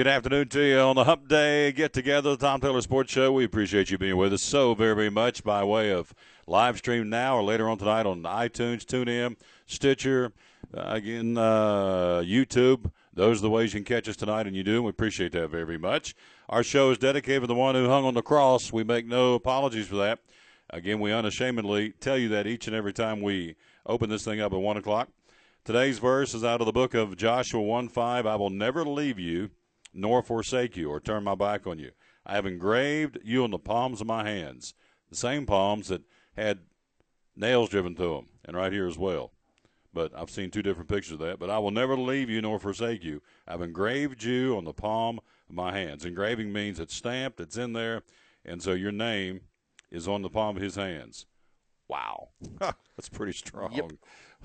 Good afternoon to you on the Hump Day get-together, the Tom Taylor Sports Show. We appreciate you being with us so very, very much by way of live stream now or later on tonight on iTunes, TuneIn, Stitcher, YouTube. Those are the ways you can catch us tonight, and you do, and we appreciate that very, very much. Our show is dedicated to the one who hung on the cross. We make no apologies for that. Again, we unashamedly tell you that each and every time we open this thing up at 1 o'clock. Today's verse is out of the book of Joshua 1:5. I will never leave you nor forsake you or turn my back on you. I have engraved you on the palms of my hands, the same palms that had nails driven through them, and right here as well. But I've seen two different pictures of that. But I will never leave you nor forsake you. I've engraved you on the palm of my hands. Engraving means it's stamped, it's in there, and so your name is on the palm of his hands. Wow. That's pretty strong. Yep.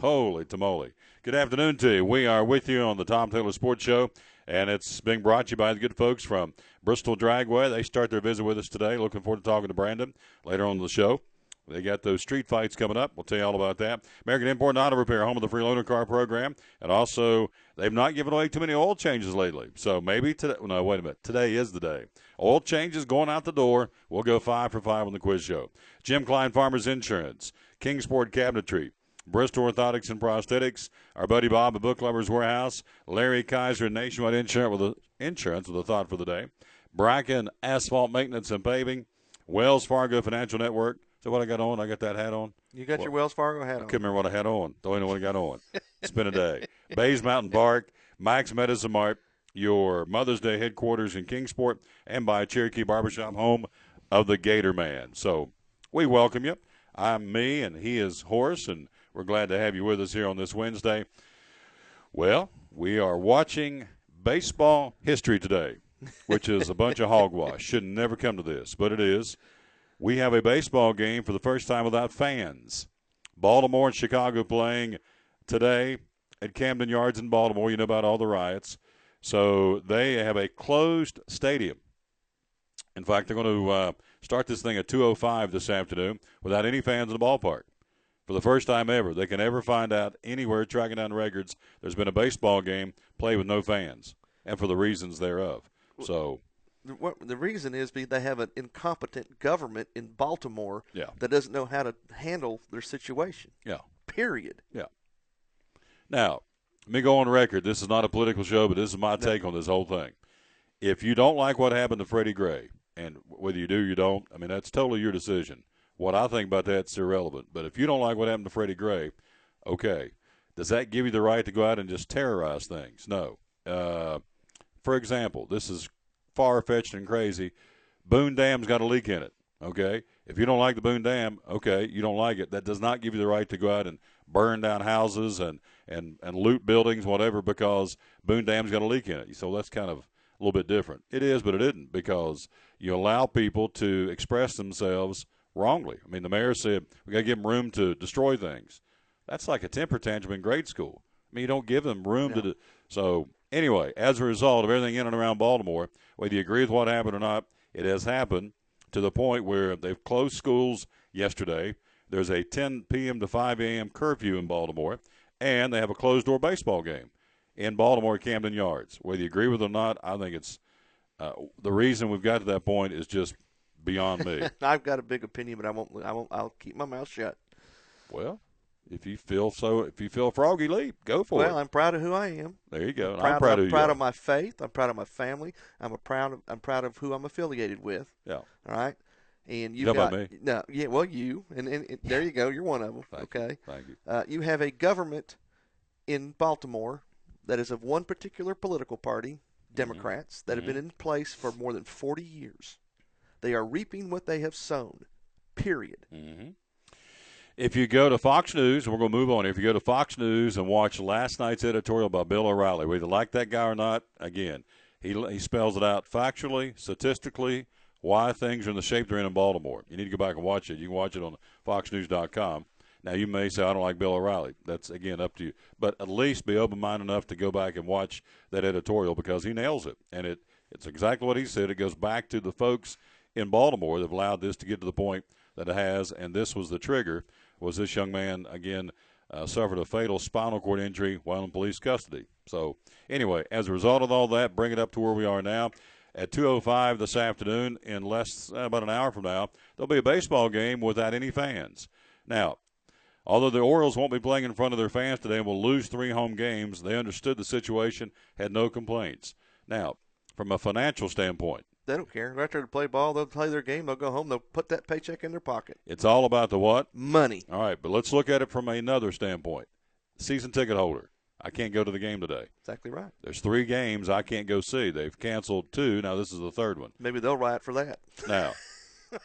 Holy tamale. Good afternoon to you. We are with you on the Tom Taylor Sports Show, and it's being brought to you by the good folks from Bristol Dragway. They start their visit with us today. Looking forward to talking to Brandon later on in the show. They got those street fights coming up. We'll tell you all about that. American Import and Auto Repair, home of the free loaner car program. And also, they've not given away too many oil changes lately. So maybe today – no, wait a minute. Today is the day. Oil changes going out the door. We'll go 5 for 5 on the quiz show. Jim Klein Farmers Insurance, Kingsport Cabinetry, Bristol Orthotics and Prosthetics, our buddy Bob at Book Lovers Warehouse, Larry Kaiser, Nationwide Insurance with a thought for the day, Bracken Asphalt Maintenance and Paving, Wells Fargo Financial Network. So what I got on? I got that hat on. You got your Wells Fargo hat on. I couldn't remember what I had on. Don't even know what I got on. It's been a day. Bays Mountain Park, Mike's Medicine Mart, your Mother's Day headquarters in Kingsport, and by Cherokee Barbershop, home of the Gator Man. So we welcome you. I'm me, and he is Horace, and we're glad to have you with us here on this Wednesday. Well, we are watching baseball history today, which is a bunch of hogwash. Should never come to this, but it is. We have a baseball game for the first time without fans. Baltimore and Chicago playing today at Camden Yards in Baltimore. You know about all the riots. So they have a closed stadium. In fact, they're going to start this thing at 2:05 this afternoon without any fans in the ballpark. For the first time ever, they can ever find out anywhere tracking down records there's been a baseball game played with no fans, and for the reasons thereof. So the reason is they have an incompetent government in Baltimore that doesn't know how to handle their situation. Yeah. Period. Yeah. Now, let me go on record. This is not a political show, but this is my take on this whole thing. If you don't like what happened to Freddie Gray, and whether you do or you don't, I mean, that's totally your decision. What I think about that's irrelevant. But if you don't like what happened to Freddie Gray, okay, does that give you the right to go out and just terrorize things? No. For example, this is far-fetched and crazy. Boone Dam's got a leak in it, okay? If you don't like the Boone Dam, okay, you don't like it. That does not give you the right to go out and burn down houses and loot buildings, whatever, because Boone Dam's got a leak in it. So that's kind of a little bit different. It is, but it isn't, because you allow people to express themselves wrongly. I mean, the mayor said we got to give them room to destroy things. That's like a temper tantrum in grade school. I mean, you don't give them room to so anyway, as a result of everything in and around Baltimore, whether you agree with what happened or not, it has happened to the point where they've closed schools yesterday. There's a 10 p.m. to 5 a.m. curfew in Baltimore, and they have a closed-door baseball game in Baltimore at Camden Yards. Whether you agree with it or not, I think it's the reason we've got to that point is just beyond me. I've got a big opinion, but I won't. I'll keep my mouth shut. Well, if you feel a froggy leap, go for it. Well, I'm proud of who I am. There you go. I'm proud of my faith. I'm proud of my family. I'm proud of who I'm affiliated with. Yeah. All right. And you've got me. No. Yeah. Well, you and there you go. You're one of them. Thank you. Thank you. You have a government in Baltimore that is of one particular political party, Democrats, that have been in place for more than 40 years. They are reaping what they have sown. Period. Mm-hmm. If you go to Fox News, and we're going to move on here, if you go to Fox News and watch last night's editorial by Bill O'Reilly, whether you like that guy or not, again, he spells it out factually, statistically, why things are in the shape they're in Baltimore. You need to go back and watch it. You can watch it on foxnews.com. Now, you may say, I don't like Bill O'Reilly. That's, again, up to you. But at least be open-minded enough to go back and watch that editorial because he nails it. And it's exactly what he said. It goes back to the folks in Baltimore that have allowed this to get to the point that it has, and this was the trigger, was this young man, again, suffered a fatal spinal cord injury while in police custody. So, anyway, as a result of all that, bring it up to where we are now. At 2:05 this afternoon, in about an hour from now, there'll be a baseball game without any fans. Now, although the Orioles won't be playing in front of their fans today and will lose 3 home games, they understood the situation, had no complaints. Now, from a financial standpoint, they don't care. They're out there to play ball. They'll play their game. They'll go home. They'll put that paycheck in their pocket. It's all about the what? Money. All right, but let's look at it from another standpoint. Season ticket holder. I can't go to the game today. Exactly right. There's 3 games I can't go see. They've canceled 2. Now this is the 3rd one. Maybe they'll riot for that. Now,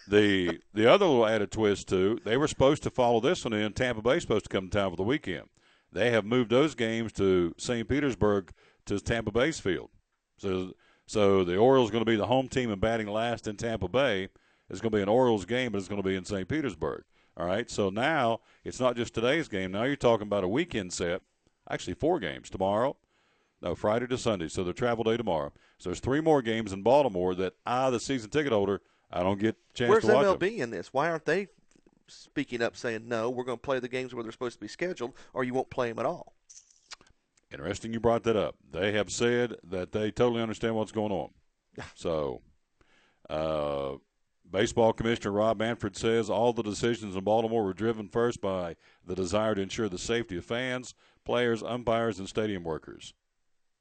the other little added twist, too, they were supposed to follow this one in. Tampa Bay's supposed to come to town for the weekend. They have moved those games to St. Petersburg to Tampa Bay's field. So the Orioles are going to be the home team and batting last in Tampa Bay. It's going to be an Orioles game, but it's going to be in St. Petersburg. All right, so now it's not just today's game. Now you're talking about a weekend set, actually 4 games tomorrow. No, Friday to Sunday, so the travel day tomorrow. So there's 3 more games in Baltimore that the season ticket holder, I don't get a chance Where's to watch MLB them. in this? Why aren't they speaking up saying, no, we're going to play the games where they're supposed to be scheduled, or you won't play them at all? Interesting you brought that up. They have said that they totally understand what's going on. So, Baseball Commissioner Rob Manfred says all the decisions in Baltimore were driven first by the desire to ensure the safety of fans, players, umpires, and stadium workers.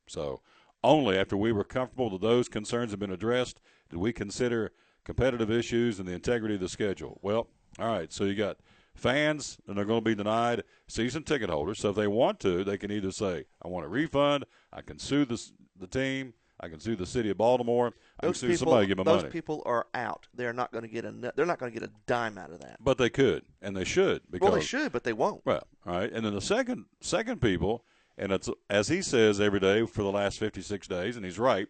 So, only after we were comfortable that those concerns have been addressed did we consider competitive issues and the integrity of the schedule. Well, all right, so you got fans, and they're going to be denied season ticket holders. So if they want to, they can either say, I want a refund, I can sue the team, I can sue the city of Baltimore, I can sue somebody, give me money. Those people are out. They're not going to get they're not going to get a dime out of that. But they could, and they should. Well, they should, but they won't. Well, all right. And then the second people, and it's as he says every day for the last 56 days, and he's right,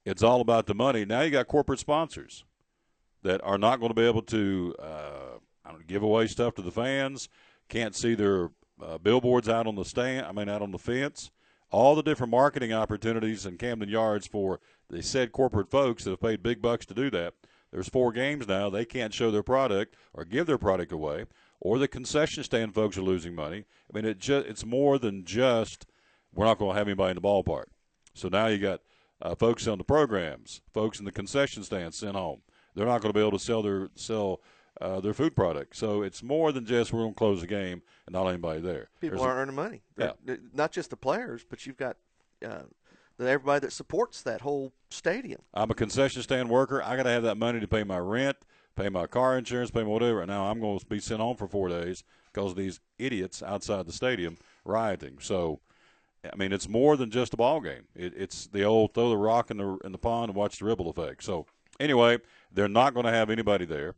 it's all about the money. Now you got corporate sponsors that are not going to be able to give away stuff to the fans, can't see their billboards out on the out on the fence. All the different marketing opportunities in Camden Yards for the said corporate folks that have paid big bucks to do that. There's 4 games now. They can't show their product or give their product away, or the concession stand folks are losing money. I mean, it's more than just we're not going to have anybody in the ballpark. So now you got folks on the programs, folks in the concession stands sent home. They're not going to be able to sell their food product. So it's more than just we're going to close the game and not anybody there. People aren't earning money. Yeah. Not just the players, but you've got everybody that supports that whole stadium. I'm a concession stand worker. I got to have that money to pay my rent, pay my car insurance, pay my whatever. Now I'm going to be sent home for 4 days because of these idiots outside the stadium rioting. So, I mean, it's more than just a ball game. It's the old throw the rock in the pond and watch the ripple effect. So, anyway, they're not going to have anybody there.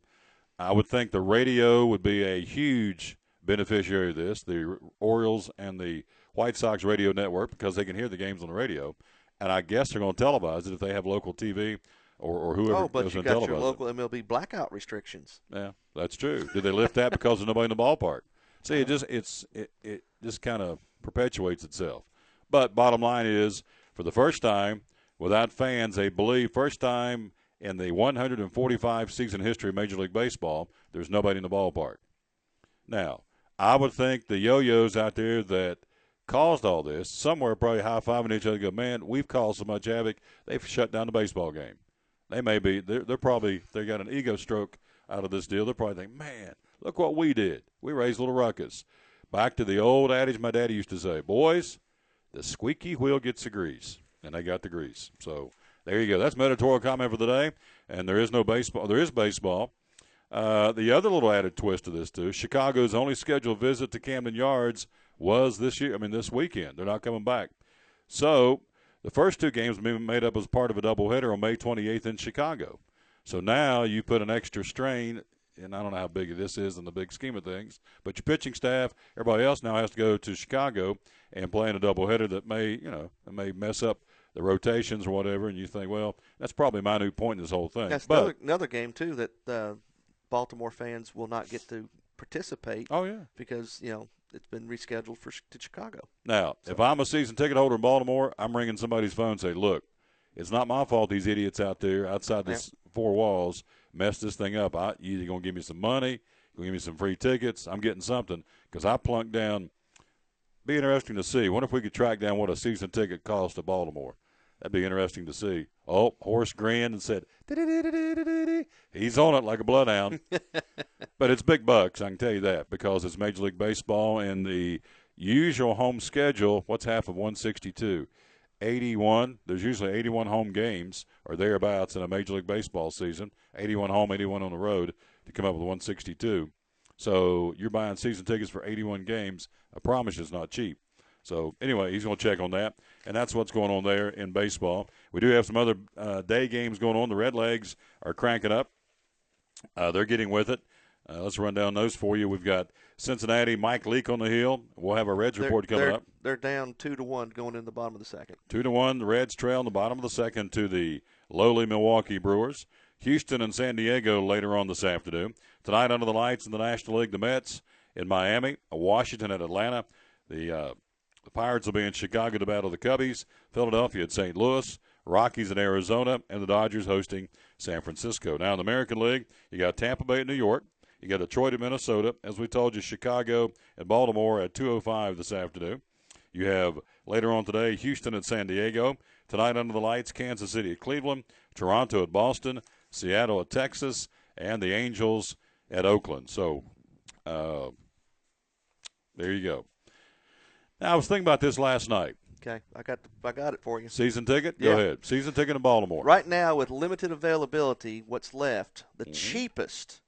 I would think the radio would be a huge beneficiary of this, the Orioles and the White Sox radio network, because they can hear the games on the radio. And I guess they're going to televise it if they have local TV or whoever. Oh, but you got your local MLB blackout restrictions. Yeah, that's true. Did they lift that because there's nobody in the ballpark? See, it just kind of perpetuates itself. But bottom line is, for the first time, without fans, they believe first time in the 145 season history of Major League Baseball, there's nobody in the ballpark. Now, I would think the yo-yos out there that caused all this, somewhere probably high-fiving each other and go, man, we've caused so much havoc, they've shut down the baseball game. They may be, they got an ego stroke out of this deal. They're probably thinking, man, look what we did. We raised a little ruckus. Back to the old adage my daddy used to say, boys, the squeaky wheel gets the grease. And they got the grease. So, there you go. That's my editorial comment for the day. And there is no baseball. There is baseball. The other little added twist to this, too, Chicago's only scheduled visit to Camden Yards was this weekend. They're not coming back. So the first 2 games will be made up as part of a doubleheader on May 28th in Chicago. So now you put an extra strain, and I don't know how big this is in the big scheme of things, but your pitching staff, everybody else now has to go to Chicago and play in a doubleheader that may mess up the rotations or whatever, and you think, well, that's probably my new point in this whole thing. That's another game, too, that Baltimore fans will not get to participate. Oh, yeah. Because, it's been rescheduled to Chicago. Now, if I'm a season ticket holder in Baltimore, I'm ringing somebody's phone and say, look, it's not my fault these idiots out there outside this 4 walls messed this thing up. You either going to give me some money, you're going to give me some free tickets. I'm getting something because I plunked down be interesting to see. What if we could track down what a season ticket cost to Baltimore? That'd be interesting to see. Oh, Horace grinned and said, he's on it like a bloodhound. But it's big bucks, I can tell you that, because it's Major League Baseball and the usual home schedule. What's half of 162? 81. There's usually 81 home games or thereabouts in a Major League Baseball season. 81 home, 81 on the road to come up with 162. So you're buying season tickets for 81 games. I promise you it's not cheap. So, anyway, he's going to check on that, and that's what's going on there in baseball. We do have some other day games going on. The Redlegs are cranking up. They're getting with it. Let's run down those for you. We've got Cincinnati, Mike Leake on the hill. We'll have a Reds report coming up. They're down 2-1 going in the bottom of the second. 2-1, the Reds trail in the bottom of the second to the lowly Milwaukee Brewers. Houston and San Diego later on this afternoon. Tonight under the lights in the National League, the Mets in Miami, Washington at Atlanta. The Pirates will be in Chicago to battle the Cubbies, Philadelphia at St. Louis, Rockies in Arizona, and the Dodgers hosting San Francisco. Now in the American League, you got Tampa Bay at New York. You got Detroit at Minnesota. As we told you, Chicago and Baltimore at 2:05 this afternoon. You have later on today Houston at San Diego. Tonight under the lights, Kansas City at Cleveland, Toronto at Boston, Seattle at Texas, and the Angels at Oakland. So there you go. Now, I was thinking about this last night. Okay, I got it for you. Season ticket? Yeah. Go ahead. Season ticket in Baltimore. Right now, with limited availability, what's left, the cheapest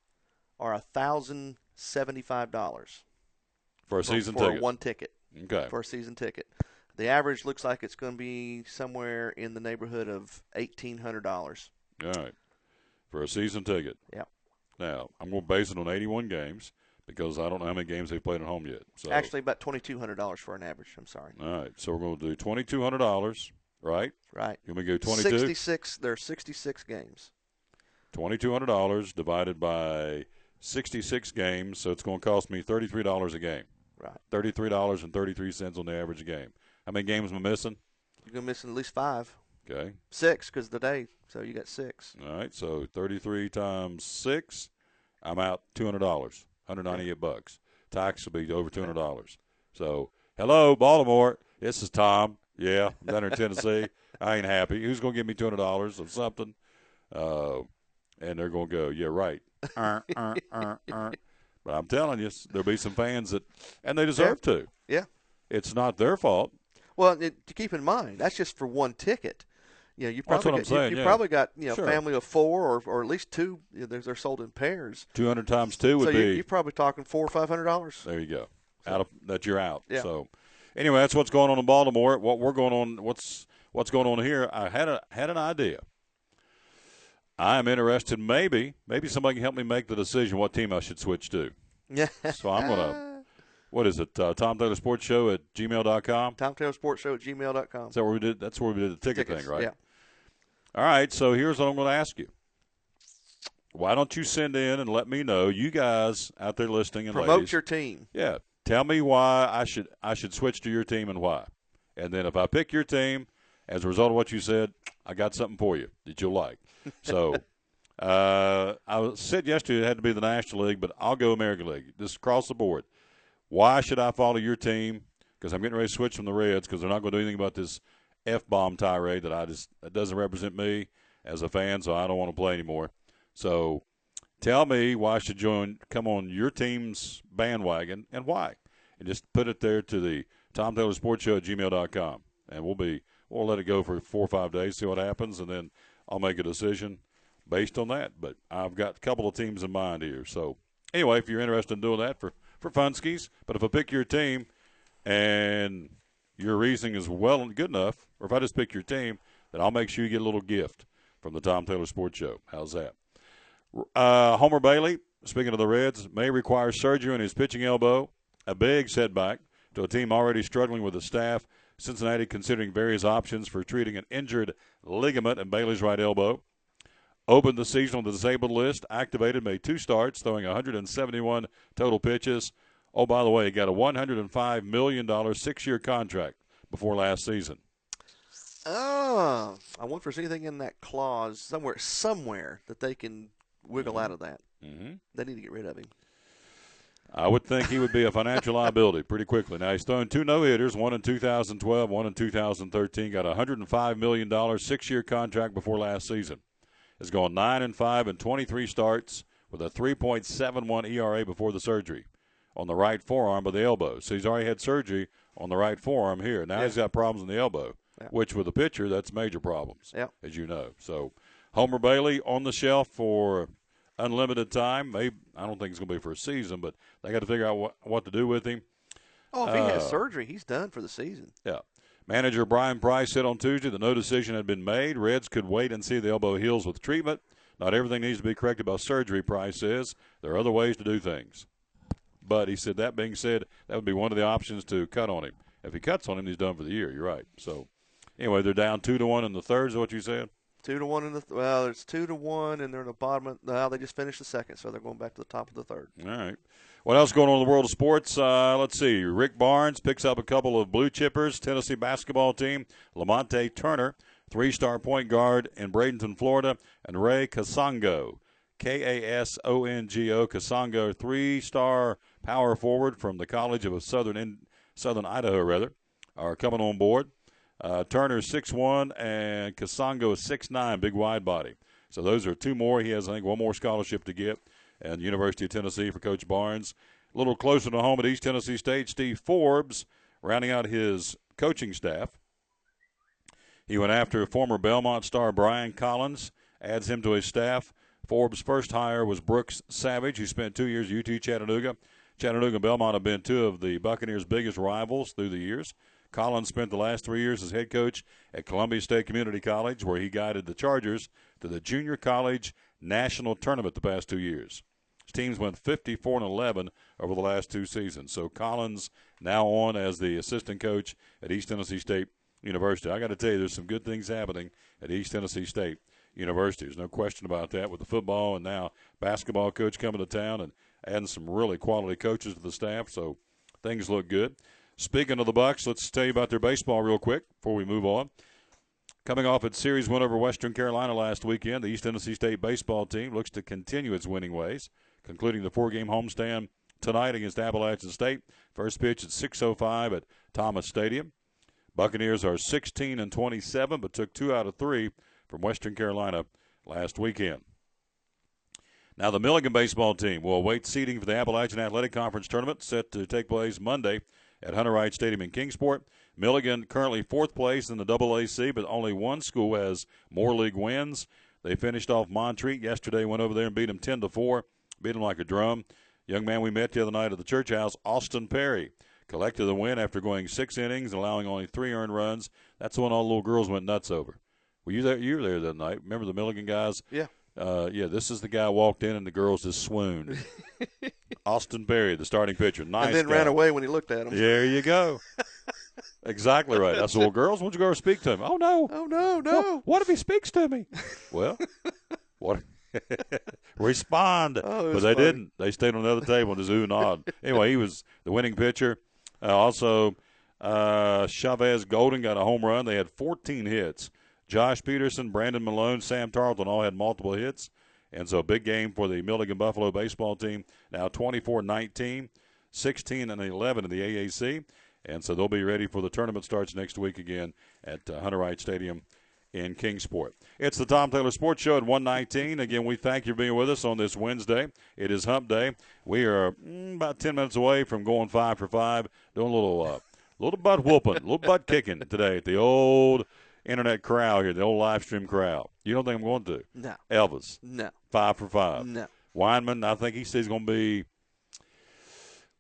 are $1,075 for a season ticket. For one ticket. Okay. For a season ticket. The average looks like it's going to be somewhere in the neighborhood of $1,800. All right. For a season ticket. Yeah. Now, I'm going to base it on 81 games, because I don't know how many games they've played at home yet. So actually, about $2,200 for an average. I'm sorry. All right, so we're going to do $2,200, right? Right. Can we go 22? 66. There are 66 games. $2,200 divided by 66 games, so it's going to cost me $33 a game. Right. $33.33 on the average game. How many games am I missing? You're going to miss at least 5. Okay. 6 because of the day, so you got 6. All right, so 33 times 6, I'm out $200. $198. Tax will be over $200. So, hello, Baltimore. This is Tom. Yeah, I'm down here in Tennessee. I ain't happy. Who's going to give me $200 of something? And they're going to go, yeah, right. But I'm telling you, there'll be some fans that, and they deserve to. Yeah. It's not their fault. Well, to keep in mind, that's just for one ticket. You know, you That's what I'm saying, you probably got Sure. family of 4 or at least 2. They're sold in pairs. 200 times 2 would so be. You're probably talking $400 or $500. There you go. That you're out. Yeah. So, anyway, that's what's going on in Baltimore. What's going on here? I had an idea. I am interested. Maybe somebody can help me make the decision what team I should switch to. Yeah. So I'm gonna. What is it? Tom Taylor Sports Show at gmail.com? Tom Taylor Sports Show at gmail.com. Is that where we did? That's where we did the ticket Tickets, thing, right? Yeah. All right. So here's what I'm going to ask you. Why don't you send in and let me know, you guys out there listening and Promote ladies, your team. Yeah. Tell me why I should switch to your team and why. And then if I pick your team, as a result of what you said, I got something for you that you'll like. So I said yesterday it had to be the National League, but I'll go American League. Just across the board. Why should I follow your team? Because I'm getting ready to switch from the Reds because they're not going to do anything about this F-bomb tirade that doesn't represent me as a fan, so I don't want to play anymore. So tell me why I should come on your team's bandwagon and why. And just put it there to the Tom Taylor Sports Show at gmail.com. And we'll let it go for 4 or 5 days, see what happens, and then I'll make a decision based on that. But I've got a couple of teams in mind here. So anyway, if you're interested in doing that for funskis, but if I pick your team and your reasoning is well and good enough, or if I just pick your team, then I'll make sure you get a little gift from the Tom Taylor Sports Show. How's that? Homer Bailey, speaking of the Reds, may require surgery on his pitching elbow, a big setback to a team already struggling with the staff. Cincinnati considering various options for treating an injured ligament in Bailey's right elbow. Opened the season on the disabled list, activated, made 2 starts, throwing 171 total pitches. Oh, by the way, he got a $105 million 6-year contract before last season. Oh, I wonder if there's anything in that clause somewhere that they can wiggle out of that. Mm-hmm. They need to get rid of him. I would think he would be a financial liability pretty quickly. Now, he's thrown 2 no-hitters, one in 2012, one in 2013. Got a $105 million 6-year contract before last season. Has gone 9-5 in 23 starts with a 3.71 ERA before the surgery on the right forearm of the elbow. So he's already had surgery on the right forearm here. Now he's got problems in the elbow, which with a pitcher, that's major problems, as you know. So Homer Bailey on the shelf for unlimited time. Maybe, I don't think it's going to be for a season, but they got to figure out what to do with him. Oh, if he has surgery, he's done for the season. Yeah. Manager Brian Price said on Tuesday that no decision had been made. Reds could wait and see if the elbow heals with treatment. Not everything needs to be corrected by surgery, Price says. There are other ways to do things. But he said, that being said, that would be one of the options to cut on him. If he cuts on him, he's done for the year. You're right. So, anyway, they're down 2-1 in the third. Is that what you said? 2-1 in the well, it's 2-1, and they're in the bottom. Now they just finished the second, so they're going back to the top of the third. All right. What else going on in the world of sports? Let's see. Rick Barnes picks up a couple of blue chippers. Tennessee basketball team. Lamonte Turner, 3-star point guard in Bradenton, Florida, and Ray Kasongo, Kasongo, Kasongo, 3-star power forward from the College of Southern Idaho, are coming on board. Turner's 6'1", and Kasongo is 6'9", big wide body. So those are 2 more. He has, I think, 1 more scholarship to get. And University of Tennessee for Coach Barnes. A little closer to home at East Tennessee State, Steve Forbes, rounding out his coaching staff. He went after former Belmont star Brian Collins, adds him to his staff. Forbes' first hire was Brooks Savage, who spent 2 years at UT Chattanooga. Chattanooga and Belmont have been 2 of the Buccaneers' biggest rivals through the years. Collins spent the last 3 years as head coach at Columbia State Community College, where he guided the Chargers to the Junior College National Tournament the past 2 years. His teams went 54-11 over the last 2 seasons. So Collins now on as the assistant coach at East Tennessee State University. I got to tell you, there's some good things happening at East Tennessee State University. There's no question about that with the football and now basketball coach coming to town and adding some really quality coaches to the staff. So things look good. Speaking of the Bucs, let's tell you about their baseball real quick before we move on. Coming off its series win over Western Carolina last weekend, the East Tennessee State baseball team looks to continue its winning ways, concluding the 4-game homestand tonight against Appalachian State. First pitch at 6:05 at Thomas Stadium. Buccaneers are 16-27, but took 2 out of 3 from Western Carolina last weekend. Now the Milligan baseball team will await seeding for the Appalachian Athletic Conference tournament set to take place Monday at Hunter Wright Stadium in Kingsport. Milligan currently 4th place in the AAC, but only one school has more league wins. They finished off Montreat yesterday, went over there and beat them 10-4, beat them like a drum. Young man we met the other night at the church house, Austin Perry, collected the win after going 6 innings and allowing only 3 earned runs. That's the one all the little girls went nuts over. Were you there? You were there that night. Remember the Milligan guys? Yeah. This is the guy walked in and the girls just swooned. Austin Perry, the starting pitcher. Nice and then guy. ran away when he looked at him. There you go. Exactly right. I said, well, girls, why don't you go speak to him? Oh, no. Oh, no. Well, what if he speaks to me? Well, what? Respond. Oh, but they funny. didn't. They stayed on the other table and just ooh and awed. Anyway, he was the winning pitcher. Also, Chavez Golden got a home run. They had 14 hits. Josh Peterson, Brandon Malone, Sam Tarleton all had multiple hits. And so a big game for the Milligan Buffalo baseball team. Now 24-19, 16-11 in the AAC. And so they'll be ready for the tournament starts next week again at Hunter Wright Stadium in Kingsport. It's the Tom Taylor Sports Show at 1:19. Again, we thank you for being with us on this Wednesday. It is Hump Day. We are about 10 minutes away from going 5 for 5, doing a little butt whooping, a little butt kicking today at the old internet crowd here, the old live stream crowd. You don't think I'm going to? No. Elvis. No. 5 for 5. No. Weinmann, I think he says he's going to be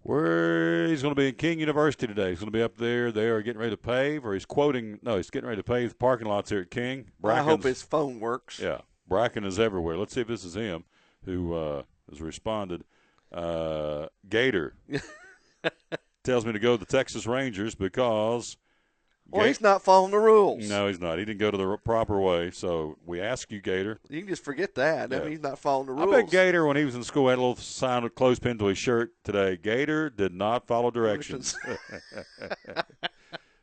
he's going to be in King University today. He's going to be up there. They are getting ready to pave, or he's getting ready to pave the parking lots here at King. I hope his phone works. Yeah. Bracken is everywhere. Let's see if this is him who has responded. Gator tells me to go to the Texas Rangers because Well, he's not following the rules. No, he's not. He didn't go to the proper way. So we ask you, Gator. You can just forget that. Yeah. I mean, he's not following the rules. I bet Gator, when he was in school, had a little sign of clothespin to his shirt today. Gator did not follow directions.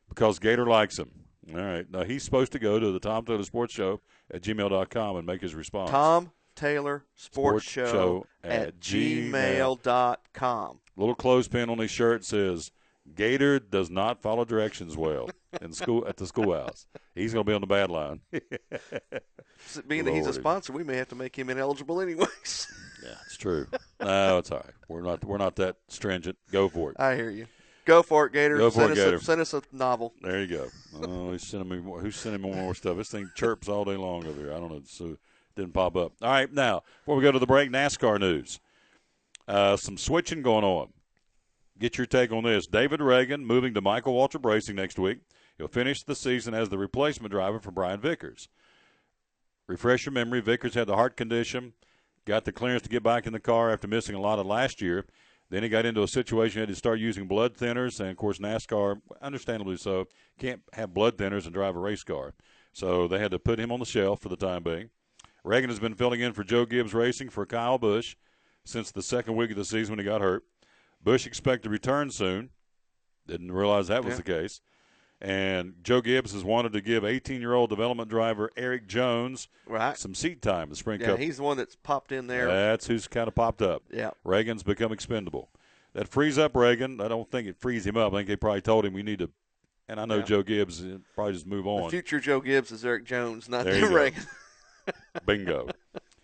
Because Gator likes him. All right. Now, he's supposed to go to the Tom Taylor Sports Show at gmail.com and make his response. Tom GatorTaylorSportsShow@gmail.com. Little clothespin on his shirt says, Gator does not follow directions well in school at the schoolhouse. He's going to be on the bad line. Being that he's a sponsor, we may have to make him ineligible anyways. Yeah, it's true. No, it's all right. We're not that stringent. Go for it. I hear you. Go for it, Gator. Go for it, Gator. Send us a novel. There you go. Oh, who's sending me more stuff? This thing chirps all day long over here. I don't know. So it didn't pop up. All right, now, before we go to the break, NASCAR news. Some switching going on. Get your take on this. David Reagan moving to Michael Waltrip Racing next week. He'll finish the season as the replacement driver for Brian Vickers. Refresh your memory, Vickers had the heart condition, got the clearance to get back in the car after missing a lot of last year. Then he got into a situation he had to start using blood thinners, and, of course, NASCAR, understandably so, can't have blood thinners and drive a race car. So they had to put him on the shelf for the time being. Reagan has been filling in for Joe Gibbs Racing for Kyle Busch since the second week of the season when he got hurt. Busch expected to return soon. Didn't realize that was the case. And Joe Gibbs has wanted to give 18-year-old development driver Eric Jones some seat time in the Sprint Cup. Yeah, he's the one that's popped in there. That's who's kind of popped up. Yeah. Reagan's become expendable. That frees up Reagan. I don't think it frees him up. I think they probably told him we need to – and I know Joe Gibbs probably just move on. The future Joe Gibbs is Eric Jones, not Reagan. Bingo.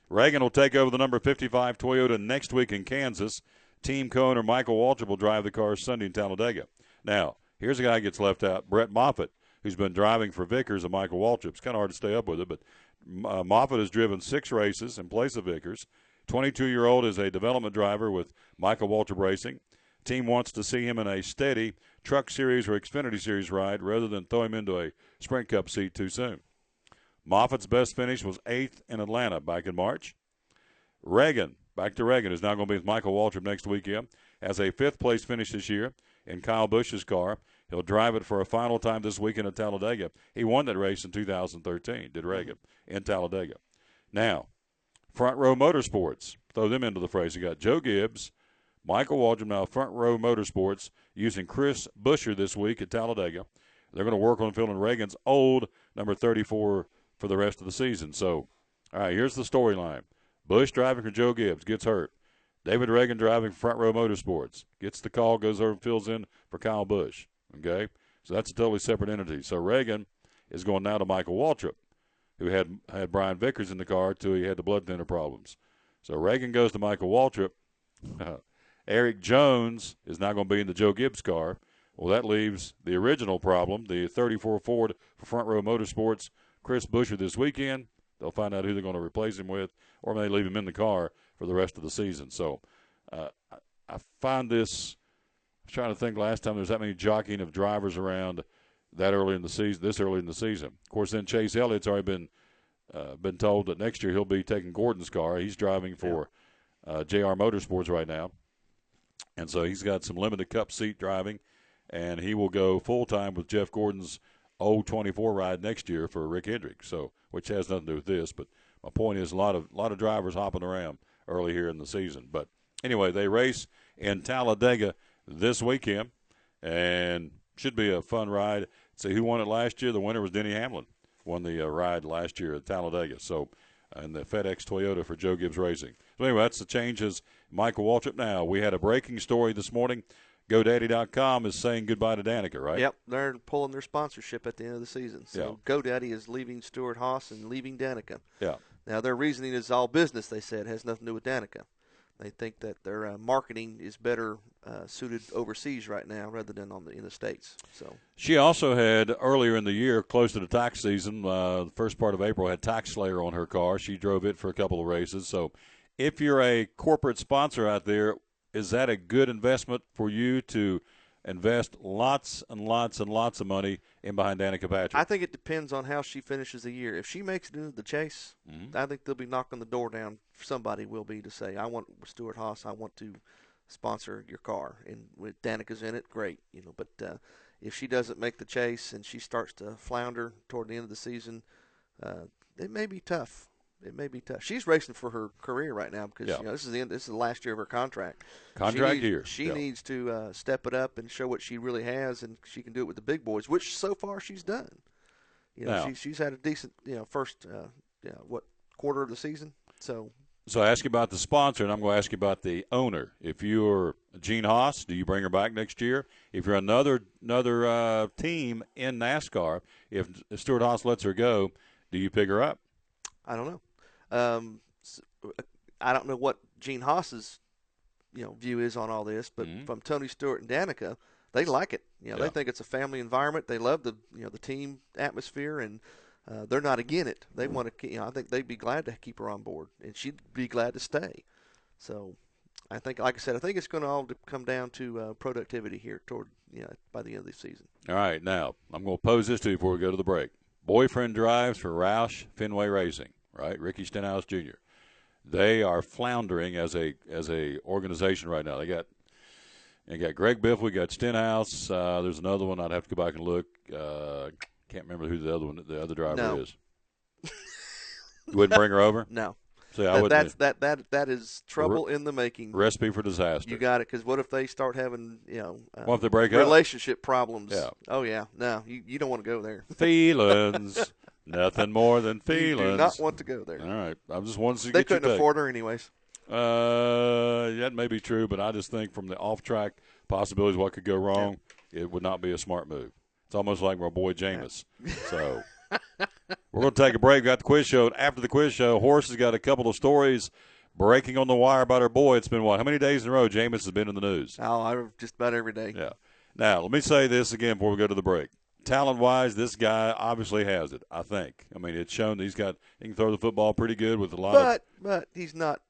Reagan will take over the number 55 Toyota next week in Kansas. Team co-owner Michael Waltrip will drive the car Sunday in Talladega. Now, here's a guy who gets left out, Brett Moffitt, who's been driving for Vickers and Michael Waltrip. It's kind of hard to stay up with it, but Moffitt has driven 6 races in place of Vickers. 22-year-old is a development driver with Michael Waltrip Racing. Team wants to see him in a steady Truck Series or Xfinity Series ride rather than throw him into a Sprint Cup seat too soon. Moffitt's best finish was 8th in Atlanta back in March. Back to Reagan, is now going to be with Michael Waltrip next weekend. Has a 5th-place finish this year in Kyle Busch's car. He'll drive it for a final time this weekend at Talladega. He won that race in 2013, did Reagan, in Talladega. Now, Front Row Motorsports, throw them into the phrase. You got Joe Gibbs, Michael Waltrip, now Front Row Motorsports, using Chris Buescher this week at Talladega. They're going to work on filling Reagan's old number 34 for the rest of the season. So, all right, here's the storyline. Busch driving for Joe Gibbs, gets hurt. David Reagan driving for Front Row Motorsports, gets the call, goes over and fills in for Kyle Busch. Okay? So that's a totally separate entity. So Reagan is going now to Michael Waltrip, who had Brian Vickers in the car till he had the blood thinner problems. So Reagan goes to Michael Waltrip. Eric Jones is now going to be in the Joe Gibbs car. Well, that leaves the original problem, the 34 Ford for Front Row Motorsports, Chris Buescher this weekend. They'll find out who they're going to replace him with, or may leave him in the car for the rest of the season. So I find this – I was trying to think last time there was that many jockeying of drivers around that early in the season, this early in the season. Of course, then Chase Elliott's already been told that next year he'll be taking Gordon's car. He's driving for JR Motorsports right now. And so he's got some limited cup seat driving, and he will go full-time with Jeff Gordon's old 24 ride next year for Rick Hendrick, so which has nothing to do with this. But my point is a lot of drivers hopping around early here in the season. But anyway, they race in Talladega this weekend, and should be a fun ride. See who won it last year. The winner was Denny Hamlin, won the ride last year at Talladega. So, and the FedEx Toyota for Joe Gibbs Racing. So anyway, that's the changes. Michael Waltrip. Now, we had a breaking story this morning. GoDaddy.com is saying goodbye to Danica, right? Yep, they're pulling their sponsorship at the end of the season. So GoDaddy is leaving Stuart Haas and leaving Danica. Yeah. Now, their reasoning is all business, they said. It has nothing to do with Danica. They think that their marketing is better suited overseas right now rather than in the States. So she also had, earlier in the year, close to the tax season, the first part of April, had Tax Slayer on her car. She drove it for a couple of races. So if you're a corporate sponsor out there, is that a good investment for you to invest lots and lots and lots of money in behind Danica Patrick? I think it depends on how she finishes the year. If she makes it into the chase, I think they'll be knocking the door down. Somebody will be to say, I want Stuart Haas, I want to sponsor your car. And with Danica's in it, great. But if she doesn't make the chase and she starts to flounder toward the end of the season, it may be tough. It may be tough. She's racing for her career right now because this is the last year of her contract. She needs to step it up and show what she really has, and she can do it with the big boys, which so far she's done. She's had a decent first quarter of the season. So So I ask you about the sponsor, and I'm going to ask you about the owner. If you're Gene Haas, do you bring her back next year? If you're another team in NASCAR, if Stuart Haas lets her go, do you pick her up? I don't know. I don't know what Gene Haas's view is on all this, but from Tony Stewart and Danica, they like it. They think it's a family environment. They love the team atmosphere, and they're not against it. They want to. I think they'd be glad to keep her on board, and she'd be glad to stay. So, I think, like I said, I think it's going to all come down to productivity here toward by the end of the season. All right, now I'm going to pose this to you before we go to the break. Boyfriend drives for Roush Fenway Racing, right? Ricky Stenhouse Jr. They are floundering as a organization right now. They got Greg Biff. We got Stenhouse. There's another one. I'd have to go back and look. Can't remember who the other driver is. You wouldn't bring her over? No. See, I wouldn't. That is trouble in the making. Recipe for disaster. You got it. Because what if they start having what if they break relationship problems? Yeah. Oh yeah. No, you don't want to go there. Feelings. Nothing more than feelings. You do not want to go there. All right. I just wanted to They get your couldn't take. afford her anyways. That may be true, but I just think from the off-track possibilities, what could go wrong, it would not be a smart move. It's almost like my boy Jameis. So we're going to take a break. We've got the quiz show. And after the quiz show, Horace has got a couple of stories breaking on the wire about her boy. It's been, how many days in a row Jameis has been in the news? Oh, just about every day. Yeah. Now, let me say this again before we go to the break. Talent-wise, this guy obviously has it, I think. I mean, it's shown that he can throw the football pretty good with a lot of – But he's not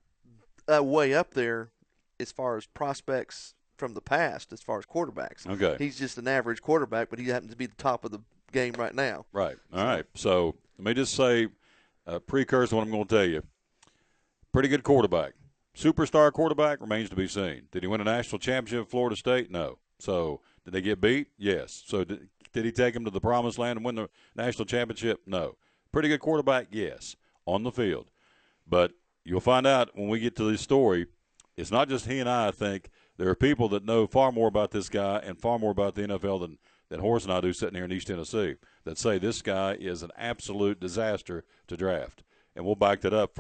way up there as far as prospects from the past, as far as quarterbacks. Okay. He's just an average quarterback, but he happens to be the top of the game right now. Right. All right. So let me just say, precursor to what I'm going to tell you. Pretty good quarterback. Superstar quarterback remains to be seen. Did he win a national championship at Florida State? No. So did they get beat? Yes. So did he take them to the promised land and win the national championship? No. Pretty good quarterback? Yes. On the field. But you'll find out when we get to this story, it's not just he and I think. There are people that know far more about this guy and far more about the NFL than Horace and I do sitting here in East Tennessee that say this guy is an absolute disaster to draft. And we'll back that up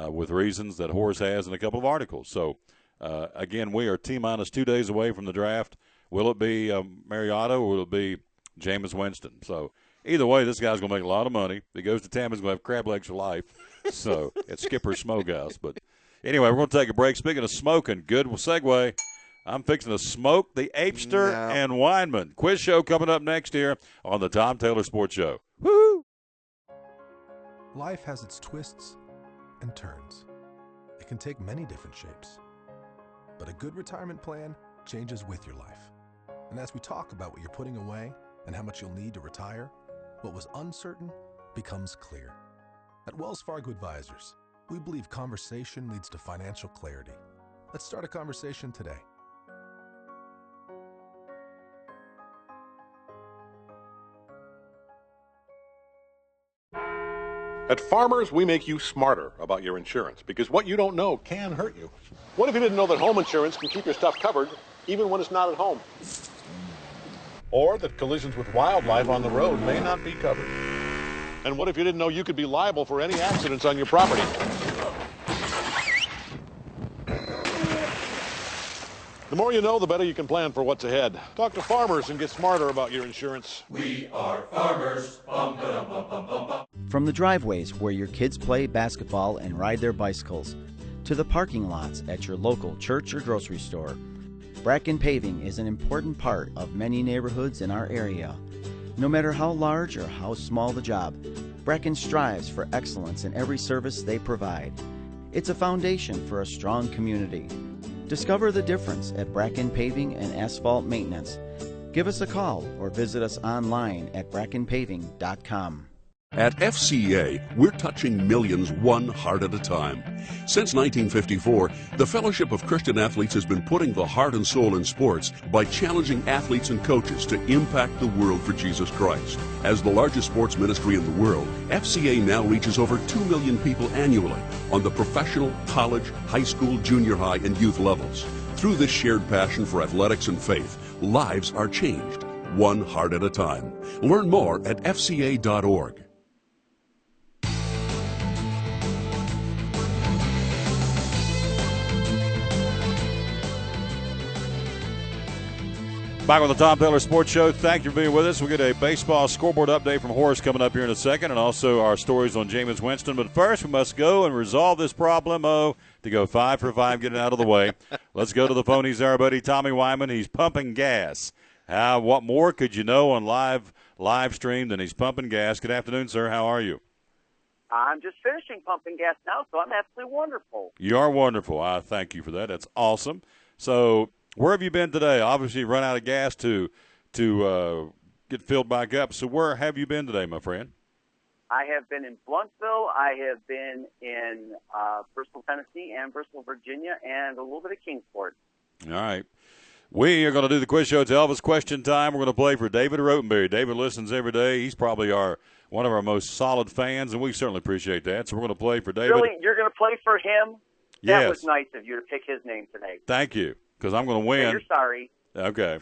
with reasons that Horace has in a couple of articles. So, again, we are T-minus 2 days away from the draft. Will it be Mariota or will it be Jameis Winston? So, either way, this guy's going to make a lot of money. If he goes to Tampa, he's going to have crab legs for life. So, it's Skipper's Smokehouse. But anyway, we're going to take a break. Speaking of smoking, good segue. I'm fixing to smoke the Apester and Weinmann. Quiz show coming up next here on the Tom Taylor Sports Show. Woo! Life has its twists and turns. It can take many different shapes. But a good retirement plan changes with your life. And as we talk about what you're putting away and how much you'll need to retire, what was uncertain becomes clear. At Wells Fargo Advisors, we believe conversation leads to financial clarity. Let's start a conversation today. At Farmers, we make you smarter about your insurance because what you don't know can hurt you. What if you didn't know that home insurance can keep your stuff covered even when it's not at home? Or that collisions with wildlife on the road may not be covered? And what if you didn't know you could be liable for any accidents on your property? The more you know, the better you can plan for what's ahead. Talk to Farmers and get smarter about your insurance. We are farmers. Bum, ba-dum, bum, bum, bum, bum. From the driveways where your kids play basketball and ride their bicycles, to the parking lots at your local church or grocery store, Bracken Paving is an important part of many neighborhoods in our area. No matter how large or how small the job, Bracken strives for excellence in every service they provide. It's a foundation for a strong community. Discover the difference at Bracken Paving and Asphalt Maintenance. Give us a call or visit us online at brackenpaving.com. At FCA, we're touching millions one heart at a time. Since 1954, the Fellowship of Christian Athletes has been putting the heart and soul in sports by challenging athletes and coaches to impact the world for Jesus Christ. As the largest sports ministry in the world, FCA now reaches over 2 million people annually on the professional, college, high school, junior high, and youth levels. Through this shared passion for athletics and faith, lives are changed, one heart at a time. Learn more at fca.org. Back on the Tom Taylor Sports Show. Thank you for being with us. We'll get a baseball scoreboard update from Horace coming up here in a second, and also our stories on Jameis Winston. But first, we must go and resolve this problem to go 5 for 5, get it out of the way. Let's go to the phone. He's our buddy Tommy Weinmann. He's pumping gas. What more could you know on live stream than he's pumping gas? Good afternoon, sir. How are you? I'm just finishing pumping gas now, so I'm absolutely wonderful. You are wonderful. I thank you for that. That's awesome. So where have you been today? Obviously, you run out of gas to get filled back up. So where have you been today, my friend? I have been in Blountsville. I have been in Bristol, Tennessee, and Bristol, Virginia, and a little bit of Kingsport. All right. We are going to do the quiz show. It's Elvis question time. We're going to play for David Rotenberry. David listens every day. He's probably one of our most solid fans, and we certainly appreciate that. So we're going to play for David. Really? You're going to play for him? Yes. That was nice of you to pick his name today. Thank you, because I'm going to win. Yeah, you're sorry. Okay.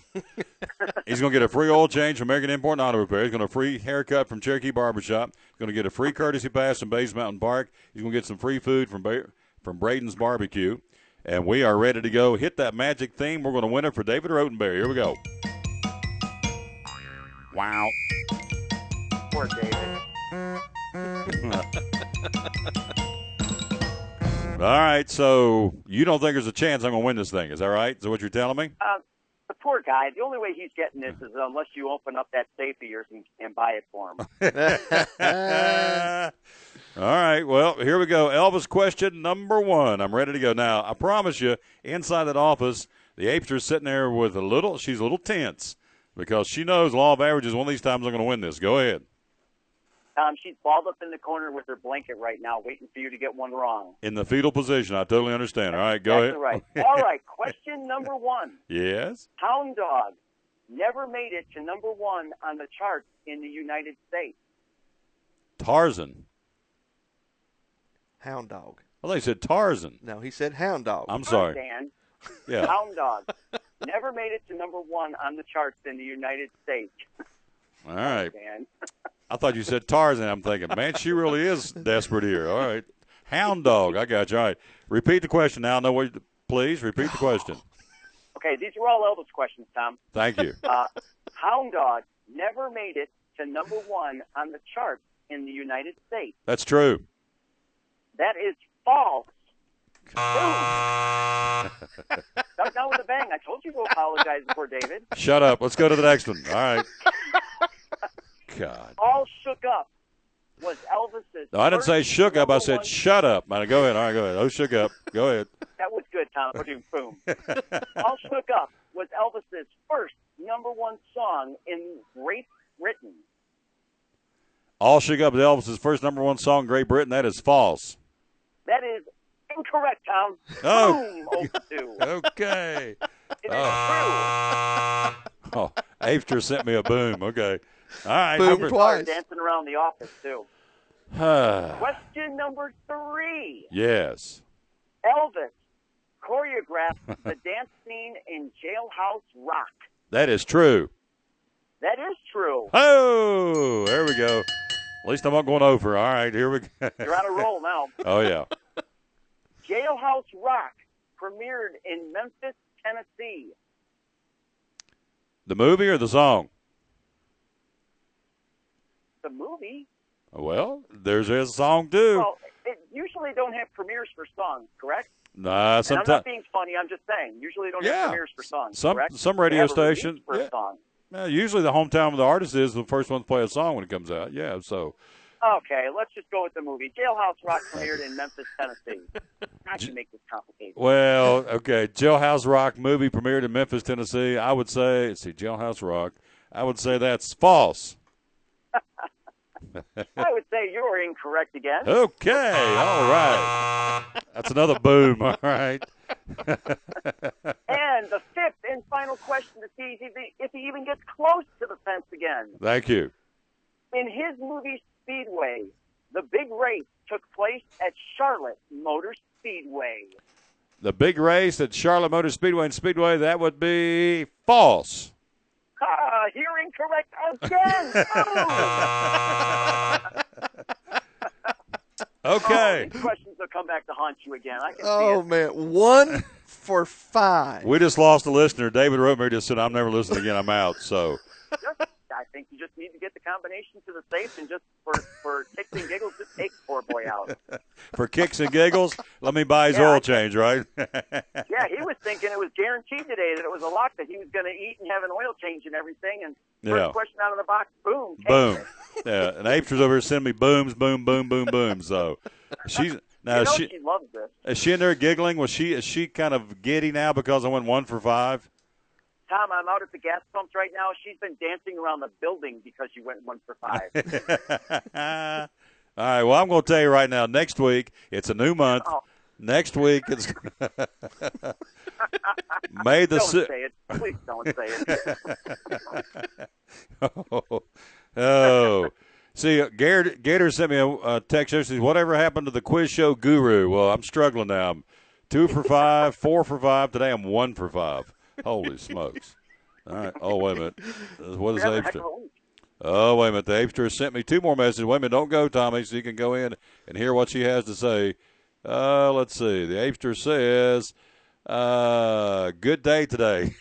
He's going to get a free oil change from American Import and Auto Repair. He's going to get a free haircut from Cherokee Barbershop. He's going to get a free courtesy pass from Bays Mountain Park. He's going to get some free food from Braden's Barbecue. And we are ready to go. Hit that magic theme. We're going to win it for David Rotenberry. Here we go. Wow. Poor David. All right, so you don't think there's a chance I'm going to win this thing. Is that right? Is that what you're telling me? The poor guy, the only way he's getting this is unless you open up that safe of yours and buy it for him. All right, well, here we go. Elvis question number 1. I'm ready to go. Now, I promise you, inside that office, the apester's sitting there she's a little tense because she knows law of averages. One of these times I'm going to win this. Go ahead. She's balled up in the corner with her blanket right now, waiting for you to get one wrong. In the fetal position. I totally understand. All right, go ahead. That's right. All right, question number 1. Yes? Hound dog never made it to number 1 on the charts in the United States. Tarzan. Hound dog. Well, they said Tarzan. No, he said hound dog. I'm sorry. Dan. Yeah. Hound dog never made it to number 1 on the charts in the United States. All right. Dan. I thought you said Tarzan. I'm thinking, man, she really is desperate here. All right. Hound dog. I got you. All right. Repeat the question now. Please repeat the question. Okay, these are all Elvis questions, Tom. Thank you. Hound dog never made it to number 1 on the charts in the United States. That's true. That is false. Boom. Start down with a bang. I told you to apologize before David. Shut up. Let's go to the next one. All right. God. All Shook Up was Elvis's. No, I didn't say shook up. I said shut up. Man, go ahead. All right, go ahead. Oh, shook up. Go ahead. That was good, Tom. Boom, boom. All Shook Up was Elvis's first number 1 song in Great Britain. All Shook Up is Elvis's first number 1 song in Great Britain. That is false. That is incorrect, Tom. Oh. Boom, 0-2. Okay. It is true. Oh, Apester sent me a boom. Okay. All right. Boom twice. Dancing around the office, too. Question number 3. Yes. Elvis choreographed the dance scene in Jailhouse Rock. That is true. That is true. Oh, there we go. At least I'm not going over. All right, here we go. You're on a roll now. Oh, yeah. Jailhouse Rock premiered in Memphis, Tennessee. The movie or the song? The movie? Well, there's a song, too. Well, it usually don't have premieres for songs, correct? Nah, And I'm sometimes. not being funny. I'm just saying. Usually don't have premieres for songs, correct? Some They radio have a release station. for a song. Usually the hometown of the artist is the first one to play a song when it comes out. Yeah, so. Okay, let's just go with the movie. Jailhouse Rock premiered in Memphis, Tennessee. I can make this complicated. Well, okay, Jailhouse Rock movie premiered in Memphis, Tennessee. I would say, Jailhouse Rock. I would say that's false. I would say you're incorrect again. Okay, all right. That's another boom, all right. And the 5th and final question to see if he even gets close to the fence again. Thank you. In his movie Speedway, the big race took place at Charlotte Motor Speedway. The big race at Charlotte Motor Speedway and Speedway, that would be false. You're incorrect again. Okay. These questions will come back to haunt you again. I can see Oh, it. man. 1 for 5. We just lost a listener. David Rotemere just said, I'm never listening again. I'm out. So I think you just need to get the combination to the safe and just for kicks and giggles, just take poor boy out. For kicks and giggles, let me buy his oil change, right? Yeah, he was thinking it was guaranteed today that it was a lock that he was going to eat and have an oil change and everything. And first question out of the box, boom. Boom. Yeah, and Apster's over here sending me booms, boom, boom, boom, boom. So she's now she loves this. Is she in there giggling? Is she kind of giddy now because I went 1 for 5? Tom, I'm out at the gas pumps right now. She's been dancing around the building because she went 1 for 5. All right, well, I'm going to tell you right now, next week, it's a new month. Oh. Next week, it's May the 6th. Don't say it. Please don't say it. Oh. See, Gator sent me a text yesterday. Whatever happened to the quiz show guru? Well, I'm struggling now. I'm 2 for 5, 4 for 5. Today I'm 1 for 5. Holy smokes. All right. Oh, wait a minute. What is Apster? Oh, wait a minute. The Apster sent me 2 more messages. Wait a minute. Don't go, Tommy, so you can go in and hear what she has to say. Let's see. The Apster says, good day today.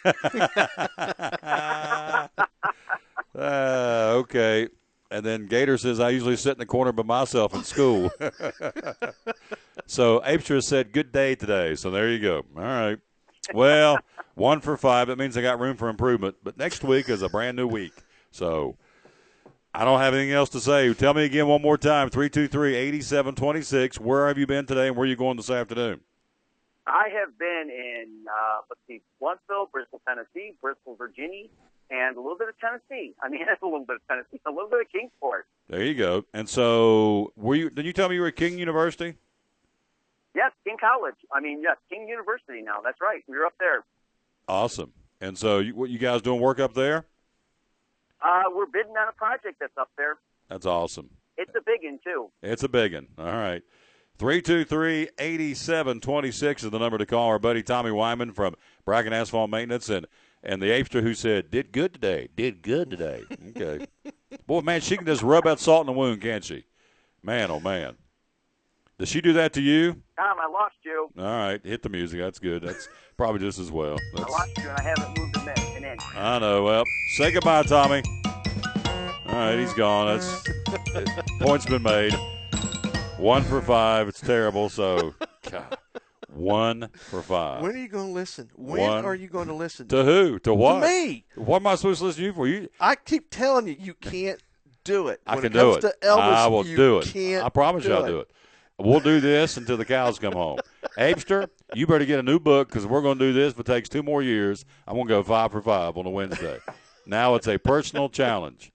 Okay. And then Gator says, I usually sit in the corner by myself in school. So Apster said, good day today. So there you go. All right. Well, 1 for 5. That means I got room for improvement. But next week is a brand new week. So I don't have anything else to say. Tell me again one more time, 323-8726. Where have you been today and where are you going this afternoon? I have been in, Bluntville, Bristol, Tennessee, Bristol, Virginia, and a little bit of Tennessee. I mean, that's a little bit of Tennessee, a little bit of Kingsport. There you go. And so did you tell me you were at King University? Yes, King College. Yes, King University now. That's right. We were up there. Awesome. And so what you guys doing work up there? We're bidding on a project that's up there. That's awesome. It's a big one, too. It's a big one. All right. 323-8726 is the number to call our buddy Tommy Weinmann from Bracken Asphalt Maintenance and the Apster who said, did good today. Okay. Boy, man, she can just rub that salt in the wound, can't she? Man, oh, man. Does she do that to you? Tom, I lost you. All right. Hit the music. That's good. That's probably just as well. I lost you, and I haven't moved an inch. I know. Well, say goodbye, Tommy. All right, he's gone. Point's been made. 1 for 5. It's terrible. So, God, 1 for 5. When are you going to listen? When are you going to listen? To who? To what? To me. What am I supposed to listen to you for? I keep telling you, you can't do it. I when can it comes do it. To Elvis, I will do it. Can't I promise you I'll do it. We'll do this until the cows come home. Apster, you better get a new book because we're going to do this. If it takes 2 more years, I'm going to go 5 for 5 on a Wednesday. Now it's a personal challenge.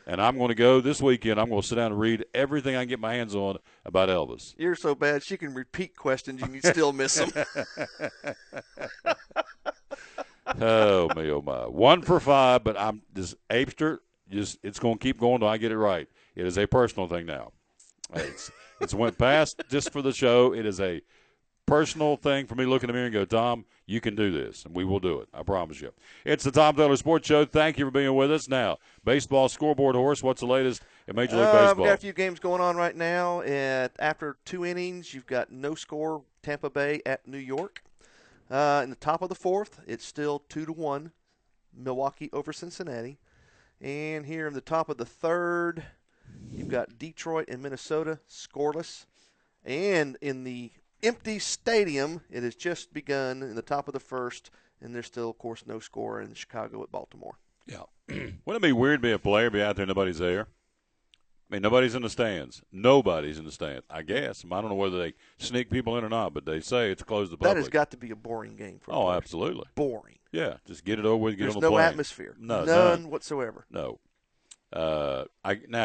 And I'm going to go this weekend. I'm going to sit down and read everything I can get my hands on about Elvis. You're so bad she can repeat questions and you still miss them. Oh, me, oh, my. 1 for 5, but I'm just Apster, it's going to keep going until I get it right. It is a personal thing now. It's went past just for the show. It is a personal thing for me looking at me and go, Tom, you can do this, and we will do it. I promise you. It's the Tom Taylor Sports Show. Thank you for being with us. Now, baseball scoreboard horse, what's the latest in Major League Baseball? We've got a few games going on right now. After 2 innings, you've got no score, Tampa Bay at New York. In the top of the 4th, it's still 2-1, Milwaukee over Cincinnati. And here in the top of the 3rd, you've got Detroit and Minnesota scoreless. And in the empty stadium, it has just begun in the top of the 1st, and there's still, of course, no score in Chicago at Baltimore. Yeah. Wouldn't it be weird to be a player, be out there, nobody's there? I mean, nobody's in the stands. Nobody's in the stands, I guess. I don't know whether they sneak people in or not, but they say it's closed to the public. That has got to be a boring game for players. Absolutely. Boring. Yeah, just get it over with, get on the plane. plane. There's no atmosphere. No, none whatsoever. No. Now,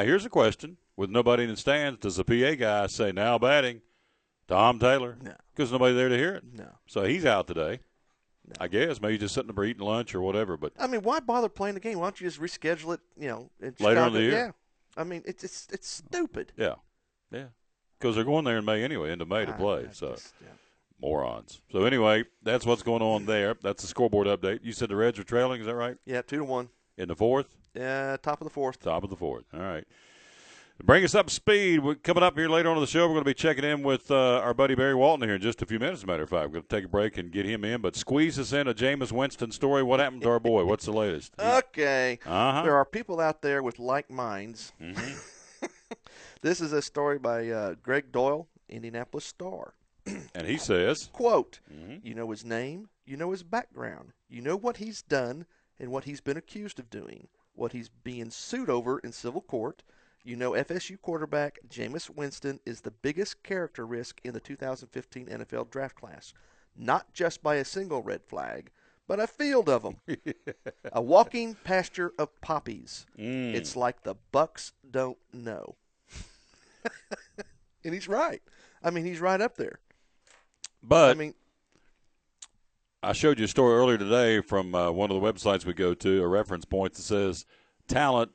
here's a question. With nobody in the stands, does the PA guy say, now batting, Tom Taylor? No. Because nobody there to hear it? No. So he's out today. No. I guess. Maybe just sitting there eating lunch or whatever. But I mean, why bother playing the game? Why don't you just reschedule it, in later Chicago? in the year? Yeah. I mean, it's stupid. Yeah. Yeah. Because they're going there in May anyway, into May to play. Morons. So, anyway, that's what's going on there. That's the scoreboard update. You said the Reds are trailing. Is that right? Yeah, 2-1. In the 4th? Yeah, top of the 4th. Top of the 4th. All right. Bring us up to speed. Coming up here later on in the show, we're going to be checking in with our buddy Barry Walton here in just a few minutes, as a matter of fact. We're going to take a break and get him in, but squeeze us in a Jameis Winston story. What happened to our boy? What's the latest? Okay. There are people out there with like minds. Mm-hmm. This is a story by Greg Doyle, Indianapolis Star. And he says, quote, you know his name, you know his background, you know what he's done and what he's been accused of doing, what he's being sued over in civil court. You know FSU quarterback Jameis Winston is the biggest character risk in the 2015 NFL draft class, not just by a single red flag, but a field of them. A walking pasture of poppies. It's like the Bucks don't know. And he's right. I mean, he's right up there. But I showed you a story earlier today from one of the websites we go to, a reference point that says talent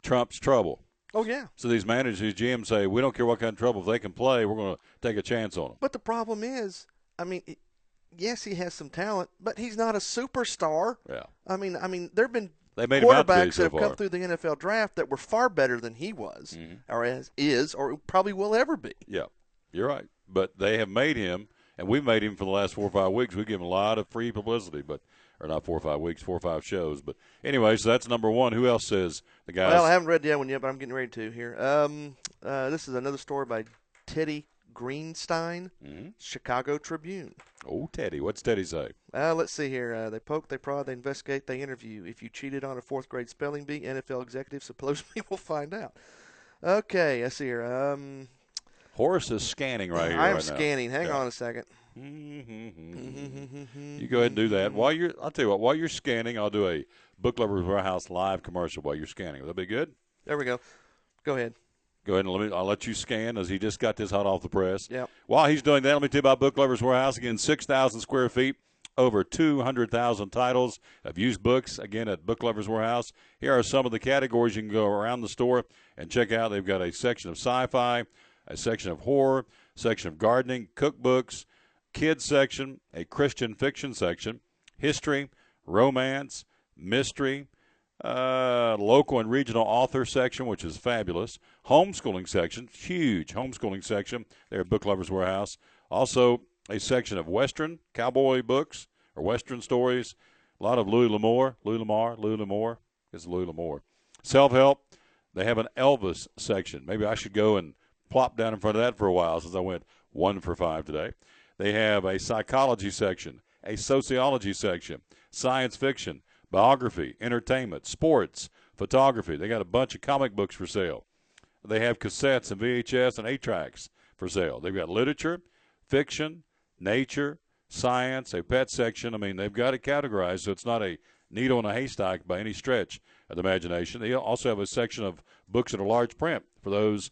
trumps trouble. Oh, yeah. So these managers, these GMs say, we don't care what kind of trouble. If they can play, we're going to take a chance on them. But the problem is, yes, he has some talent, but he's not a superstar. Yeah. I mean, there have been quarterbacks that have come through the NFL draft that were far better than he was, or probably will ever be. Yeah, you're right. But they have made him, and we've made him for the last 4 or 5 weeks. We've given him a lot of free publicity, or not 4 or 5 weeks, 4 or 5 shows. But anyway, so that's number one. Who else says the guys? Well, I haven't read the other one yet, but I'm getting ready to here. This is another story by Teddy Greenstein, Chicago Tribune. Oh, Teddy. What's Teddy say? Let's see here. They poke, they prod, they investigate, they interview. If you cheated on a 4th grade spelling bee, NFL executives supposedly will find out. Okay, let's see here. Horace is scanning right here. I'm scanning. Hang on a second. You go ahead and do that. I'll tell you what, while you're scanning, I'll do a Book Lovers Warehouse live commercial while you're scanning. Will that be good? There we go. Go ahead. Go ahead and I'll let you scan as he just got this hot off the press. Yep. While he's doing that, let me tell you about Book Lovers Warehouse. Again, 6,000 square feet, over 200,000 titles of used books, again, at Book Lovers Warehouse. Here are some of the categories you can go around the store and check out. They've got a section of sci-fi, a section of horror, section of gardening, cookbooks, kids section, a Christian fiction section, history, romance, mystery, local and regional author section, which is fabulous, homeschooling section, huge homeschooling section there at Book Lovers Warehouse. Also a section of Western cowboy books or Western stories, a lot of Louis L'Amour. Self-help. They have an Elvis section. Maybe I should go and plop down in front of that for a while since I went 1 for 5 today. They have a psychology section, a sociology section, science fiction, biography, entertainment, sports, photography. They got a bunch of comic books for sale. They have cassettes and VHS and 8-tracks for sale. They've got literature, fiction, nature, science, a pet section. I mean, they've got it categorized so it's not a needle in a haystack by any stretch of the imagination. They also have a section of books that are large print for those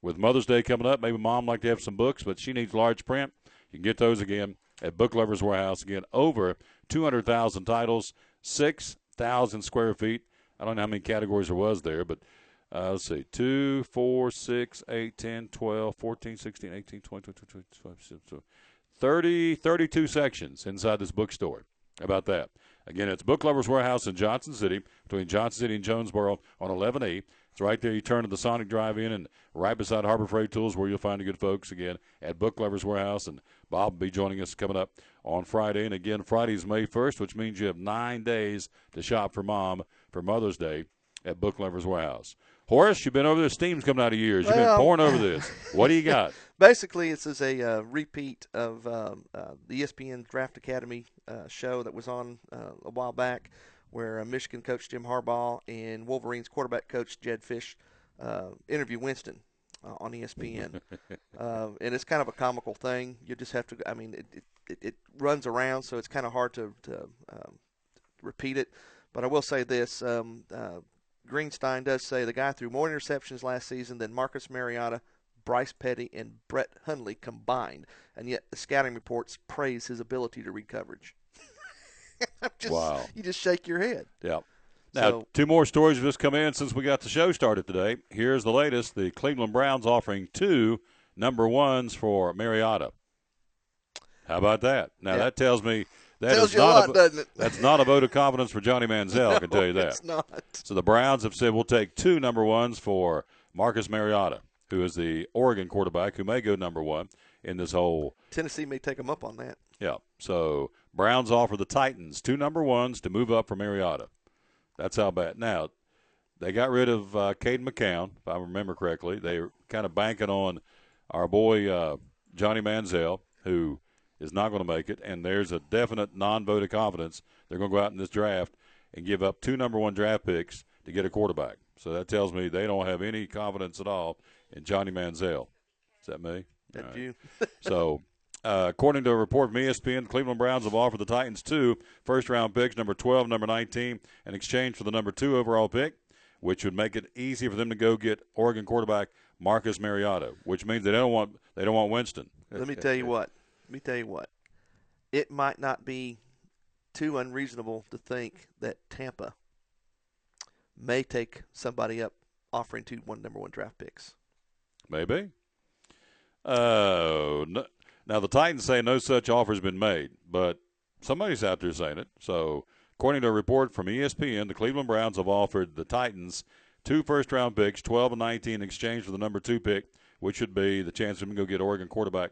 with Mother's Day coming up. Maybe Mom like to have some books, but she needs large print. You can get those again at Book Lovers Warehouse. Again, over 200,000 titles, 6,000 square feet. I don't know how many categories there was there, but let's see, 2, 4, 6, 8, 10, 12, 14, 16, 18, 20, 22, 25, 32 sections inside this bookstore. How about that? Again, it's Book Lovers Warehouse in Johnson City, between Johnson City and Jonesboro on 11E. It's right there. You turn to the Sonic Drive-In and right beside Harbor Freight Tools where you'll find the good folks, again, at Book Lovers Warehouse. And Bob will be joining us coming up on Friday. And, again, Friday's May 1st, which means you have 9 days to shop for Mom for Mother's Day at Book Lovers Warehouse. Horace, you've been over this. Steam's coming out of years. You've been pouring over this. What do you got? Basically, this is a repeat of the ESPN Draft Academy show that was on a while back, where Michigan coach Jim Harbaugh and Wolverines quarterback coach Jed Fish interview Winston on ESPN. And it's kind of a comical thing. You just have to, I mean, it runs around, so it's kind of hard to repeat it. But I will say this. Greenstein does say the guy threw more interceptions last season than Marcus Mariota, Bryce Petty, and Brett Hundley combined, and yet the scouting reports praise his ability to read coverage. Wow. You just shake your head. Yeah. Now, 2 more stories have just come in since we got the show started today. Here's the latest. The Cleveland Browns offering 2 number 1s for Mariota. How about that? Now, that tells me tells you a lot, doesn't it? That's not a vote of confidence for Johnny Manziel, I can tell you that. It's not. So the Browns have said we'll take 2 number 1s for Marcus Mariota, who is the Oregon quarterback who may go number one in this whole. Tennessee may take them up on that. Yeah. So Browns offer the Titans 2 number ones to move up for Mariota. That's how bad. Now, they got rid of Caden McCown, if I remember correctly. They were kind of banking on our boy Johnny Manziel, who is not going to make it, and there's a definite non-vote of confidence. They're going to go out in this draft and give up 2 number one draft picks to get a quarterback. So that tells me they don't have any confidence at all in Johnny Manziel. Is that me? That's Right. you. So, according to a report from ESPN, the Cleveland Browns have offered the Titans 2 first-round picks, number 12, number 19, in exchange for the number 2 overall pick, which would make it easy for them to go get Oregon quarterback Marcus Mariota, which means they don't want Winston. Let me tell you what. It might not be too unreasonable to think that Tampa may take somebody up offering 2 number one draft picks. Maybe. No, now, the Titans say no such offer has been made, but somebody's out there saying it. So, according to a report from ESPN, the Cleveland Browns have offered the Titans 2 first-round picks, 12 and 19, in exchange for the number 2 pick, which would be the chance for them to go get Oregon quarterback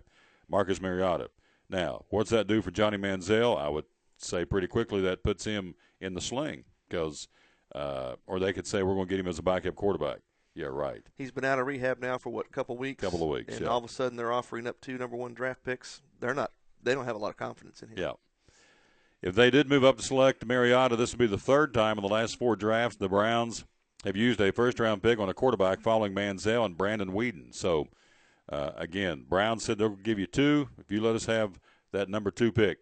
Marcus Mariota. Now, what's that do for Johnny Manziel? I would say pretty quickly that puts him in the sling because, or they could say we're going to get him as a backup quarterback. Yeah, right. He's been out of rehab now for a couple of weeks? Couple of weeks, and yeah. all of a sudden they're offering up 2 number one draft picks. They don't have a lot of confidence in him. Yeah. If they did move up to select Mariota, this would be the 3rd time in the last 4 drafts the Browns have used a first-round pick on a quarterback following Manziel and Brandon Whedon. So, again, Browns said they'll give you 2 if you let us have that number 2 pick.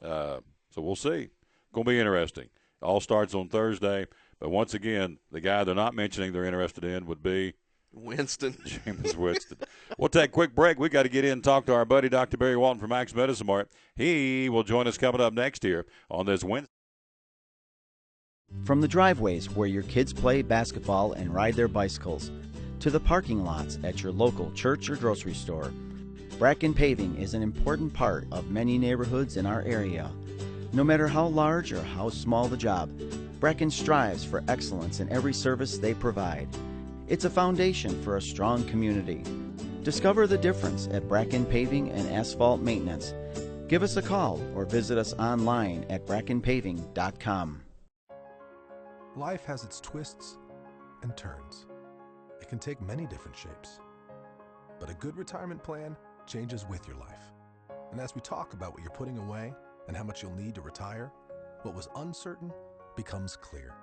So we'll see. Going to be interesting. All starts on Thursday. But once again, the guy they're not mentioning they're interested in would be Winston. Jameis Winston. We'll take a quick break. We got to get in and talk to our buddy, Dr. Barry Walton from Max Medicine Mart. He will join us coming up next here on this Wednesday. From the driveways where your kids play basketball and ride their bicycles, to the parking lots at your local church or grocery store, Bracken Paving is an important part of many neighborhoods in our area. No matter how large or how small the job, Bracken strives for excellence in every service they provide. It's a foundation for a strong community. Discover the difference at Bracken Paving and Asphalt Maintenance. Give us a call or visit us online at brackenpaving.com. Life has its twists and turns. It can take many different shapes. But a good retirement plan changes with your life. And as we talk about what you're putting away and how much you'll need to retire, what was uncertain becomes clear.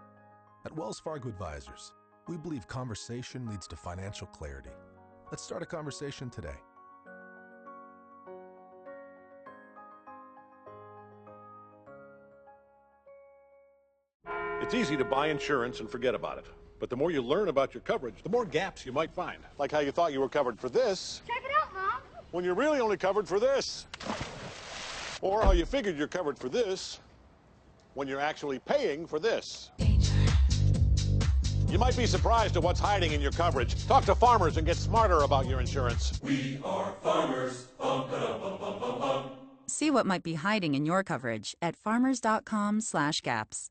At Wells Fargo Advisors, we believe conversation leads to financial clarity. Let's start a conversation today. It's easy to buy insurance and forget about it. But the more you learn about your coverage, the more gaps you might find. Like how you thought you were covered for this. Check it out, Mom. When you're really only covered for this. Or how you figured you're covered for this when you're actually paying for this. You might be surprised at what's hiding in your coverage. Talk to Farmers and get smarter about your insurance. We are farmers. Bum, ba-dum, bum, bum, bum, bum. See what might be hiding in your coverage at farmers.com/gaps.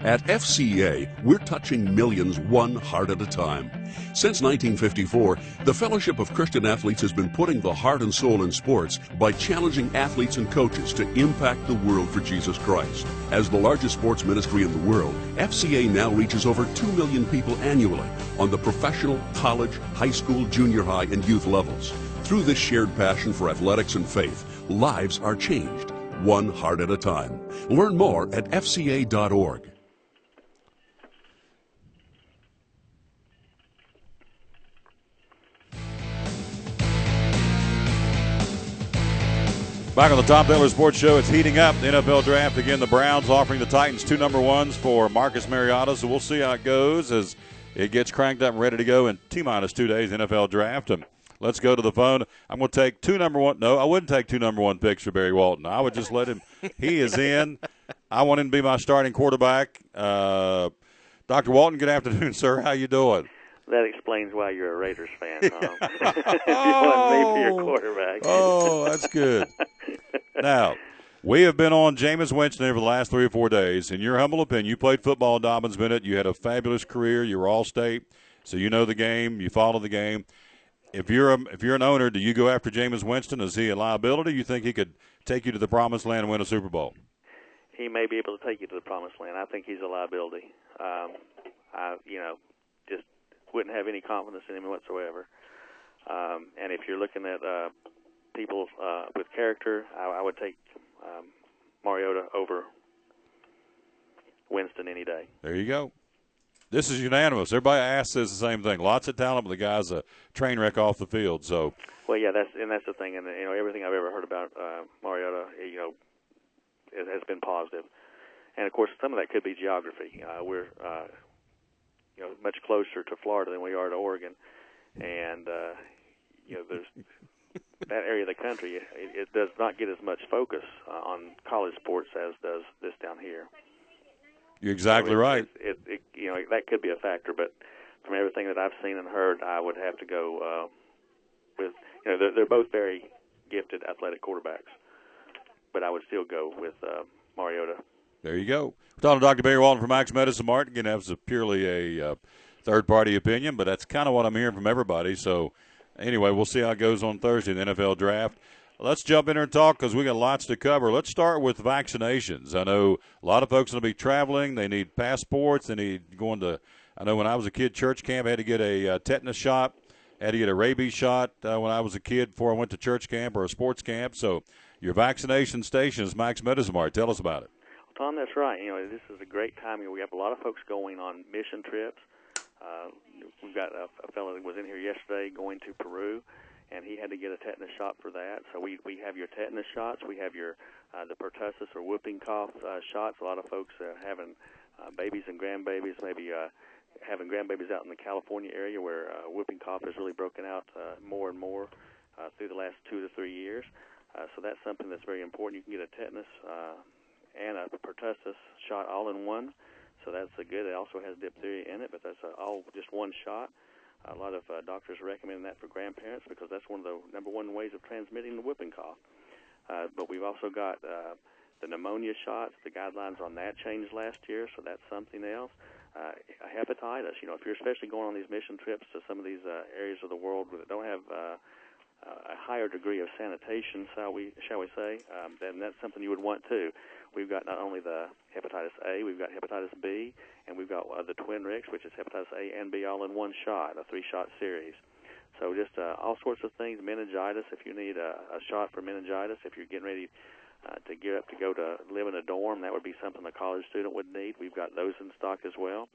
At FCA, we're touching millions one heart at a time. Since 1954, the Fellowship of Christian Athletes has been putting the heart and soul in sports by challenging athletes and coaches to impact the world for Jesus Christ. As the largest sports ministry in the world, FCA now reaches over 2 million people annually on the professional, college, high school, junior high, and youth levels. Through this shared passion for athletics and faith, lives are changed, one heart at a time. Learn more at fca.org. Back on the Tom Taylor Sports Show, it's heating up. The NFL draft. Again, the Browns offering the Titans 2 number ones for Marcus Mariota. So we'll see how it goes as it gets cranked up and ready to go in T-minus 2 days, NFL draft. And let's go to the phone. I'm going to take 2 number one. No, I wouldn't take 2 number one picks for Barry Walton. I would just let him. He is in. I want him to be my starting quarterback. Dr. Walton, good afternoon, sir. How you doing? That explains why you're a Raiders fan, Tom. If you want me for your quarterback. Oh, that's good. Now, we have been on Jameis Winston over the last 3 or 4 days. In your humble opinion, you played football in Dobbins Bennett. You had a fabulous career. You were All-State. So you know the game, you follow the game. If you're an owner, do you go after Jameis Winston? Is he a liability? You think he could take you to the promised land and win a Super Bowl? He may be able to take you to the promised land. I think he's a liability. Just wouldn't have any confidence in him whatsoever. And if you're looking at people with character, I would take Mariota over Winston any day. There you go. This is unanimous. Everybody asks us the same thing. Lots of talent, but the guy's a train wreck off the field. So, well, yeah, that's the thing. And everything I've ever heard about Mariota, it has been positive. And of course, some of that could be geography. We're much closer to Florida than we are to Oregon, and there's that area of the country. It does not get as much focus on college sports as does this down here. You're exactly right. That could be a factor, but from everything that I've seen and heard, I would have to go with. They're both very gifted athletic quarterbacks, but I would still go with Mariota. There you go. We're talking to Dr. Barry Walton from Max Medicine Mart. Again, that was purely a third-party opinion, but that's kind of what I'm hearing from everybody. So, anyway, we'll see how it goes on Thursday in the NFL Draft. Let's jump in here and talk because we got lots to cover. Let's start with vaccinations. I know a lot of folks will be traveling. They need passports. They need going to – I know when I was a kid, church camp, I had to get a tetanus shot. I had to get a rabies shot when I was a kid before I went to church camp or a sports camp. So your vaccination station is Max Medicine Mart. Tell us about it. Tom, that's right. This is a great time. We have a lot of folks going on mission trips. We've got a fellow that was in here yesterday going to Peru, and he had to get a tetanus shot for that. So we have your tetanus shots. We have your the pertussis or whooping cough shots. A lot of folks having babies and grandbabies, maybe having grandbabies out in the California area where whooping cough has really broken out more and more through the last 2 to 3 years. So that's something that's very important. You can get a tetanus and a pertussis shot all in one. So that's good. It also has diphtheria in it, but that's all just one shot. A lot of doctors recommend that for grandparents because that's one of the number one ways of transmitting the whooping cough. But we've also got the pneumonia shots. The guidelines on that changed last year, so that's something else. Hepatitis. If you're especially going on these mission trips to some of these areas of the world that don't have a higher degree of sanitation, shall we say, then that's something you would want too. We've got not only the hepatitis A, we've got hepatitis B, and we've got the Twin Rex, which is hepatitis A and B all in one shot, a 3-shot series. So just all sorts of things. Meningitis, if you need a shot for meningitis, if you're getting ready to gear up to go to live in a dorm, that would be something a college student would need. We've got those in stock as well.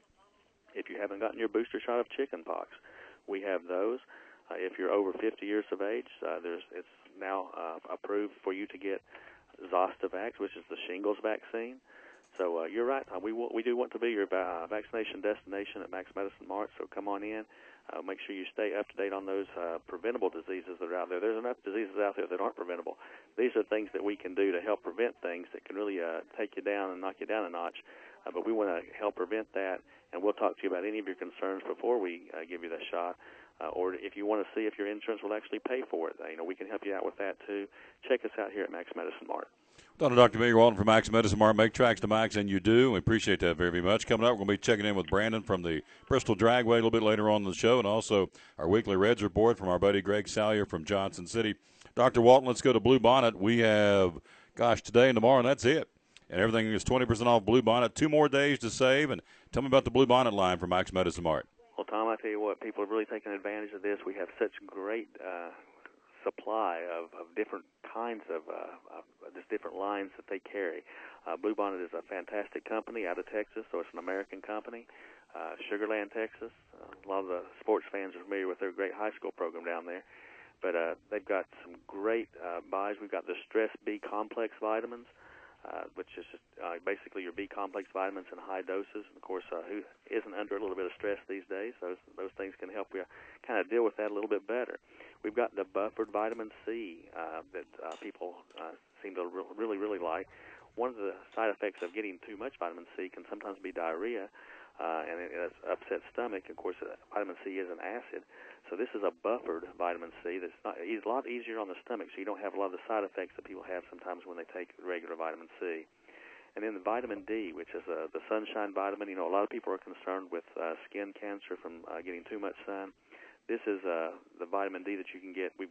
If you haven't gotten your booster shot of chickenpox, we have those. If you're over 50 years of age, it's now approved for you to get Zostavax, which is the shingles vaccine. So you're right. We do want to be your vaccination destination at Max Medicine Mart, so come on in. Make sure you stay up to date on those preventable diseases that are out there. There's enough diseases out there that aren't preventable. These are things that we can do to help prevent things that can really take you down and knock you down a notch. But we want to help prevent that, and we'll talk to you about any of your concerns before we give you the shot. Or if you want to see if your insurance will actually pay for it, we can help you out with that too. Check us out here at Max Medicine Mart. Dr. Barry Walton from Max Medicine Mart. Make tracks to Max, and you do. We appreciate that very, very much. Coming up, we're going to be checking in with Brandon from the Bristol Dragway a little bit later on in the show, and also our weekly Reds report from our buddy Greg Salyer from Johnson City. Dr. Walton, let's go to Blue Bonnet. We have, today and tomorrow, and that's it. And everything is 20% off Blue Bonnet. 2 more days to save. And tell me about the Blue Bonnet line from Max Medicine Mart. Well, Tom, I tell you what, people have really taken advantage of this. We have such great supply of different kinds of just different lines that they carry. Blue Bonnet is a fantastic company out of Texas, so it's an American company. Sugar Land, Texas. A lot of the sports fans are familiar with their great high school program down there. But they've got some great buys. We've got the Stress B Complex vitamins, which is basically your B-complex vitamins in high doses. And of course, who isn't under a little bit of stress these days? Those things can help you kind of deal with that a little bit better. We've got the buffered vitamin C that people seem to really, really like. One of the side effects of getting too much vitamin C can sometimes be diarrhea, and it upset stomach. Of course, vitamin C is an acid. So this is a buffered vitamin C that's a lot easier on the stomach, so you don't have a lot of the side effects that people have sometimes when they take regular vitamin C. And then the vitamin D, which is the sunshine vitamin. You know, a lot of people are concerned with skin cancer from getting too much sun. This is the vitamin D that you can get. They've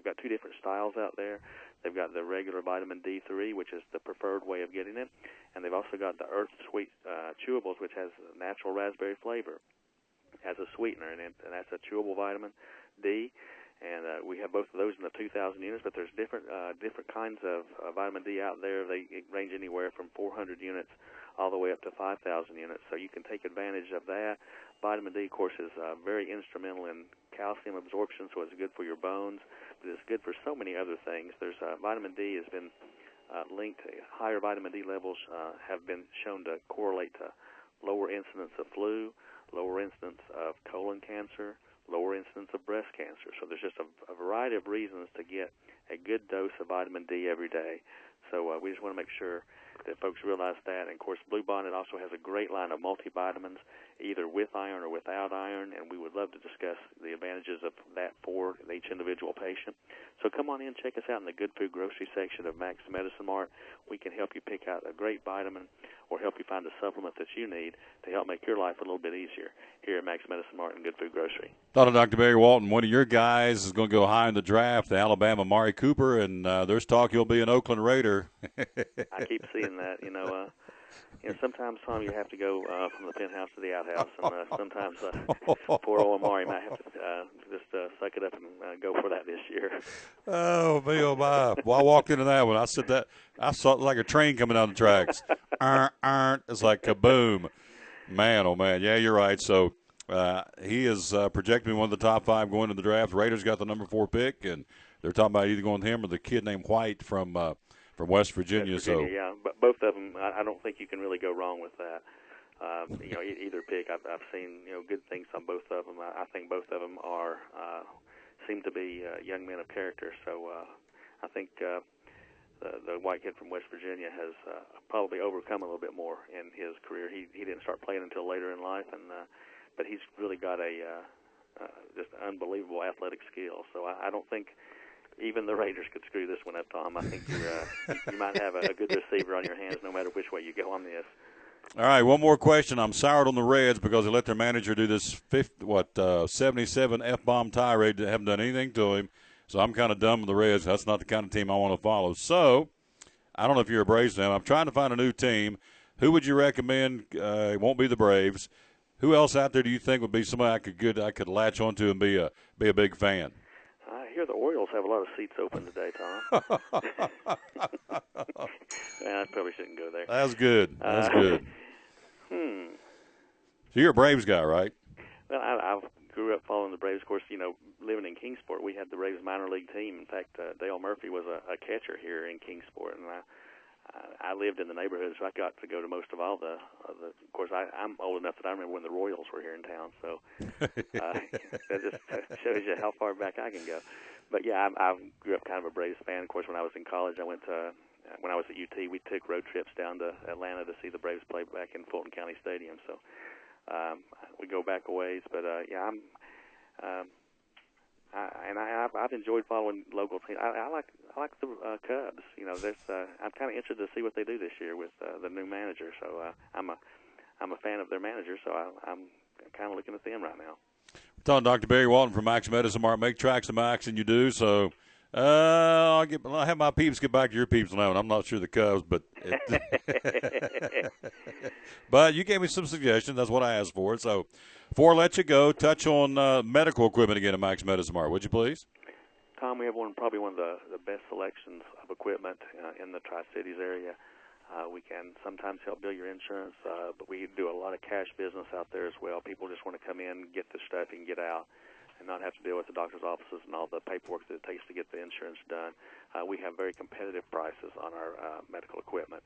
got two different styles out there. They've got the regular vitamin D3, which is the preferred way of getting it, and they've also got the Earth Sweet chewables, which has natural raspberry flavor as a sweetener, and that's a chewable vitamin D. And we have both of those in the 2,000 units, but there's different kinds of vitamin D out there. They range anywhere from 400 units all the way up to 5,000 units, so you can take advantage of that. Vitamin D, of course, is very instrumental in calcium absorption, so it's good for your bones, but it's good for so many other things. There's vitamin D has been linked to higher vitamin D levels have been shown to correlate to lower incidence of flu, lower incidence of colon cancer, lower incidence of breast cancer. So there's just a variety of reasons to get a good dose of vitamin D every day. So we just want to make sure that folks realize that. And, of course, Blue Bonnet also has a great line of multivitamins, either with iron or without iron, and we would love to discuss the advantages of that for each individual patient. So come on in, check us out in the Good Food Grocery section of Max Medicine Mart. We can help you pick out a great vitamin or help you find a supplement that you need to help make your life a little bit easier here at Max Medicine Mart and Good Food Grocery. Thought of Dr. Barry Walton, one of your guys is going to go high in the draft, the Alabama Mari Cooper, and there's talk he'll be an Oakland Raider. I keep seeing that, sometimes, Tom, you have to go from the penthouse to the outhouse, and sometimes poor old Amari might have to just suck it up and go for that this year. Oh, me, oh, my. Well, I walked into that one. I saw it like a train coming down the tracks. It's like kaboom. Man, oh, man. Yeah, you're right. So he is projected to be one of the top 5 going into the draft. Raiders got the number 4 pick, and they're talking about either going with him or the kid named White from West Virginia. Yeah, but both of them, I don't think you can really go wrong with that. Either pick. I've seen good things on both of them. I think both of them seem to be young men of character. So I think the white kid from West Virginia has probably overcome a little bit more in his career. He didn't start playing until later in life, but he's really got a just unbelievable athletic skill. So I don't think even the Raiders could screw this one up, Tom. I think you might have a good receiver on your hands no matter which way you go on this. All right, one more question. I'm soured on the Reds because they let their manager do this 77 F-bomb tirade that haven't done anything to him. So I'm kind of done with the Reds. That's not the kind of team I want to follow. So I don't know if you're a Braves fan. I'm trying to find a new team. Who would you recommend? It won't be the Braves. Who else out there do you think would be somebody I could latch onto and be a big fan? I hear the Orioles have a lot of seats open today, Tom. I probably shouldn't go there. That's good. Good. So you're a Braves guy, right? Well, I grew up following the Braves. Of course, living in Kingsport, we had the Braves minor league team. In fact, Dale Murphy was a catcher here in Kingsport, and I lived in the neighborhood, so I got to go to most of all the of course, I'm old enough that I remember when the Royals were here in town, so that just shows you how far back I can go. But, yeah, I grew up kind of a Braves fan. Of course, when I was in college, when I was at UT, we took road trips down to Atlanta to see the Braves play back in Fulton County Stadium. So we go back a ways. But, yeah, I've enjoyed following local teams. I like the Cubs. I'm kind of interested to see what they do this year with the new manager. So I'm a fan of their manager. So I'm kind of looking at them right now. We're talking to Dr. Barry Walton from Max Medicine Mart. Make tracks of Max, and you do. So I'll have my peeps get back to your peeps on that one. I'm not sure the Cubs, but but you gave me some suggestions. That's what I asked for. So before I let you go, touch on medical equipment again at Max Medicine Mart, would you please? Tom, we have probably one of the best selections of equipment in the Tri-Cities area. We can sometimes help bill your insurance, but we do a lot of cash business out there as well. People just want to come in, get the stuff, and get out, and not have to deal with the doctor's offices and all the paperwork that it takes to get the insurance done. We have very competitive prices on our medical equipment,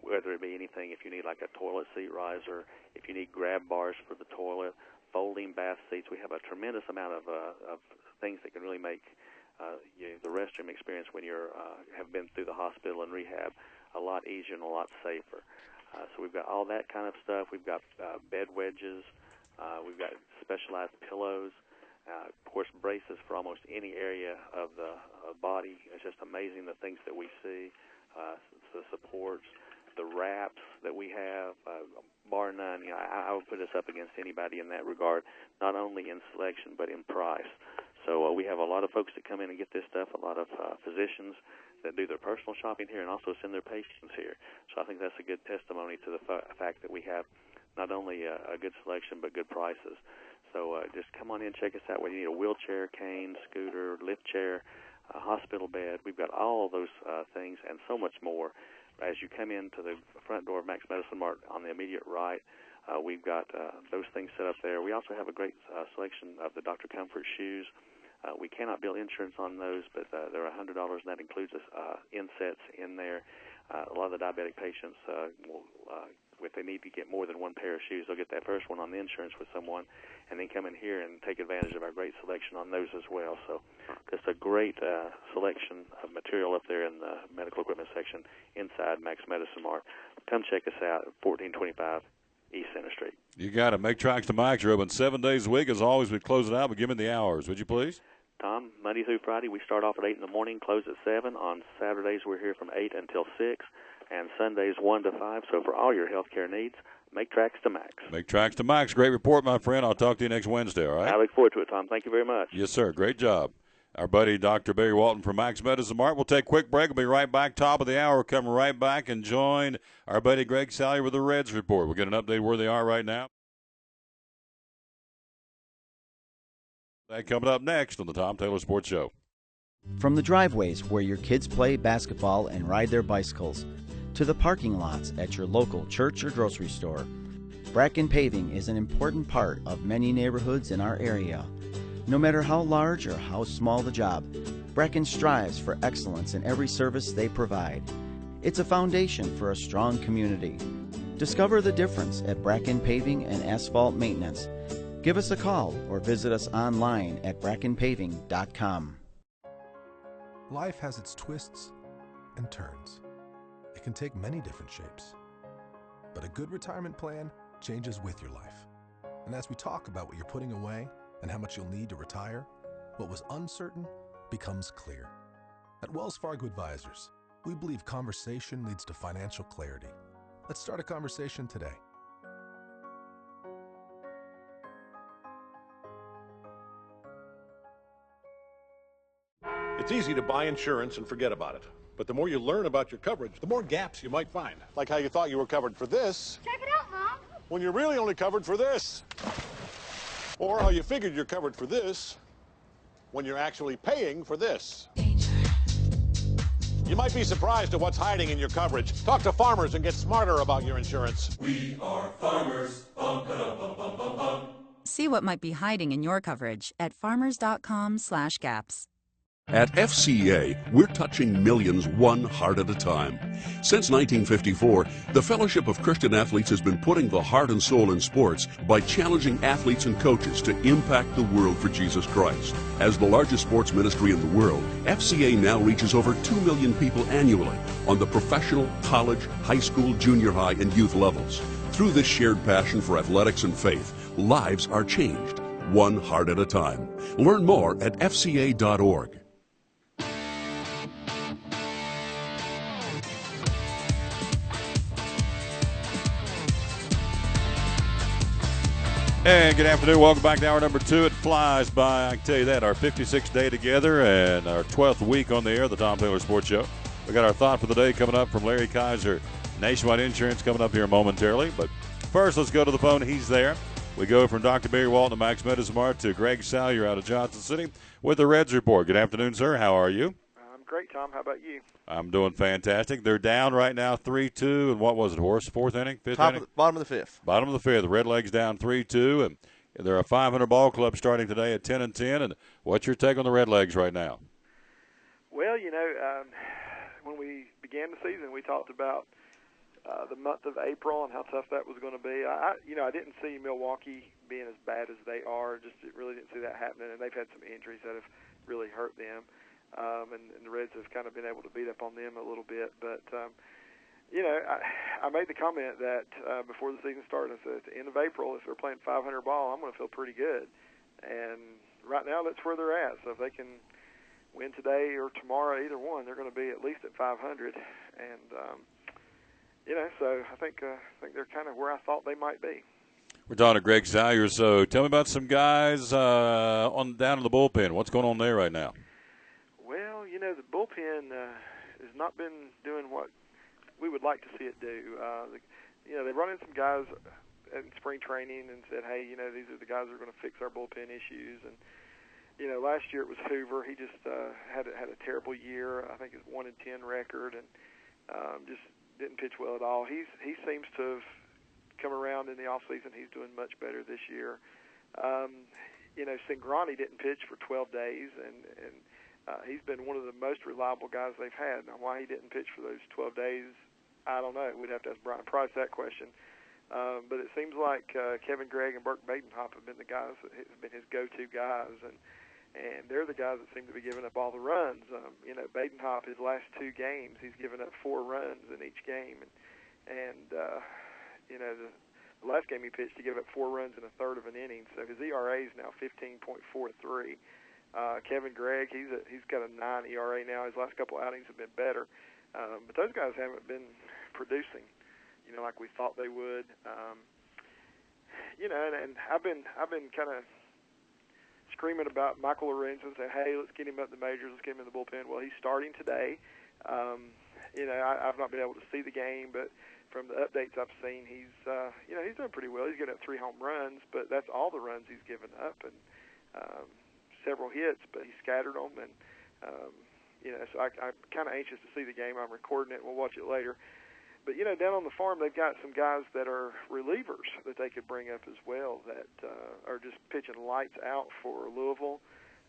whether it be anything, if you need like a toilet seat riser, if you need grab bars for the toilet, folding bath seats. We have a tremendous amount of things that can really make the restroom experience when you have been through the hospital and rehab a lot easier and a lot safer. So we've got all that kind of stuff. We've got bed wedges. We've got specialized pillows. Of course, braces for almost any area of the body. It's just amazing the things that we see, the supports. the wraps that we have, bar none. I would put us up against anybody in that regard, not only in selection but in price. So we have a lot of folks that come in and get this stuff, a lot of physicians that do their personal shopping here and also send their patients here. So I think that's a good testimony to the fact that we have not only a good selection but good prices. So just come on in, check us out. Whether you need a wheelchair, cane, scooter, lift chair, a hospital bed, we've got all of those things and so much more. As you come into the front door of Max Medicine Mart on the immediate right, we've got those things set up there. We also have a great selection of the Dr. Comfort shoes. We cannot bill insurance on those, but they're $100, and that includes insets in there. A lot of the diabetic patients will, if they need to get more than one pair of shoes, they'll get that first one on the insurance with someone, and then come in here and take advantage of our great selection on those as well. So just a great selection of material up there in the medical equipment section inside Max Medicine Mart. Come check us out at 1425 East Center Street. You got to make tracks to Mike's. You're open 7 days a week. As always, we close it out, but give me the hours, would you please? Tom, Monday through Friday, we start off at 8 in the morning, close at 7. On Saturdays, we're here from 8 until 6, and Sundays 1 to 5. So for all your health care needs, make tracks to Max. Make tracks to Max. Great report, my friend. I'll talk to you next Wednesday, all right? I look forward to it, Tom. Thank you very much. Yes, sir. Great job. Our buddy, Dr. Barry Walton from Max Medicine Mart. We'll take a quick break. We'll be right back. Top of the hour. We'll come right back and join our buddy Greg Salyer with the Reds report. We'll get an update where they are right now. That coming up next on the Tom Taylor Sports Show. From the driveways where your kids play basketball and ride their bicycles, to the parking lots at your local church or grocery store, Bracken Paving is an important part of many neighborhoods in our area. No matter how large or how small the job, Bracken strives for excellence in every service they provide. It's a foundation for a strong community. Discover the difference at Bracken Paving and Asphalt Maintenance. Give us a call or visit us online at brackenpaving.com. Life has its twists and turns. It can take many different shapes. But a good retirement plan changes with your life. And as we talk about what you're putting away and how much you'll need to retire, what was uncertain becomes clear. At Wells Fargo Advisors, we believe conversation leads to financial clarity. Let's start a conversation today. It's easy to buy insurance and forget about it. But the more you learn about your coverage, the more gaps you might find. Like how you thought you were covered for this. Check it out, Mom. When you're really only covered for this. Or how you figured you're covered for this when you're actually paying for this. You might be surprised at what's hiding in your coverage. Talk to Farmers and get smarter about your insurance. We are farmers. Bum, ba-dum, bum, bum, bum, bum. See what might be hiding in your coverage at farmers.com/gaps. At FCA, we're touching millions one heart at a time. Since 1954, the Fellowship of Christian Athletes has been putting the heart and soul in sports by challenging athletes and coaches to impact the world for Jesus Christ. As the largest sports ministry in the world, FCA now reaches over 2 million people annually on the professional, college, high school, junior high, and youth levels. Through this shared passion for athletics and faith, lives are changed, one heart at a time. Learn more at fca.org. And good afternoon. Welcome back to hour number 2. It flies by. I can tell you that. Our 56th day together and our 12th week on the air, the Tom Taylor Sports Show. We got our thought for the day coming up from Larry Kaiser, Nationwide Insurance, coming up here momentarily. But first, let's go to the phone. He's there. We go from Dr. Barry Walton of Max Medicine Mart to Greg Salyer out of Johnson City with the Reds report. Good afternoon, sir. How are you? I'm great, Tom. How about you? I'm doing fantastic. They're down right now 3-2. And what was it, Horace? Fourth inning? Fifth inning? Bottom of the fifth. Bottom of the fifth. The Redlegs down 3-2. And they're a 500 ball club starting today at 10-10. And what's your take on the Redlegs right now? Well, when we began the season, we talked about the month of April and how tough that was going to be. I didn't see Milwaukee being as bad as they are. Just really didn't see that happening. And they've had some injuries that have really hurt them. And the Reds have kind of been able to beat up on them a little bit. But, I made the comment that before the season started, I said at the end of April, if they're playing 500 ball, I'm going to feel pretty good. And right now that's where they're at. So if they can win today or tomorrow, either one, they're going to be at least at 500. And, So I think they're kind of where I thought they might be. We're talking to Greg Salyer. So tell me about some guys on down in the bullpen. What's going on there right now? Well, the bullpen has not been doing what we would like to see it do. They brought in some guys in spring training and said, hey, these are the guys that are going to fix our bullpen issues. And, last year it was Hoover. He just had a terrible year. I think his 1-10 record and just didn't pitch well at all. He seems to have come around in the off season. He's doing much better this year. Singrani didn't pitch for 12 days, and he's been one of the most reliable guys they've had. Now, why he didn't pitch for those 12 days, I don't know. We'd have to ask Brian Price that question. But it seems like Kevin Gregg and Burke Badenhop have been the guys that have been his go-to guys, and they're the guys that seem to be giving up all the runs. Badenhop, his last 2 games, he's given up 4 runs in each game, and the last game he pitched, he gave up 4 runs in a third of an inning, so his ERA is now 15.43. Kevin Gregg, he's got a 9 ERA now. His last couple outings have been better, but those guys haven't been producing, like we thought they would. And I've been kind of screaming about Michael Lorenzen, saying, hey, let's get him up the majors, let's get him in the bullpen. Well, he's starting today. I've not been able to see the game, but from the updates I've seen, he's doing pretty well. He's getting up 3 home runs, but that's all the runs he's given up, and several hits, but he scattered them, and so I'm kind of anxious to see the game. I'm recording it. We'll watch it later. But down on the farm, they've got some guys that are relievers that they could bring up as well that are just pitching lights out for Louisville.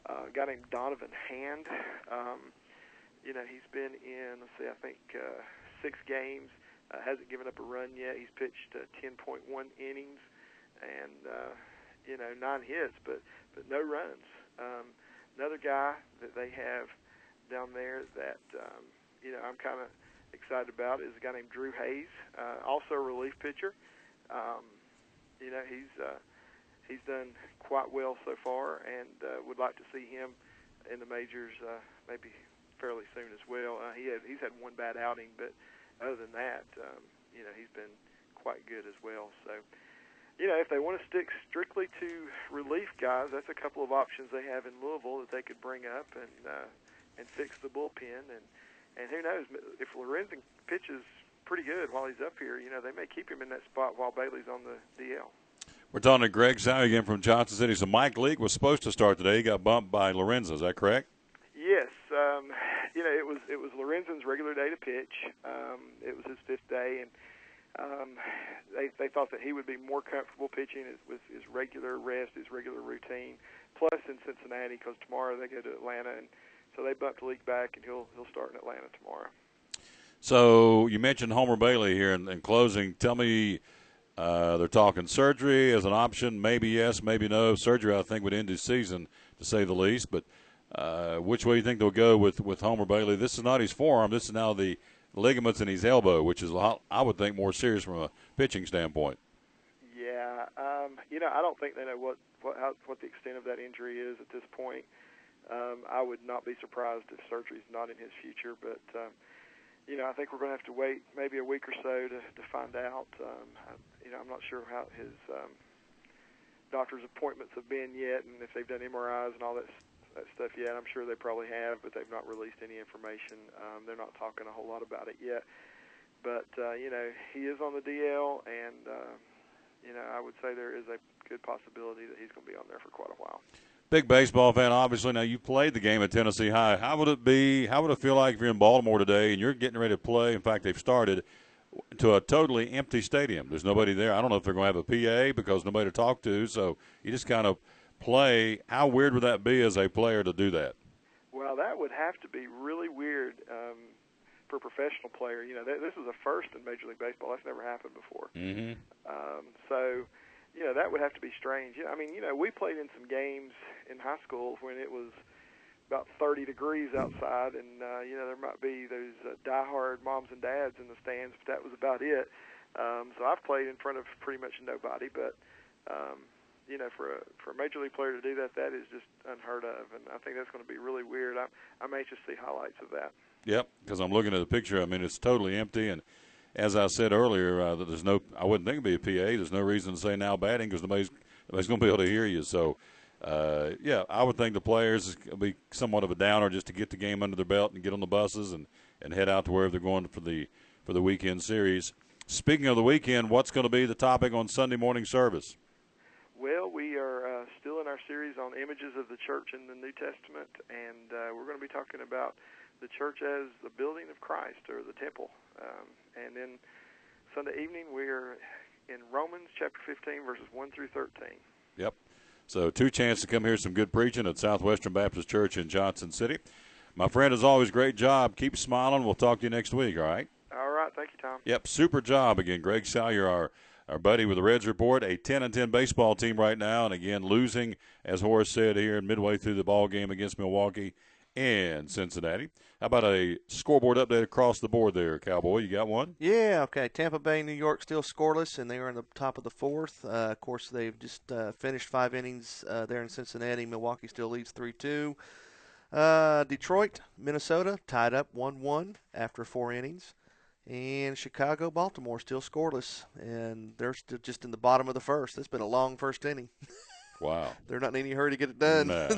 A guy named Donovan Hand. He's been in, I think 6 games. Hasn't given up a run yet. He's pitched 10.1 innings and 9 hits, but no runs. Another guy that they have down there that I'm kind of excited about is a guy named Drew Hayes, also a relief pitcher. He's done quite well so far, and would like to see him in the majors maybe fairly soon as well. He's had 1 bad outing, but other than that, he's been quite good as well. So, if they want to stick strictly to relief guys, that's a couple of options they have in Louisville that they could bring up and fix the bullpen. And who knows, if Lorenzen pitches pretty good while he's up here, they may keep him in that spot while Bailey's on the DL. We're talking to Greg Salyer again from Johnson City. So Mike Leake was supposed to start today. He got bumped by Lorenzen. Is that correct? Yes. It was Lorenzen's regular day to pitch. It was his 5th day, and they thought that he would be more comfortable pitching with his regular rest, his regular routine. Plus in Cincinnati, because tomorrow they go to Atlanta, and so they bumped Leake back, and he'll start in Atlanta tomorrow. So you mentioned Homer Bailey here in closing. Tell me, they're talking surgery as an option. Maybe yes, maybe no. Surgery, I think, would end his season, to say the least. But which way do you think they'll go with Homer Bailey? This is not his forearm. This is now the ligaments in his elbow, which is, I would think, more serious from a pitching standpoint. Yeah. I don't think they know what the extent of that injury is at this point. I would not be surprised if surgery is not in his future, but I think we're going to have to wait maybe a week or so to find out. I'm not sure how his doctor's appointments have been yet, and if they've done MRIs and all that stuff yet. I'm sure they probably have, but they've not released any information. They're not talking a whole lot about it yet. But he is on the DL, and I would say there is a good possibility that he's going to be on there for quite a while. Big baseball fan, obviously. Now, you played the game at Tennessee High. How would it feel like if you're in Baltimore today and you're getting ready to play? In fact, they've started to a totally empty stadium. There's nobody there. I don't know if they're going to have a PA because nobody to talk to, so you just kind of play. How weird would that be as a player to do that? Well, that would have to be really weird for a professional player. This is a first in Major League Baseball. That's never happened before. Mm-hmm. So that would have to be strange. I mean, we played in some games in high school when it was about 30 degrees outside, and, there might be those diehard moms and dads in the stands, but that was about it. So I've played in front of pretty much nobody, but, for a Major League player to do that, that is just unheard of, and I think that's going to be really weird. I'm anxious to see highlights of that. Yep, because I'm looking at the picture. I mean, it's totally empty, and as I said earlier, that there's no, I wouldn't think it'd be a PA. There's no reason to say now batting because nobody's going to be able to hear you. So, yeah, I would think the players will be somewhat of a downer just to get the game under their belt and get on the buses and head out to wherever they're going for the weekend series. Speaking of the weekend, what's going to be the topic on Sunday morning service? Well, we are still in our series on images of the church in the New Testament, and we're going to be talking about the church as the building of Christ, or the temple. And then Sunday evening, we're in Romans chapter 15, verses 1 through 13. Yep. So 2 chances to come hear some good preaching at Southwestern Baptist Church in Johnson City. My friend, as always, great job. Keep smiling. We'll talk to you next week, all right? All right. Thank you, Tom. Yep, super job again. Greg Salyer, our buddy with the Reds Report, a 10-10 baseball team right now, and again losing, as Horace said here, midway through the ball game against Milwaukee and Cincinnati. How about a scoreboard update across the board there, Cowboy? You got one? Yeah, okay. Tampa Bay, New York still scoreless, and they are in the top of the 4th. Of course, they've just finished 5 innings there in Cincinnati. Milwaukee still leads 3-2. Detroit, Minnesota tied up 1-1 after 4 innings. And Chicago, Baltimore still scoreless, and they're still just in the bottom of the 1st. It's been a long first inning. Wow. They're not in any hurry to get it done. Nah.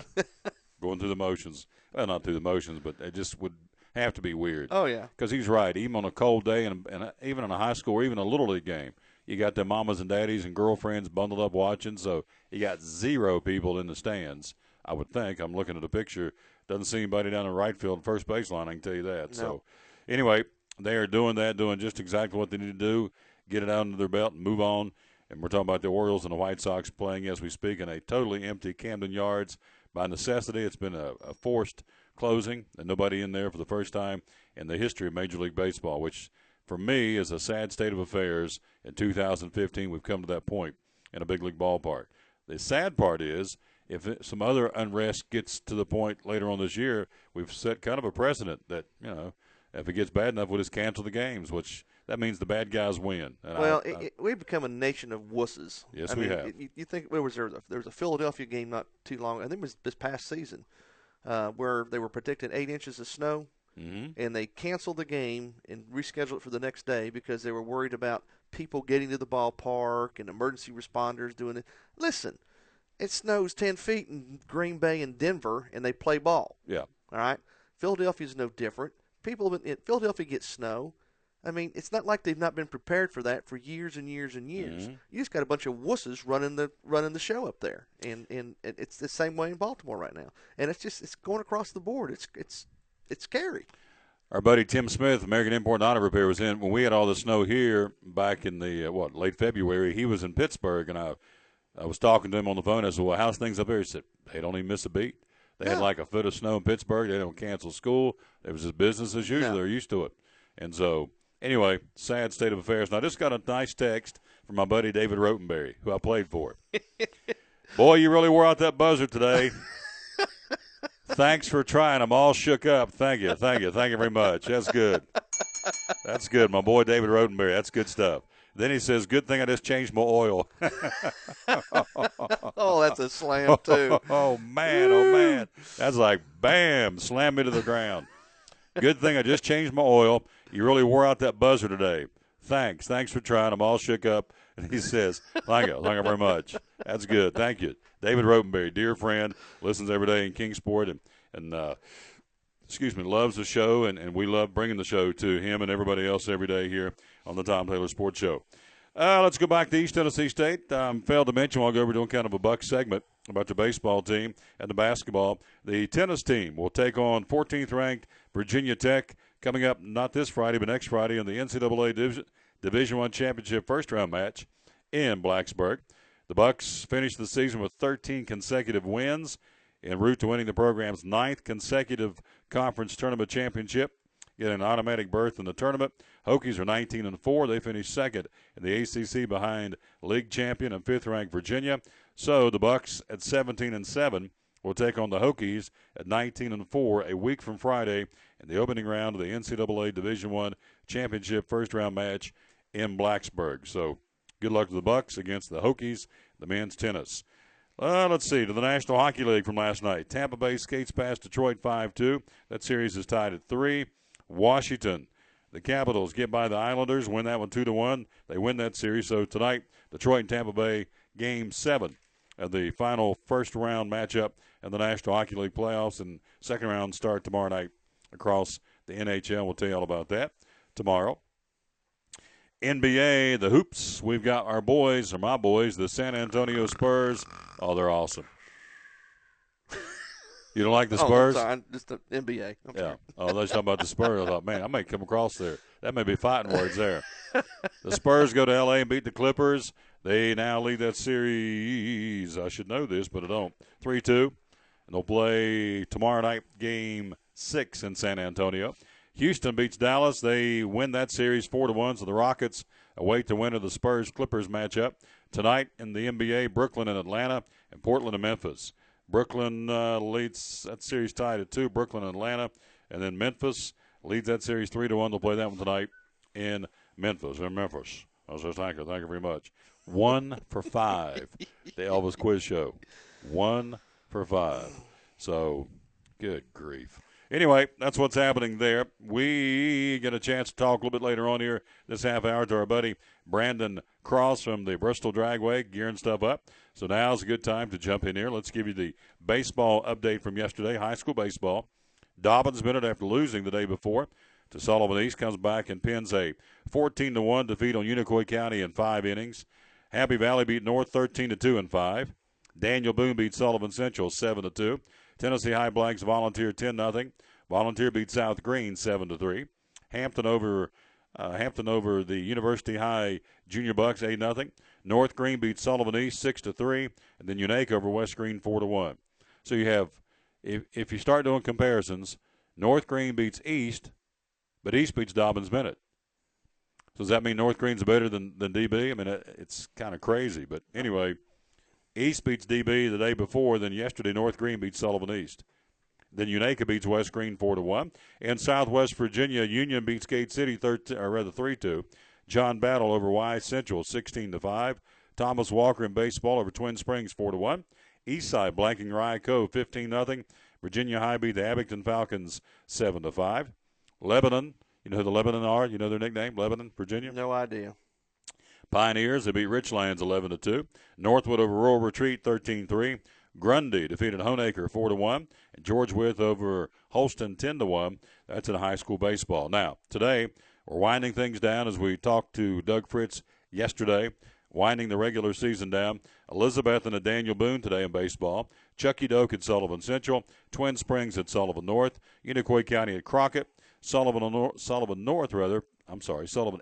Going through the motions. Well, not through the motions, but it just would have to be weird. Oh, yeah. Because he's right. Even on a cold day and even in a high school or even a little league game, you got their mamas and daddies and girlfriends bundled up watching, so you got 0 people in the stands, I would think. I'm looking at a picture. Doesn't see anybody down the right field and first baseline, I can tell you that. No. So, anyway, they are doing that, doing just exactly what they need to do, get it out under their belt and move on. And we're talking about the Orioles and the White Sox playing as we speak in a totally empty Camden Yards. By necessity, it's been a forced closing and nobody in there for the first time in the history of Major League Baseball, which for me is a sad state of affairs. In 2015, we've come to that point in a big league ballpark. The sad part is if some other unrest gets to the point later on this year, we've set kind of a precedent that, if it gets bad enough, we'll just cancel the games, which that means the bad guys win. And well, we've become a nation of wusses. Yes, we have. You think there was a Philadelphia game not too long, I think it was this past season, where they were predicting 8 inches of snow, and they canceled the game and rescheduled it for the next day because they were worried about people getting to the ballpark and emergency responders doing it. Listen, it snows 10 feet in Green Bay and Denver, and they play ball. Yeah. All right? Philadelphia's no different. People in Philadelphia get snow. I mean, it's not like they've not been prepared for that for years and years and years. You just got a bunch of wusses running the show up there, and it's the same way in Baltimore right now. And it's going across the board. It's scary. Our buddy Tim Smith, American Import and Auto Repair, was in when we had all the snow here back in the late February. He was in Pittsburgh, and I was talking to him on the phone. I said, "Well, how's things up there?" He said, "They don't even miss a beat. They had like a foot of snow in Pittsburgh. They don't cancel school. It was just business as usual. They're used to it." And so, anyway, sad state of affairs. Now, I just got a nice text from my buddy David Rotenberry, who I played for. Boy, you really wore out that buzzer today. Thanks for trying. I'm all shook up. Thank you. Thank you. Thank you very much. That's good. That's good. My boy David Rotenberry. That's good stuff. Then he says, "Good thing I just changed my oil." Oh, that's a slam, too. Oh, man. That's like, bam, slam me to the ground. Good thing I just changed my oil. You really wore out that buzzer today. Thanks. Thanks for trying. I'm all shook up. And he says, thank you very much. That's good. Thank you. David Rotenberry, dear friend, listens every day in Kingsport and loves the show, and we love bringing the show to him and everybody else every day here on the Tom Taylor Sports Show. Let's go back to East Tennessee State. Failed to mention while we're doing kind of a buck segment about the baseball team and the basketball. The tennis team will take on 14th-ranked Virginia Tech coming up not this Friday but next Friday in the NCAA Division I Championship first-round match in Blacksburg. The Bucks finished the season with 13 consecutive wins en route to winning the program's 9th consecutive conference tournament championship, getting an automatic berth in the tournament. Hokies are 19-4. They finished second in the ACC behind league champion and 5th-ranked Virginia. So the Bucks at 17-7 will take on the Hokies at 19-4 a week from Friday in the opening round of the NCAA Division I championship first-round match in Blacksburg. So good luck to the Bucks against the Hokies, the men's tennis. Let's see, to the National Hockey League from last night. Tampa Bay skates past Detroit 5-2. That series is tied at 3. Washington The Capitals get by the Islanders, win that one 2-1. They win that series. So tonight, Detroit and Tampa Bay, Game 7 of the final first-round matchup in the National Hockey League playoffs. And second round start tomorrow night across the NHL. We'll tell you all about that tomorrow. NBA, the Hoops. We've got our boys, or my boys, the San Antonio Spurs. Oh, they're awesome. You don't like the Spurs? I'm sorry. Just the NBA. Yeah. Oh, let's talk about the Spurs. I thought, man, I may come across there. That may be fighting words there. The Spurs go to L.A. and beat the Clippers. They now lead that series. I should know this, but I don't. 3-2. And they'll play tomorrow night, Game 6 in San Antonio. Houston beats Dallas. They win that series 4-1. So the Rockets await the winner of the Spurs-Clippers matchup. Tonight in the NBA, Brooklyn and Atlanta, and Portland and Memphis. Brooklyn leads that series tied at 2, Brooklyn and Atlanta. And then Memphis leads that series 3-1. They'll play that one tonight in Memphis. Thank you very much. 1 for 5, the Elvis Quiz Show. 1 for 5. So, good grief. Anyway, that's what's happening there. We get a chance to talk a little bit later on here this half hour to our buddy Brandon Cross from the Bristol Dragway, gearing stuff up. So now's a good time to jump in here. Let's give you the baseball update from yesterday, high school baseball. Dobbins Bennett, after losing the day before to Sullivan East, comes back and pins a 14-1 defeat on Unicoi County in 5 innings. Happy Valley beat North 13-2 in 5. Daniel Boone beat Sullivan Central 7-2. Tennessee High Blanks Volunteer 10-0. Volunteer beat South Green 7-3. Hampton over the University High Junior Bucks 8-0. North Green beat Sullivan East 6-3, and then Unique over West Green 4-1. So you have, if you start doing comparisons, North Green beats East, but East beats Dobbins Bennett. So does that mean North Green's better than DB? I mean, it's kind of crazy, but anyway, East beats DB the day before. Then yesterday, North Green beats Sullivan East. Then Unique beats West Green 4-1. In Southwest Virginia, Union beats Gate City 3-2. John Battle over Y Central 16-5. Thomas Walker in baseball over Twin Springs 4-1. Eastside blanking Rye Cove 15-0. Virginia High beat the Abington Falcons 7-5. Lebanon, you know who the Lebanon are? You know their nickname, Lebanon, Virginia? No idea. Pioneers, they beat Richlands 11-2. Northwood over Rural Retreat 13-3. Grundy defeated Honaker 4-1. And George Wythe over Holston 10-1. That's in high school baseball. Now, today, we're winding things down as we talked to Doug Fritz yesterday, winding the regular season down. Elizabeth and Daniel Boone today in baseball. Chucky Doak at Sullivan Central. Twin Springs at Sullivan North. Unicoi County at Crockett. Sullivan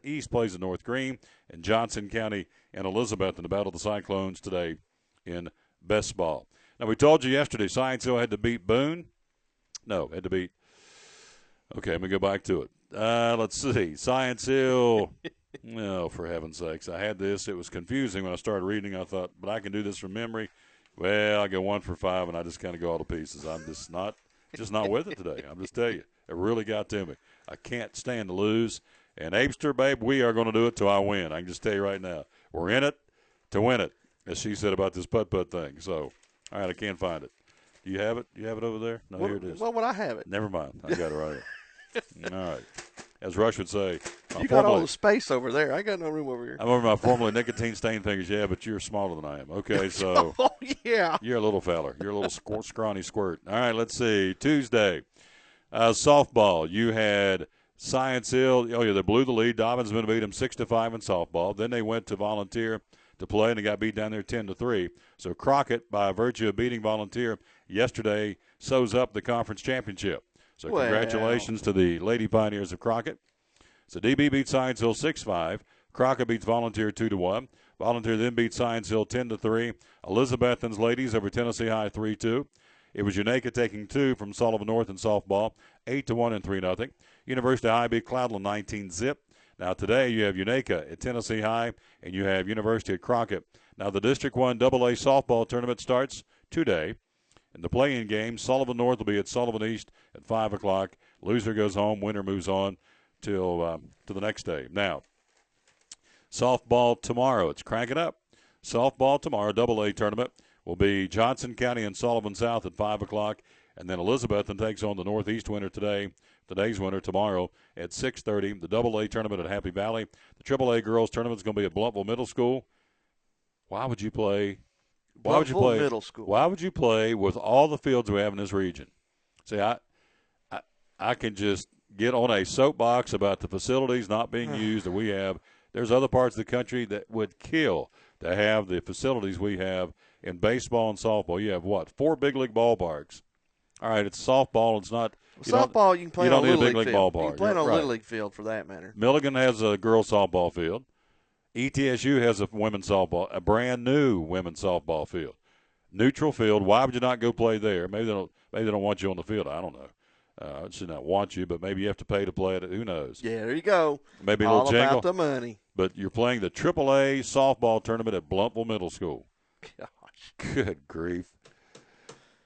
East plays at North Green. And Johnson County and Elizabeth in the Battle of the Cyclones today in best ball. Now, we told you yesterday Science Hill had to beat Boone. No, had to beat. Okay, let me go back to it. Let's see. Science Hill. No, for heaven's sakes. I had this. It was confusing when I started reading. I thought, but I can do this from memory. Well, I go 1 for 5, and I just kind of go all to pieces. I'm just not with it today. I'm just telling you. It really got to me. I can't stand to lose. And Abster, babe, we are going to do it till I win. I can just tell you right now. We're in it to win it, as she said about this putt-putt thing. So, all right, I can't find it. Do you have it? Do you have it over there? No, here it is. Well, would I have it? Never mind. I got it right here. All right. As Rush would say. You got all the space over there. I got no room over here. I'm over my formerly nicotine-stained fingers. Yeah, but you're smaller than I am. Okay, so. Oh, yeah. You're a little feller. You're a little scrawny squirt. All right, let's see. Tuesday, softball. You had Science Hill. Oh, yeah, they blew the lead. Dobbins beat them 6-5 in softball. Then they went to Volunteer to play, and they got beat down there 10-3. So Crockett, by virtue of beating Volunteer yesterday, sews up the conference championship. So congratulations to the Lady Pioneers of Crockett. So DB beats Science Hill 6-5. Crockett beats Volunteer 2-1. Volunteer then beats Science Hill 10-3. Elizabethton's Ladies over Tennessee High 3-2. It was Unaka taking 2 from Sullivan North in softball, 8-1 and 3-0. University High beat Cloudland 19-0. Now today you have Unaka at Tennessee High and you have University at Crockett. Now the District 1 AA softball tournament starts today. In the play-in game, Sullivan North will be at Sullivan East at 5 o'clock. Loser goes home. Winner moves on till to the next day. Now, softball tomorrow. It's cranking up. Softball tomorrow, AA tournament, will be Johnson County and Sullivan South at 5 o'clock. And then Elizabethton takes on the Northeast winner today's winner tomorrow at 6:30. The AA tournament at Happy Valley. The AAA girls tournament is going to be at Blountville Middle School. Why would you play? Blountville Middle School. Why would you play with all the fields we have in this region? See, I can just get on a soapbox about the facilities not being used that we have. There's other parts of the country that would kill to have the facilities we have in baseball and softball. You have, 4 big league ballparks. All right, it's softball. It's not softball. You can play on a Little League field. Ballpark. You can play on a Little League field for that matter. Milligan has a girls softball field. ETSU has a brand new women's softball field. Neutral field. Why would you not go play there? Maybe they don't want you on the field. I don't know. I should not want you, but maybe you have to pay to play it. Who knows? Yeah, there you go. Maybe a all little jingle. About the money. But you're playing the AAA softball tournament at Blountville Middle School. Gosh. Good grief.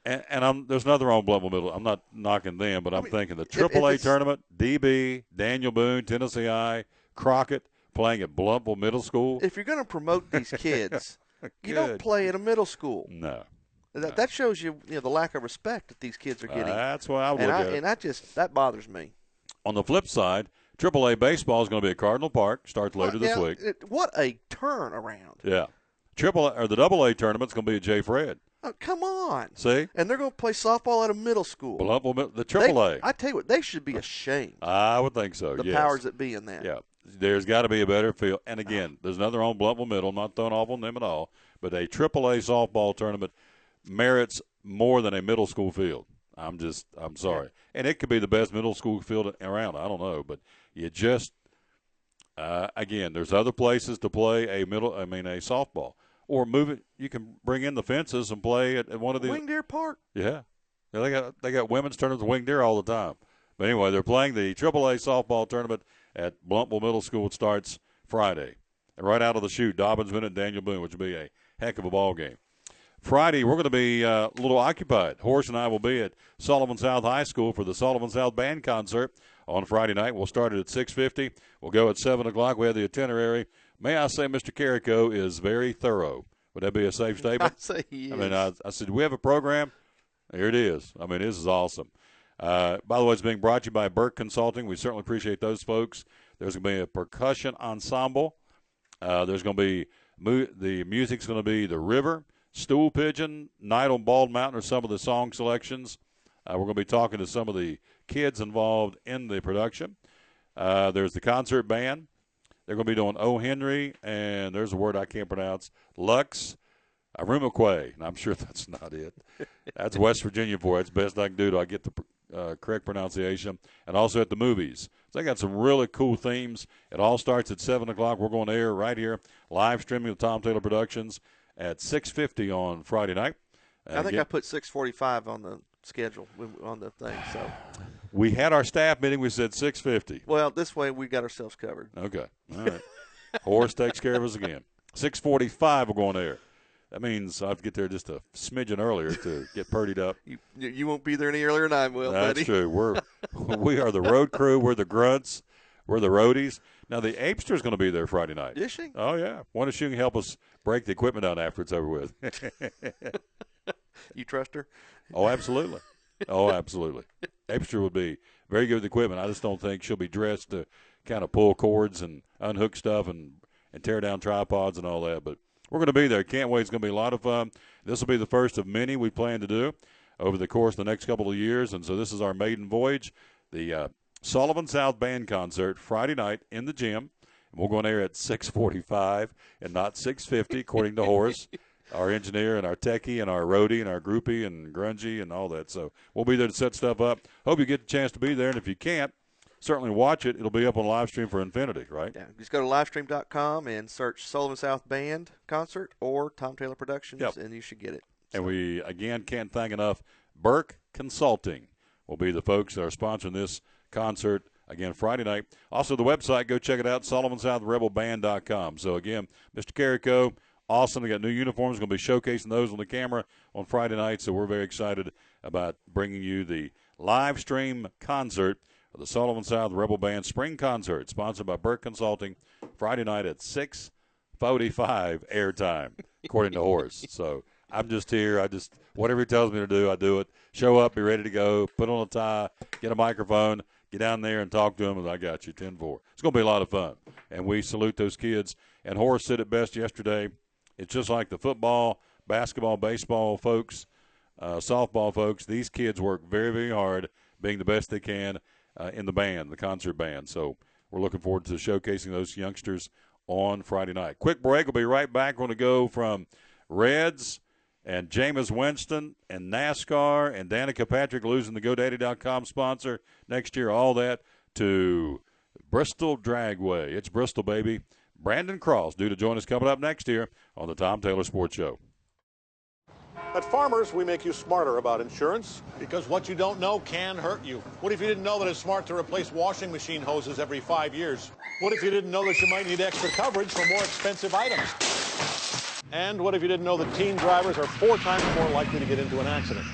And there's nothing wrong with Blountville Middle. I'm not knocking them, but I'm thinking the AAA tournament, DB, Daniel Boone, Tennessee I, Crockett, playing at Blountville Middle School. If you're going to promote these kids, you don't play at a middle school. No. That shows you, the lack of respect that these kids are getting. That's why I would look at it. And that bothers me. On the flip side, AAA baseball is going to be at Cardinal Park. Starts later this week. What a turnaround! Yeah, the AA tournament is going to be at J. Fred. Oh, come on! See, and they're going to play softball at a middle school. The AAA. I tell you what, they should be ashamed. I would think so. The powers that be in that. Yeah, there's got to be a better field. And again, there's another on Blountville Middle. I'm not throwing off on them at all, but a AAA softball tournament merits more than a middle school field. I'm sorry. And it could be the best middle school field around. I don't know. But you just, again, there's other places to play a softball. Or move it. You can bring in the fences and play at one of the Wing Deer Park. Yeah. They got women's tournaments at Wing Deer all the time. But anyway, they're playing the AAA softball tournament at Blountville Middle School. It starts Friday. And right out of the chute, Dobbins win at Daniel Boone, which will be a heck of a ball game. Friday, we're going to be a little occupied. Horace and I will be at Sullivan South High School for the Sullivan South Band Concert on Friday night. We'll start it at 6:50. We'll go at 7 o'clock. We have the itinerary. May I say Mr. Carrico is very thorough. Would that be a safe statement? I say he is. I said, do we have a program? Here it is. This is awesome. By the way, it's being brought to you by Burke Consulting. We certainly appreciate those folks. There's going to be a percussion ensemble. There's going to be the music's going to be The River, Stool Pigeon, Night on Bald Mountain are some of the song selections. We're going to be talking to some of the kids involved in the production. There's the concert band. They're going to be doing O. Henry, and there's a word I can't pronounce, Lux Arumaque. And I'm sure that's not it. That's West Virginia for it. It's best I can do to get the correct pronunciation. And also at the movies. So they got some really cool themes. It all starts at 7 o'clock. We're going to air right here, live streaming with Tom Taylor Productions at 6:50 on Friday night. I think I put 6:45 on the schedule on the thing. So we had our staff meeting. We said 6:50. Well, this way we got ourselves covered. Okay, all right. Horace takes care of us again. 6:45 we're going there. That means I have to get there just a smidgen earlier to get purdied up. You won't be there any earlier than I will, buddy. That's true. We are the road crew. We're the grunts. We're the roadies. Now, the Apester's going to be there Friday night. Is she? Oh, yeah. Wonder if she can help us break the equipment down after it's over with. You trust her? Oh, absolutely. Apester would be very good with equipment. I just don't think she'll be dressed to kind of pull cords and unhook stuff and tear down tripods and all that. But we're going to be there. Can't wait. It's going to be a lot of fun. This will be the first of many we plan to do over the course of the next couple of years. And so this is our maiden voyage. The Sullivan South Band Concert Friday night in the gym. And we'll go on air at 6:45 and not 6:50, according to Horace, our engineer and our techie and our roadie and our groupie and grungy and all that. So we'll be there to set stuff up. Hope you get the chance to be there. And if you can't, certainly watch it. It'll be up on live stream for Infinity, right? Yeah. Just go to livestream.com and search Sullivan South Band Concert or Tom Taylor Productions, and you should get it. So. And we, again, can't thank enough Burke Consulting will be the folks that are sponsoring this concert, again, Friday night. Also, the website, go check it out, SullivanSouthRebelBand.com. So, again, Mr. Carrico, awesome. They got new uniforms. Going to be showcasing those on the camera on Friday night. So we're very excited about bringing you the live stream concert of the Sullivan South Rebel Band Spring Concert, sponsored by Burke Consulting, Friday night at 6:45 airtime, according to Horace. So I'm just here. Whatever he tells me to do, I do it. Show up, be ready to go, put on a tie, get a microphone, get down there and talk to them, and I got you 10-4. It's going to be a lot of fun, and we salute those kids. And Horace said it best yesterday. It's just like the football, basketball, baseball folks, softball folks. These kids work very, very hard, being the best they can in the band, the concert band. So we're looking forward to showcasing those youngsters on Friday night. Quick break. We'll be right back. We're going to go from Reds and Jameis Winston and NASCAR and Danica Patrick losing the GoDaddy.com sponsor next year, all that, to Bristol Dragway. It's Bristol, baby. Brandon Cross due to join us coming up next year on the Tom Taylor Sports Show. At Farmers, we make you smarter about insurance because what you don't know can hurt you. What if you didn't know that it's smart to replace washing machine hoses every 5 years? What if you didn't know that you might need extra coverage for more expensive items? And what if you didn't know that teen drivers are 4 times more likely to get into an accident?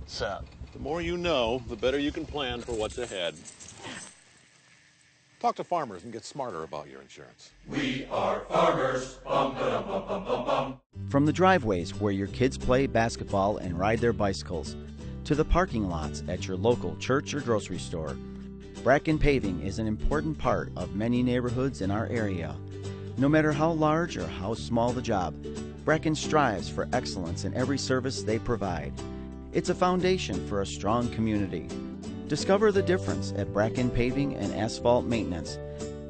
So, the more you know, the better you can plan for what's ahead. Talk to Farmers and get smarter about your insurance. We are Farmers. Bum, ba-dum, bum, bum, bum, bum. From the driveways where your kids play basketball and ride their bicycles, to the parking lots at your local church or grocery store, Bracken Paving is an important part of many neighborhoods in our area. No matter how large or how small the job, Bracken strives for excellence in every service they provide. It's a foundation for a strong community. Discover the difference at Bracken Paving and Asphalt Maintenance.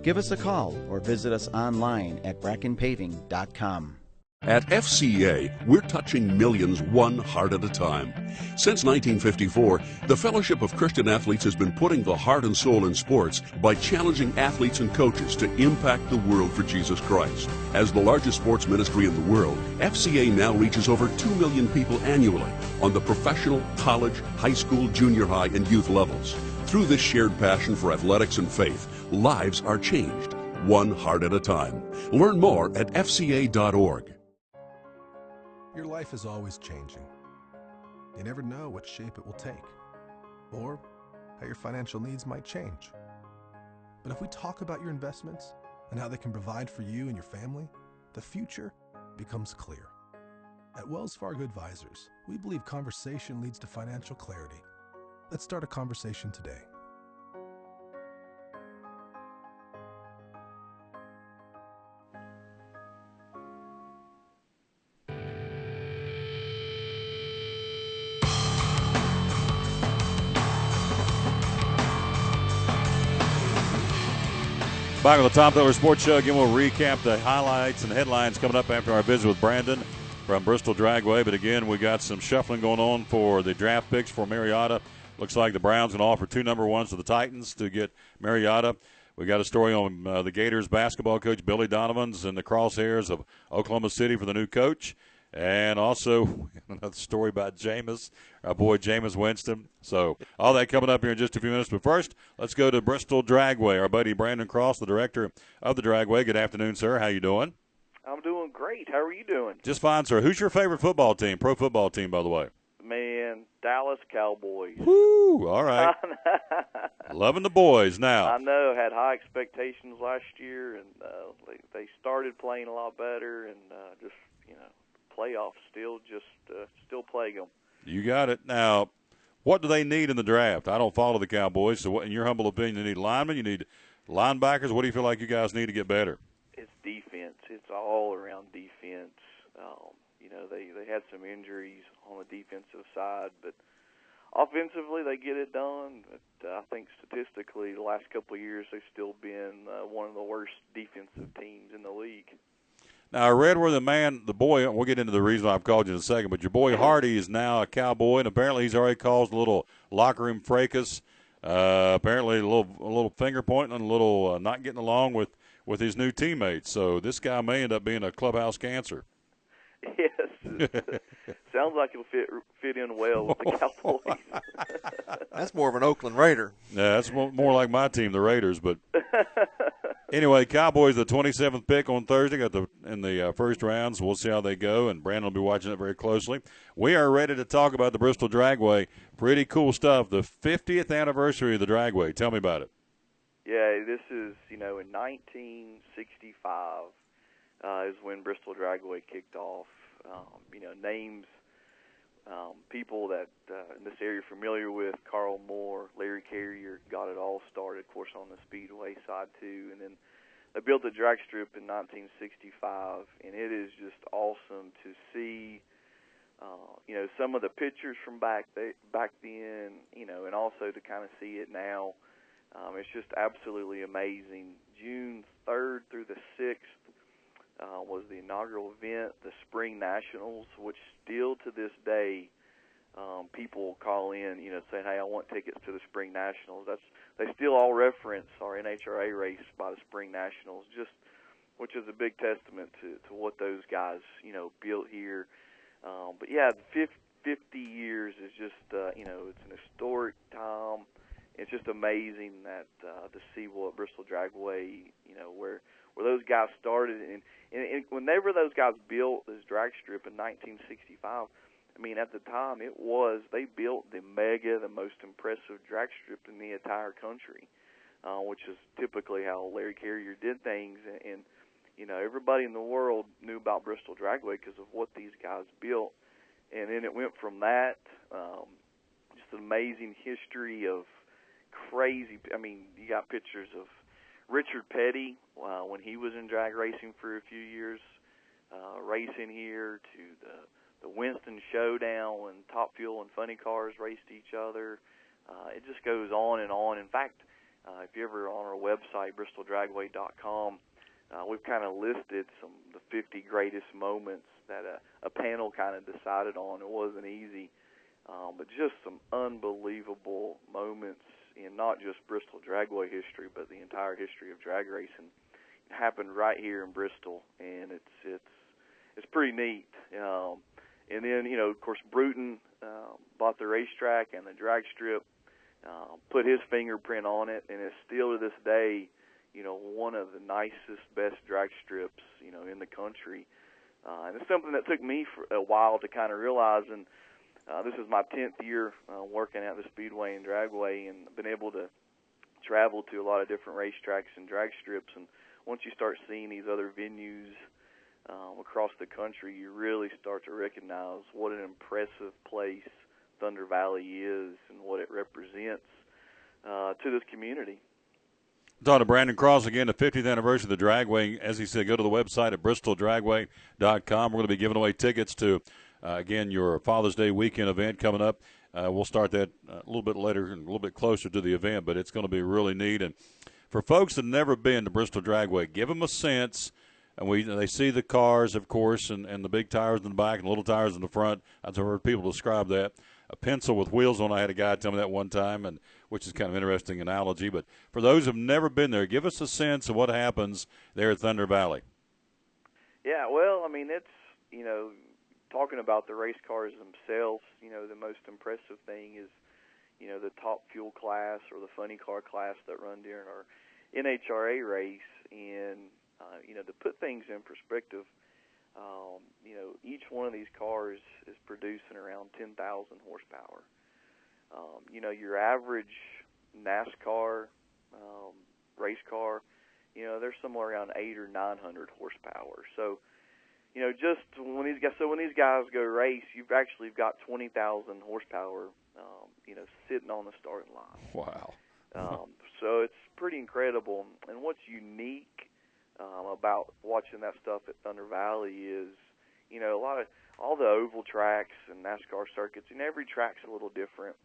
Give us a call or visit us online at brackenpaving.com. At FCA, we're touching millions one heart at a time. Since 1954, the Fellowship of Christian Athletes has been putting the heart and soul in sports by challenging athletes and coaches to impact the world for Jesus Christ. As the largest sports ministry in the world, FCA now reaches over 2 million people annually on the professional, college, high school, junior high, and youth levels. Through this shared passion for athletics and faith, lives are changed, one heart at a time. Learn more at fca.org. Your life is always changing. You never know what shape it will take, or how your financial needs might change. But if we talk about your investments and how they can provide for you and your family, the future becomes clear. At Wells Fargo Advisors, we believe conversation leads to financial clarity. Let's start a conversation today. Back on the Tom Taylor Sports Show. Again, we'll recap the highlights and headlines coming up after our visit with Brandon from Bristol Dragway. But again, we got some shuffling going on for the draft picks for Mariota. Looks like the Browns going to offer 2 number 1s to the Titans to get Mariota. We got a story on the Gators basketball coach Billy Donovan's in the crosshairs of Oklahoma City for the new coach. And also another story about Jameis, our boy Jameis Winston. So all that coming up here in just a few minutes. But first, let's go to Bristol Dragway. Our buddy Brandon Cross, the director of the Dragway. Good afternoon, sir. How you doing? I'm doing great. How are you doing? Just fine, sir. Who's your favorite football team, pro football team, by the way? Man, Dallas Cowboys. Woo! All right. Loving the boys now. I know. Had high expectations last year, and they started playing a lot better, and just, playoffs still plague them. You got it. Now, what do they need in the draft? I don't follow the Cowboys, so what, in your humble opinion, you need linemen, you need linebackers. What do you feel like you guys need to get better? It's defense. It's all around defense. They had some injuries on the defensive side, but offensively they get it done. But I think statistically the last couple of years they've still been one of the worst defensive teams in the league. Now, I read where the boy, we'll get into the reason why I've called you in a second, but your boy Hardy is now a Cowboy, and apparently he's already caused a little locker room fracas, apparently a little finger pointing and a little not getting along with his new teammates. So this guy may end up being a clubhouse cancer. Yes. Sounds like he'll fit in well with the Cowboys. That's more of an Oakland Raider. Yeah, that's more like my team, the Raiders. But anyway, Cowboys, the 27th pick on Thursday, in the first rounds. We'll see how they go, and Brandon will be watching it very closely. We are ready to talk about the Bristol Dragway. Pretty cool stuff. The 50th anniversary of the Dragway. Tell me about it. Yeah, this is, in 1965, is when Bristol Dragway kicked off. Names, people that in this area are familiar with, Carl Moore, Larry Carrier, got it all started, of course, on the Speedway side too. And then they built the drag strip in 1965, and it is just awesome to see, some of the pictures from back then, and also to kind of see it now. It's just absolutely amazing. June 3rd through the 6th was the inaugural event, the Spring Nationals, which still to this day, people call in, saying, hey, I want tickets to the Spring Nationals. They still all reference our NHRA race by the Spring Nationals, which is a big testament to what those guys, built here. But yeah, 50 years is just, it's an historic time. It's just amazing that to see what Bristol Dragway, where those guys started, and whenever those guys built this drag strip in 1965, at the time they built the most impressive drag strip in the entire country, which is typically how Larry Carrier did things, and everybody in the world knew about Bristol Dragway because of what these guys built, and then it went from that, just an amazing history of crazy. You got pictures of Richard Petty when he was in drag racing for a few years, racing here, to the Winston Showdown when Top Fuel and Funny Cars raced each other. It just goes on and on. In fact, if you're ever on our website, bristoldragway.com, we've kind of listed the 50 greatest moments that a panel kind of decided on. It wasn't easy, but just some unbelievable moments in not just Bristol Dragway history, but the entire history of drag racing. It happened right here in Bristol, and it's pretty neat. And then, of course, Bruton bought the racetrack and the drag strip, put his fingerprint on it, and it's still to this day, one of the nicest, best drag strips, in the country. And it's something that took me for a while to kind of realize, and this is my 10th year working at the Speedway and Dragway, and been able to travel to a lot of different racetracks and drag strips. And once you start seeing these other venues across the country, you really start to recognize what an impressive place Thunder Valley is and what it represents to this community. Talking to Brandon Cross again, the 50th anniversary of the Dragway. As he said, go to the website at bristoldragway.com. We're going to be giving away tickets to, again, your Father's Day weekend event coming up. We'll start that a little bit later and a little bit closer to the event, but it's going to be really neat. And for folks that have never been to Bristol Dragway, give them a sense. And they see the cars, of course, and the big tires in the back and little tires in the front. I've heard people describe that. A pencil with wheels on. I had a guy tell me that one time, and which is kind of an interesting analogy. But for those who have never been there, give us a sense of what happens there at Thunder Valley. Yeah, well, it's, talking about the race cars themselves, the most impressive thing is, the Top Fuel class or the Funny Car class that run during our NHRA race. And, to put things in perspective, each one of these cars is producing around 10,000 horsepower. Your average NASCAR race car, they're somewhere around 800 or 900 horsepower. So, just when these guys go race, you've actually got 20,000 horsepower, sitting on the starting line. Wow. So it's pretty incredible. And what's unique about watching that stuff at Thunder Valley is, all the oval tracks and NASCAR circuits, and every track's a little different.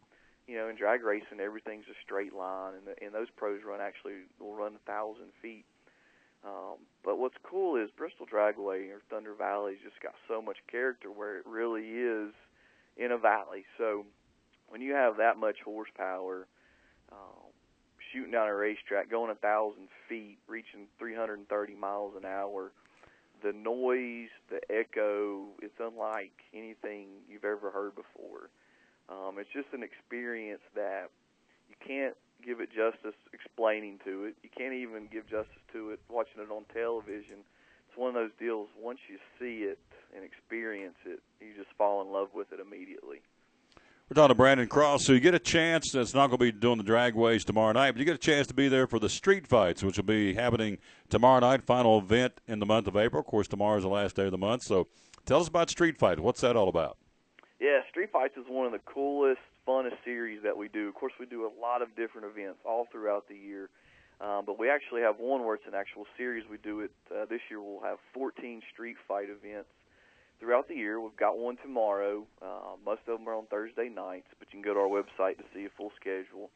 In drag racing, everything's a straight line, and those pros will run 1,000 feet. But what's cool is Bristol Dragway or Thunder Valley's just got so much character where it really is in a valley. So when you have that much horsepower, shooting down a racetrack, going 1,000 feet, reaching 330 miles an hour, the noise, the echo, it's unlike anything you've ever heard before. It's just an experience that you can't give it justice explaining to it. You can't even give justice to it watching it on television. It's one of those deals, once you see it and experience it, you just fall in love with it immediately. We're talking to Brandon Cross. So you get a chance. It's not going to be doing the dragways tomorrow night, but you get a chance to be there for the street fights, which will be happening tomorrow night, final event in the month of April. Of course, tomorrow is the last day of the month. So tell us about street fight. What's that all about? Yeah, street fights is one of the coolest, funnest series that we do. Of course, we do a lot of different events all throughout the year, but we actually have one where it's an actual series. We do it this year. We'll have 14 street fight events throughout the year. We've got one tomorrow. Most of them are on Thursday nights, but you can go to our website to see a full schedule.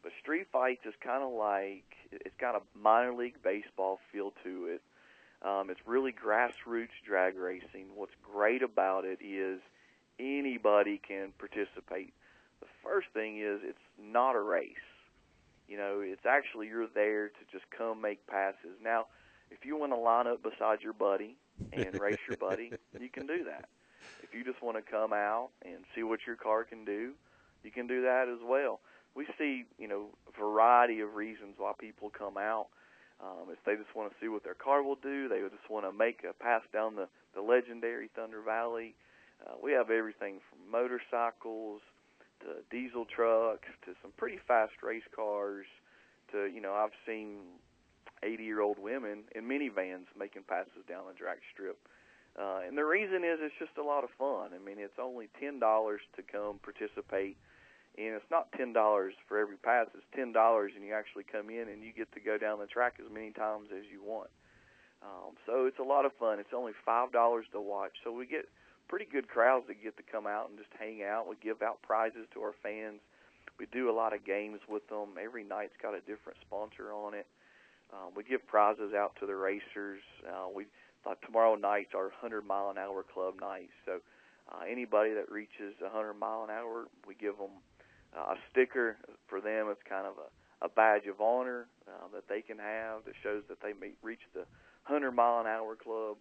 But street fights is kind of like, it's got a minor league baseball feel to it. It's really grassroots drag racing. What's great about it is anybody can participate. The first thing is it's not a race. You know, it's actually you're there to just come make passes. Now, if you want to line up beside your buddy and race your buddy, you can do that. If you just want to come out and see what your car can do, you can do that as well. We see, you know, a variety of reasons why people come out. If they just want to see what their car will do, they just want to make a pass down the legendary Thunder Valley. We have everything from motorcycles to diesel trucks to some pretty fast race cars to, you know, I've seen 80-year-old women in minivans making passes down the drag strip. And the reason is it's just a lot of fun. I mean, it's only $10 to come participate, and it's not $10 for every pass. It's $10 and you actually come in and you get to go down the track as many times as you want. So it's a lot of fun. It's only $5 to watch. So we get pretty good crowds that get to come out and just hang out. We give out prizes to our fans. We do a lot of games with them. Every night's got a different sponsor on it. We give prizes out to the racers. Tomorrow night's our 100-mile-an-hour club night. So anybody that reaches 100 mile an hour, we give them a sticker. For them, it's kind of a badge of honor that they can have that shows that they reach the 100-mile-an-hour club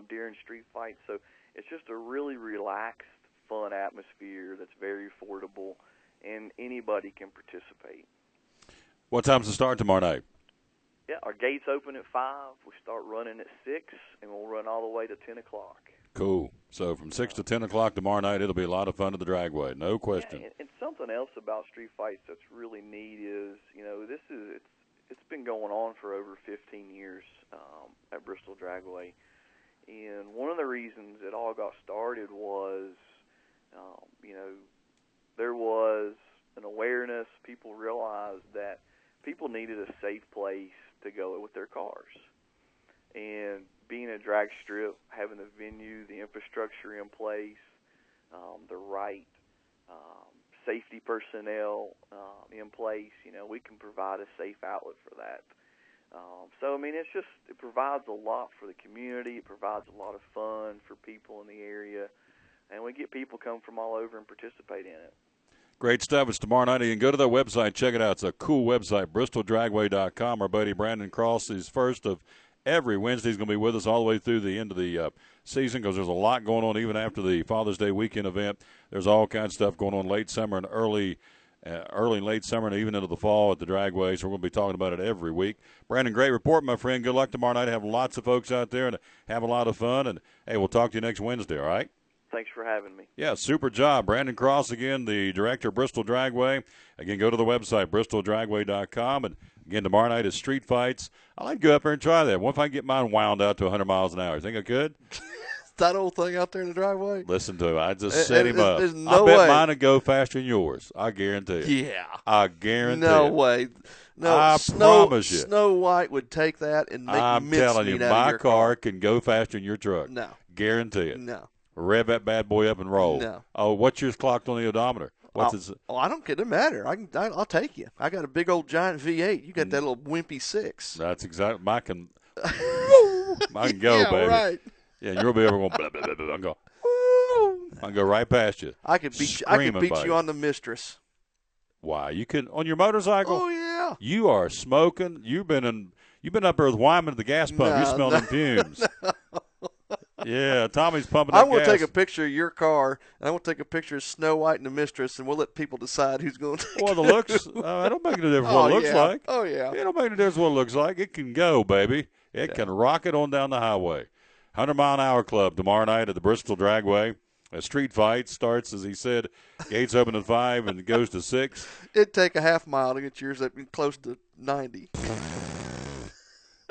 during street fights. So it's just a really relaxed, fun atmosphere that's very affordable, and anybody can participate. What time's the start tomorrow night? Yeah, our gates open at 5. We start running at 6, and we'll run all the way to 10 o'clock. Cool. So from 6 to 10 o'clock tomorrow night, it'll be a lot of fun at the Dragway, no question. Yeah, and something else about street fights that's really neat is, you know, it's been going on for over 15 years at Bristol Dragway. And one of the reasons it all got started was, you know, there was an awareness. People realized that people needed a safe place to go with their cars. And being a drag strip, having the venue, the infrastructure in place, the right safety personnel in place, you know, we can provide a safe outlet for that. So, I mean, it provides a lot for the community. It provides a lot of fun for people in the area. And we get people come from all over and participate in it. Great stuff. It's tomorrow night. You can go to their website, check it out. It's a cool website, BristolDragway.com. Our buddy Brandon Cross is first of every Wednesday. He's going to be with us all the way through the end of the season because there's a lot going on even after the Father's Day weekend event. There's all kinds of stuff going on late summer and early and late summer and even into the fall at the Dragway, so we're going to be talking about it every week. Brandon, great report, my friend. Good luck tomorrow night. Have lots of folks out there and have a lot of fun. And, hey, we'll talk to you next Wednesday, all right? Thanks for having me. Yeah, super job. Brandon Cross, again, the director of Bristol Dragway. Again, go to the website, BristolDragway.com. And, again, tomorrow night is street fights. I'd like to go up there and try that. What if I can get mine wound out to 100 miles an hour? You think I could? That old thing out there in the driveway? Listen to him. I just set him up. There's no I bet way. mine would go faster than yours. I guarantee it. Yeah. I guarantee No it. way. No, I promise you. Snow White would take that and make I'm telling you, mincemeat out of my your car can go faster than your truck. No. Guarantee it. No. Rev that bad boy up and roll. No. Oh, what's yours clocked on the odometer? What's its? Oh, I don't. It doesn't matter. I'll take you. I got a big old giant V8. You got that little wimpy 6. That's exactly. Mine can. Mine can go, yeah, baby. Right. Yeah, and you'll be over going. Blah, blah, blah, blah, and go. I can go right past you. I could beat you. I could beat you on the Mistress. Why? You can on your motorcycle? Oh yeah. You are smoking. You've been up there with Weinmann at the gas pump. You smell them fumes. Yeah, Tommy's pumping. I'm going to take a picture of your car, and I'm going to take a picture of Snow White and the Mistress, and we'll let people decide who's going to take Well, the looks, it don't make any difference what it looks like. Oh, yeah. It don't make any difference what it looks like. It can go, baby. It can rocket on down the highway. 100-mile-an-hour club tomorrow night at the Bristol Dragway. A street fight starts, as he said, gates open at 5 and goes to 6. It'd take a half mile to get yours up close to 90.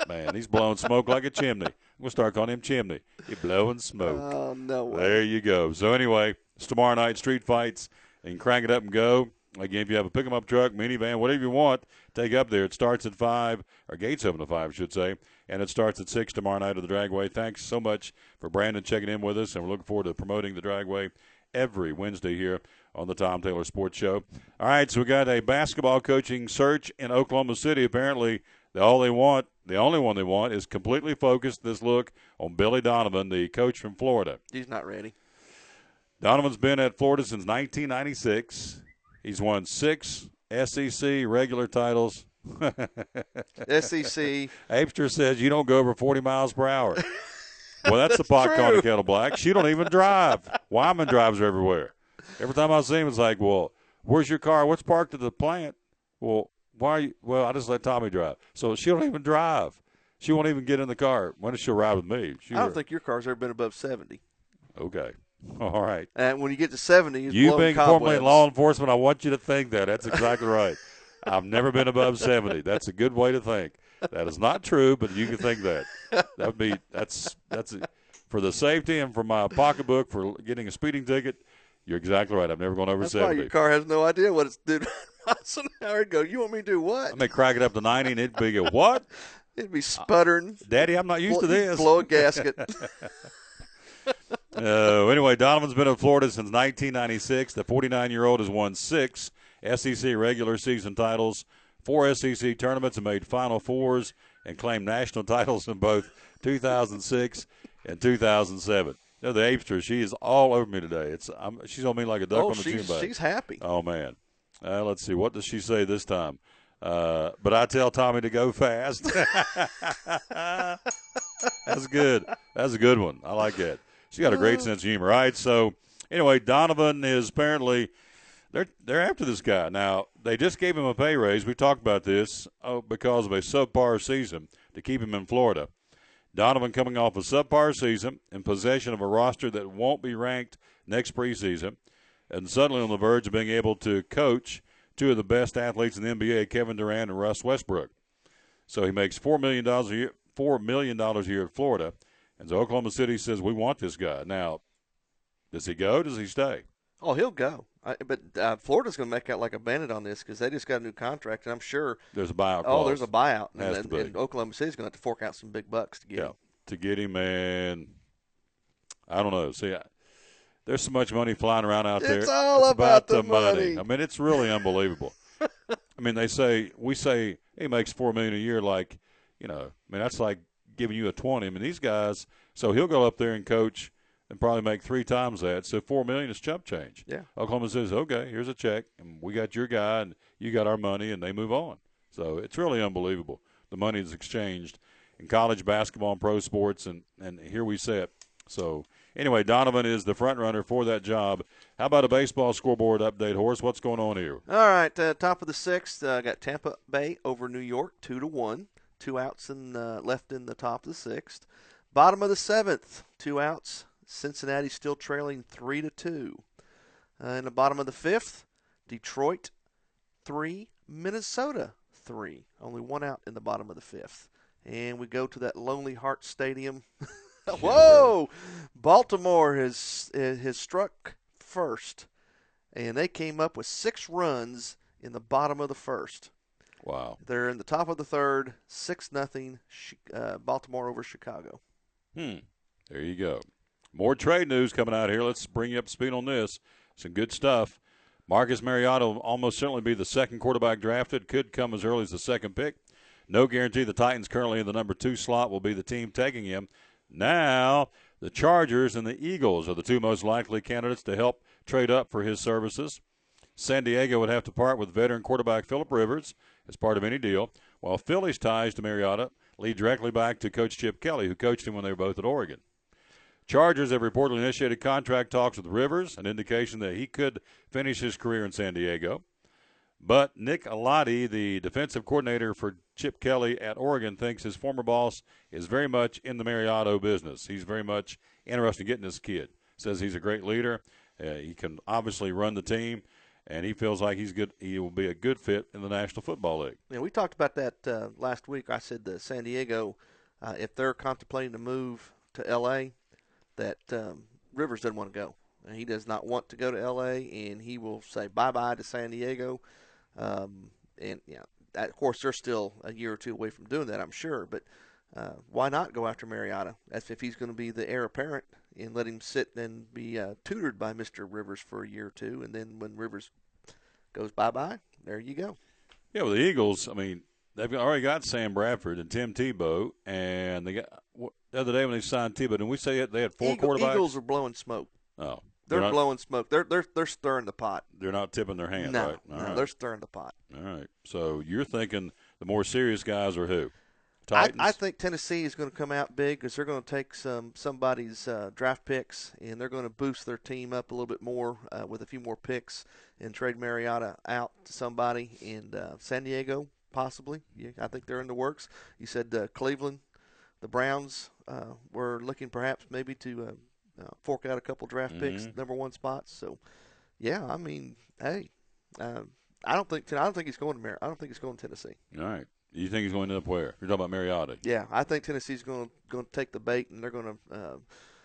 Man, he's blowing smoke like a chimney. We'll start calling him Chimney. He's blowing smoke. Oh, no way. There you go. So anyway, it's tomorrow night, street fights, and crank it up and go. Again, if you have a pick-em-up truck, minivan, whatever you want, take up there. It starts at 5, or gates open at 5, I should say, and it starts at 6 tomorrow night at the Dragway. Thanks so much for Brandon checking in with us, and we're looking forward to promoting the Dragway every Wednesday here on the Tom Taylor Sports Show. All right, so we got a basketball coaching search in Oklahoma City. Apparently, the only one they want is completely focused this look on Billy Donovan, the coach from Florida. He's not ready. Donovan's been at Florida since 1996. He's won 6 SEC regular titles. SEC. Apester says you don't go over 40 miles per hour. Well, that's the pot calling the kettle black. She don't even drive. Weinmann drives her everywhere. Every time I see him, it's like, well, where's your car? What's parked at the plant? Well, why are you? Well, I just let Tommy drive. So she don't even drive. She won't even get in the car. When does she ride with me? I don't think your car's ever been above 70. Okay. All right. And when you get to 70, it's you blowing being formerly in cobwebs. law enforcement, I want you to think that. That's exactly right. I've never been above 70. That's a good way to think. That is not true, but you can think that. That's for the safety and for my pocketbook for getting a speeding ticket. You're exactly right. I've never gone over 70. Why your car has no idea what it's doing. Miles an hour go. You want me to do what? I may crack it up to 90 and it'd be a what? It'd be sputtering. Daddy, I'm not used to this. Blow a gasket. Anyway, Donovan's been in Florida since 1996. The 49-year-old has won 6 SEC regular season titles, 4 SEC tournaments, and made Final Fours, and claimed national titles in both 2006 and 2007. You know, the Apester, she is all over me today. She's on me like a duck on a June bag. She's happy. Oh, man. Let's see. What does she say this time? But I tell Tommy to go fast. That's good. That's a good one. I like that. She's got a great sense of humor. All right, so anyway, Donovan is apparently they're after this guy. Now, they just gave him a pay raise. We talked about this because of a subpar season to keep him in Florida. Donovan coming off a subpar season in possession of a roster that won't be ranked next preseason, and suddenly on the verge of being able to coach 2 of the best athletes in the NBA, Kevin Durant and Russ Westbrook. So he makes $4 million a year at Florida. And so Oklahoma City says, we want this guy. Now, does he go? Does he stay? Oh, he'll go. But Florida's going to make out like a bandit on this because they just got a new contract, and I'm sure there's a buyout clause. Oh, there's a buyout. And Oklahoma City's going to have to fork out some big bucks to get him. To get him, and I don't know. See, there's so much money flying around out there. It's all about the money. I mean, it's really unbelievable. I mean, we say he makes $4 million a year, like, you know, I mean, that's like giving you a 20. I mean, these guys, so he'll go up there and coach and probably make 3 times that. So $4 million is chump change. Yeah. Oklahoma says, okay, here's a check, and we got your guy, and you got our money, and they move on. So it's really unbelievable. The money is exchanged in college basketball and pro sports, and here we sit. So anyway, Donovan is the front runner for that job. How about a baseball scoreboard update, Horace? What's going on here? All right, top of the 6th, got Tampa Bay over New York 2-1. 2 outs left in the top of the 6th. Bottom of the 7th, 2 outs. Cincinnati still trailing 3-2. In the bottom of the 5th, Detroit 3, Minnesota 3. Only 1 out in the bottom of the 5th. And we go to that Lonely Heart Stadium. Whoa! Baltimore has struck first, and they came up with 6 runs in the bottom of the 1st. Wow. They're in the top of the 3rd, 6-0, Baltimore over Chicago. There you go. More trade news coming out here. Let's bring you up to speed on this. Some good stuff. Marcus Mariota will almost certainly be the second quarterback drafted. Could come as early as the 2nd pick. No guarantee the Titans currently in the number 2 slot will be the team taking him. Now, the Chargers and the Eagles are the 2 most likely candidates to help trade up for his services. San Diego would have to part with veteran quarterback Phillip Rivers as part of any deal, while Philly's ties to Mariota lead directly back to Coach Chip Kelly, who coached him when they were both at Oregon. Chargers have reportedly initiated contract talks with Rivers, an indication that he could finish his career in San Diego. But Nick Alati, the defensive coordinator for Chip Kelly at Oregon, thinks his former boss is very much in the Mariota business. He's very much interested in getting this kid. says he's a great leader. He can obviously run the team, and he feels like he's good. He will be a good fit in the National Football League. Yeah, we talked about that last week. I said that San Diego, if they're contemplating to move to L.A., that Rivers doesn't want to go. He does not want to go to L.A., and he will say bye-bye to San Diego. And, of course, they're still a year or two away from doing that, I'm sure. But why not go after Mariota if he's going to be the heir apparent and let him sit and be tutored by Mr. Rivers for a year or two, and then when Rivers goes bye-bye, there you go. Yeah, well, the Eagles, I mean, they've already got Sam Bradford and Tim Tebow, and they got the other day when they signed Tebow, didn't we say they had four quarterbacks? Eagles are blowing smoke. Oh. They're blowing smoke. They're stirring the pot. They're not tipping their hand, no, right? No, they're stirring the pot. All right. So you're thinking the more serious guys are who? Titans? I think Tennessee is going to come out big because they're going to take somebody's draft picks, and they're going to boost their team up a little bit more with a few more picks and trade Mariota out to somebody. And San Diego, possibly. Yeah, I think they're in the works. You said Cleveland, the Browns were looking perhaps maybe to fork out a couple draft picks, number one spots. So, yeah, I mean, hey, I don't think he's going to I don't think he's going to Tennessee. All right. You think he's going to end up where? You're talking about Mariota. Yeah, I think Tennessee's going to take the bait, and they're going to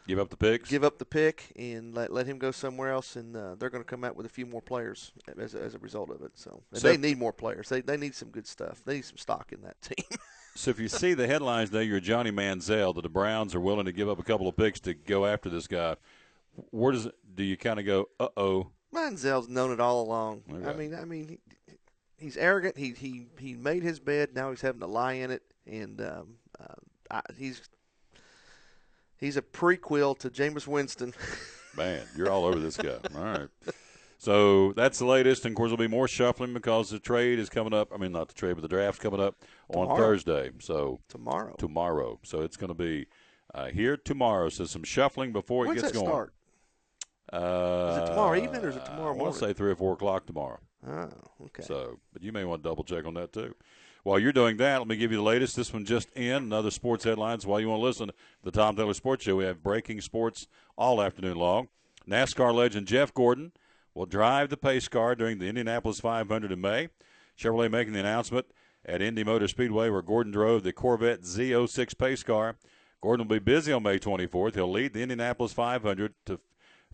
give up the picks. Give up the pick and let him go somewhere else, and they're going to come out with a few more players as a result of it. So they need more players. They need some good stuff. They need some stock in that team. So if you see the headlines today, you're Johnny Manziel, that the Browns are willing to give up a couple of picks to go after this guy. Where do you kind of go? Manziel's known it all along. Okay. I mean. He's arrogant. He made his bed. Now he's having to lie in it, and he's a prequel to Jameis Winston. Man, you're all over this guy. All right. So that's the latest, and of course there'll be more shuffling because the trade is coming up. I mean, not the trade, but the draft's coming up on Thursday. So tomorrow. So it's going to be here tomorrow. So some shuffling before it gets going. When's that start? Is it tomorrow evening or is it tomorrow morning? I want to say 3 or 4 o'clock tomorrow. Oh, okay. So, but you may want to double check on that too. While you're doing that, let me give you the latest. This one just in, another sports headlines. While you want to listen to the Tom Taylor Sports Show, we have breaking sports all afternoon long. NASCAR legend Jeff Gordon will drive the pace car during the Indianapolis 500 in May. Chevrolet making the announcement at Indy Motor Speedway where Gordon drove the Corvette Z06 pace car. Gordon will be busy on May 24th. He'll lead the Indianapolis 500 to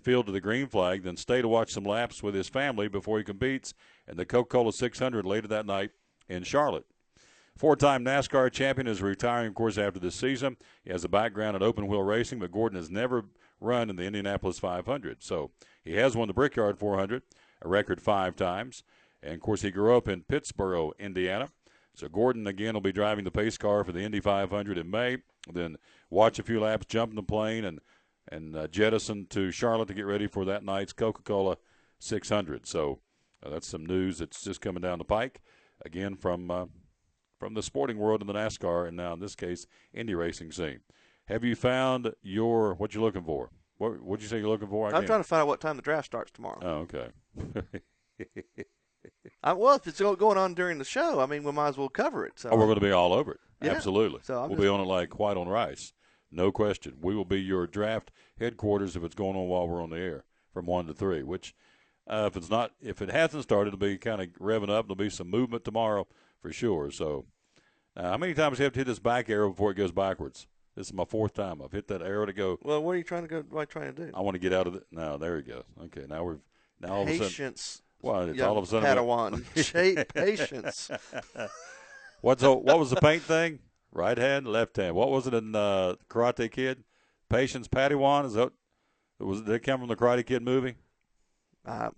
field to the green flag, then stay to watch some laps with his family before he competes in the Coca-Cola 600 later that night in Charlotte. Four-time NASCAR champion is retiring, of course, after this season. He has a background in open-wheel racing, but Gordon has never run in the Indianapolis 500. So he has won the Brickyard 400, a record 5 times. And, of course, he grew up in Pittsboro, Indiana. So Gordon, again, will be driving the pace car for the Indy 500 in May, then watch a few laps, jump in the plane, and jettison to Charlotte to get ready for that night's Coca-Cola 600. So that's some news that's just coming down the pike, again, from the sporting world in the NASCAR and now, in this case, Indy racing scene. Have you found what you're looking for? What would you say you're looking for? I'm trying to find out what time the draft starts tomorrow. Oh, okay. Well, if it's going on during the show, I mean, we might as well cover it. So. Oh, we're going to be all over it. Yeah. Absolutely. So we'll be on it like white on rice. No question. We will be your draft headquarters if it's going on while we're on the air from 1 to 3, which if it hasn't started, it'll be kind of revving up. There'll be some movement tomorrow for sure. So how many times do you have to hit this back arrow before it goes backwards? This is my 4th time. I've hit that arrow to go. Well, what are you trying to go? What are you trying to do? I want to get out of it. No, there we go. Okay, now all Patience. Well, it's all of a sudden. Padawan. Patience. What was the paint thing? Right hand, left hand. What was it in Karate Kid? Patience, Padawan. Did it come from the Karate Kid movie? I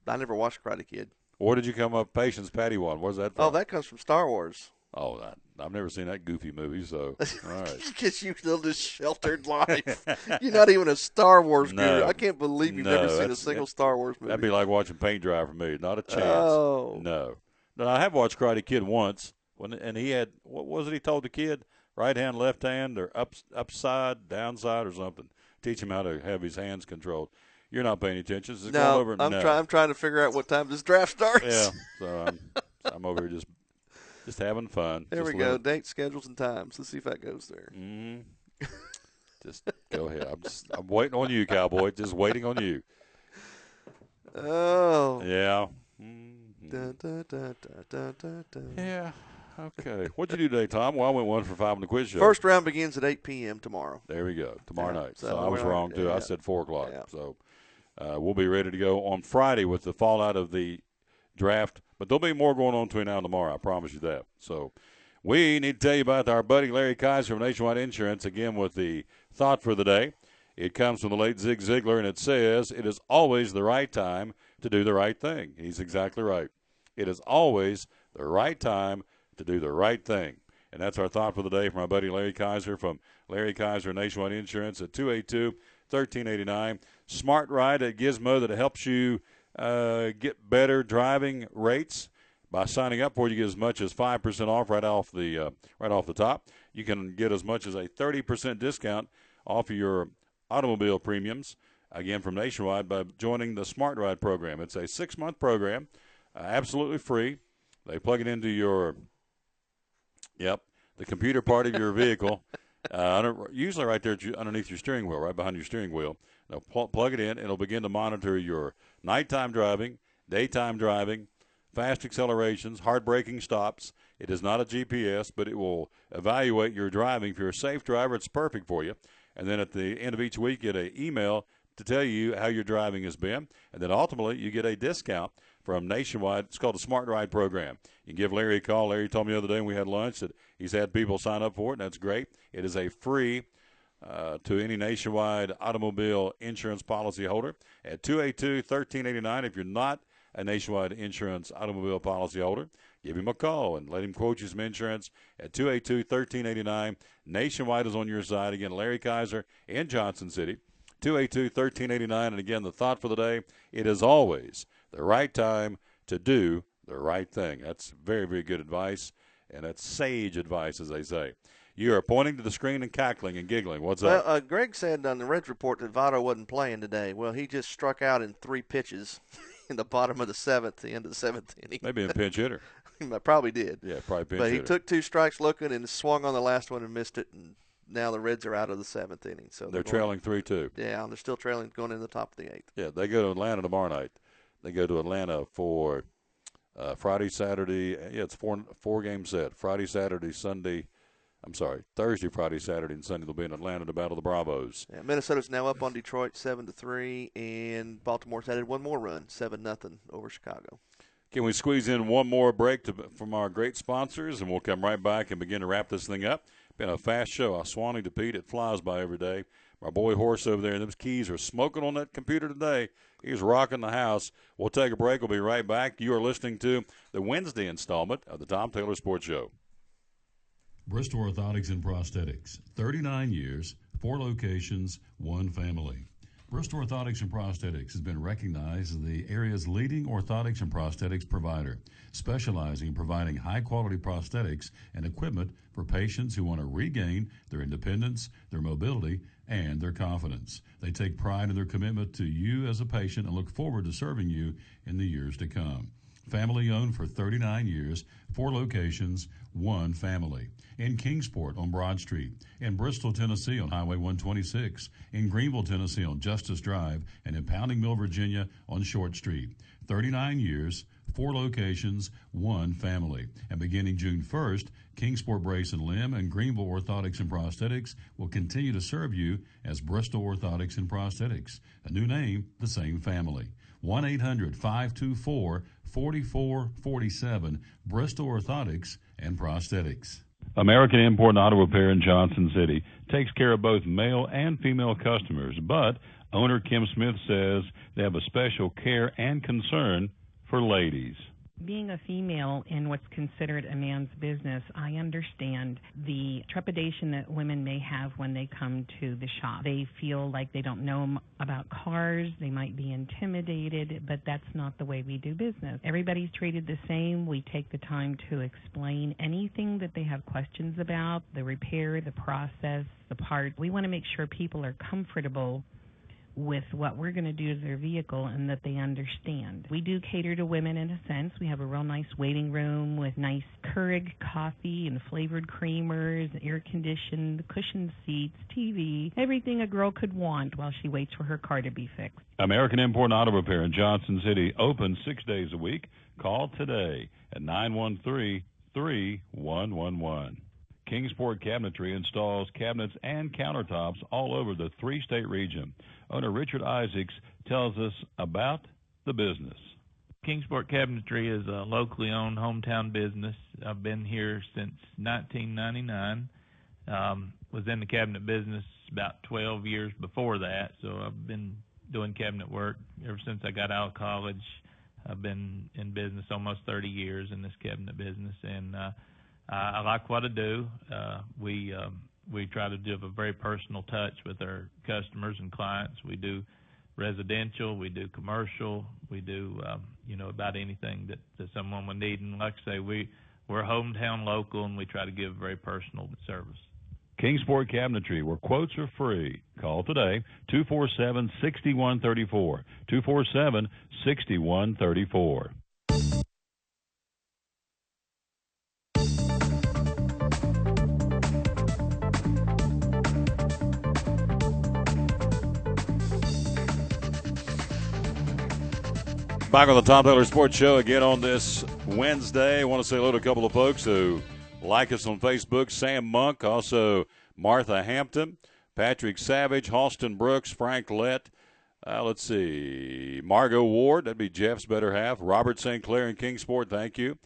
never watched Karate Kid. Where did you come up? Patience, Padawan. Where's that from? Oh, that comes from Star Wars. Oh, I've never seen that goofy movie. So, all right. Because you live this sheltered life. You're not even a Star Wars guru. I can't believe you've never seen a single Star Wars movie. That'd be like watching paint dry for me. Not a chance. Oh. No, I have watched Karate Kid once. And he had, what was it he told the kid? Right hand, left hand, or upside, downside, or something. Teach him how to have his hands controlled. You're not paying attention. I'm trying to figure out what time this draft starts. Yeah, so I'm over here just having fun. There we go. Dates, schedules, and times. Let's see if that goes there. Mm-hmm. Just go ahead. I'm waiting on you, Cowboy. Just waiting on you. Oh. Yeah. Dun, dun, dun, dun, dun, dun. Yeah. Okay. What'd you do today, Tom? Well, I went 1 for 5 on the quiz show. First round begins at 8 p.m. tomorrow. There we go. Tomorrow night. So So I was wrong, too. yeah. I said 4 o'clock. Yeah. So we'll be ready to go on Friday with the fallout of the draft. But there'll be more going on between now and tomorrow. I promise you that. So we need to tell you about our buddy Larry Kaiser from Nationwide Insurance, again, with the thought for the day. It comes from the late Zig Ziglar, and it says, it is always the right time to do the right thing. He's exactly right. It is always the right time to do the right thing. And that's our thought for the day from our buddy Larry Kaiser from Larry Kaiser Nationwide Insurance at 282-1389. Smart Ride at Gizmo that helps you get better driving rates. By signing up for it, you get as much as 5% off right off the top. You can get as much as a 30% discount off of your automobile premiums, again, from Nationwide by joining the Smart Ride program. It's a 6-month program, absolutely free. They plug it into your, the computer part of your vehicle, usually right there underneath your steering wheel, right behind your steering wheel. They'll plug it in, and it'll begin to monitor your nighttime driving, daytime driving, fast accelerations, hard braking stops. It is not a GPS, but it will evaluate your driving. If you're a safe driver, it's perfect for you. And then at the end of each week, you get an email to tell you how your driving has been. And then ultimately, you get a discount from Nationwide. It's called the Smart Ride program. You can give Larry a call. Larry told me the other day when we had lunch that he's had people sign up for it, and that's great. It is a free to any Nationwide automobile insurance policy holder at 282-1389. If you're not a Nationwide insurance automobile policy holder, give him a call and let him quote you some insurance at 282-1389. Nationwide is on your side. Again, Larry Kaiser in Johnson City, 282-1389. And again, the thought for the day, it is always the right time to do the right thing. That's very, very good advice, and that's sage advice, as they say. You are pointing to the screen and cackling and giggling. What's that? Well, Greg said on the Reds report that Votto wasn't playing today. Well, he just struck out in 3 pitches in the bottom of the 7th, the end of the 7th inning. Maybe a pinch hitter. He probably did. Yeah, probably pinch But hitter. he took 2 strikes looking and swung on the last one and missed it, and now the Reds are out of the 7th inning. So they're trailing 3-2. Yeah, they're still trailing going into the top of the 8th. Yeah, they go to Atlanta tomorrow night. They go to Atlanta for Friday, Saturday. Yeah, it's 4-game set. Friday, Saturday, Sunday. I'm sorry, Thursday, Friday, Saturday, and Sunday they'll be in Atlanta to battle the Bravos. Yeah, Minnesota's now up on Detroit 7-3, and Baltimore's added one more run, 7-0 over Chicago. Can we squeeze in one more break from our great sponsors, and we'll come right back and begin to wrap this thing up. Been a fast show. Swanee to Pete, it flies by every day. My boy Horse over there, those keys are smoking on that computer today. He's rocking the house. We'll take a break. We'll be right back. You are listening to the Wednesday installment of the Tom Taylor Sports Show. Bristol Orthotics and Prosthetics, 39 years, 4 locations, 1 family. Bristol Orthotics and Prosthetics has been recognized as the area's leading orthotics and prosthetics provider, specializing in providing high-quality prosthetics and equipment for patients who want to regain their independence, their mobility, and their confidence. They take pride in their commitment to you as a patient and look forward to serving you in the years to come. Family-owned for 39 years, 4 locations, 1 family. In Kingsport on Broad Street, in Bristol, Tennessee on Highway 126, in Greenville, Tennessee on Justice Drive, and in Pounding Mill, Virginia on Short Street. 39 years, 4 locations, 1 family. And beginning June 1st, Kingsport Brace and Limb and Greenville Orthotics and Prosthetics will continue to serve you as Bristol Orthotics and Prosthetics. A new name, the same family. 1-800-524-4447, Bristol Orthotics and Prosthetics. American Import and Auto Repair in Johnson City takes care of both male and female customers, but owner Kim Smith says they have a special care and concern for ladies. Being a female in what's considered a man's business, I understand the trepidation that women may have when they come to the shop. They feel like they don't know about cars, they might be intimidated, but that's not the way we do business. Everybody's treated the same. We take the time to explain anything that they have questions about, the repair, the process, the part. We want to make sure people are comfortable with what we're going to do to their vehicle and that they understand. We do cater to women in a sense. We have a real nice waiting room with nice Keurig coffee and flavored creamers, air-conditioned, cushioned seats, TV, everything a girl could want while she waits for her car to be fixed. American Import Auto Repair in Johnson City, open 6 days a week. Call today at 913-3111. Kingsport Cabinetry installs cabinets and countertops all over the three-state region. Owner Richard Isaacs tells us about the business. Kingsport Cabinetry is a locally owned hometown business. I've been here since 1999. Was in the cabinet business about 12 years before that, so I've been doing cabinet work ever since I got out of college. I've been in business almost 30 years in this cabinet business, and I like what I do. We try to give a very personal touch with our customers and clients. We do residential, we do commercial, we do about anything that someone would need. And like I say, we're hometown local, and we try to give very personal service. Kingsport Cabinetry, where quotes are free. Call today, 247-6134, 247-6134. Back on the Tom Taylor Sports Show again on this Wednesday. I want to say hello to a couple of folks who like us on Facebook. Sam Monk, also Martha Hampton, Patrick Savage, Halston Brooks, Frank Lett. Let's see, Margot Ward, that'd be Jeff's better half. Robert St. Clair in Kingsport, thank you.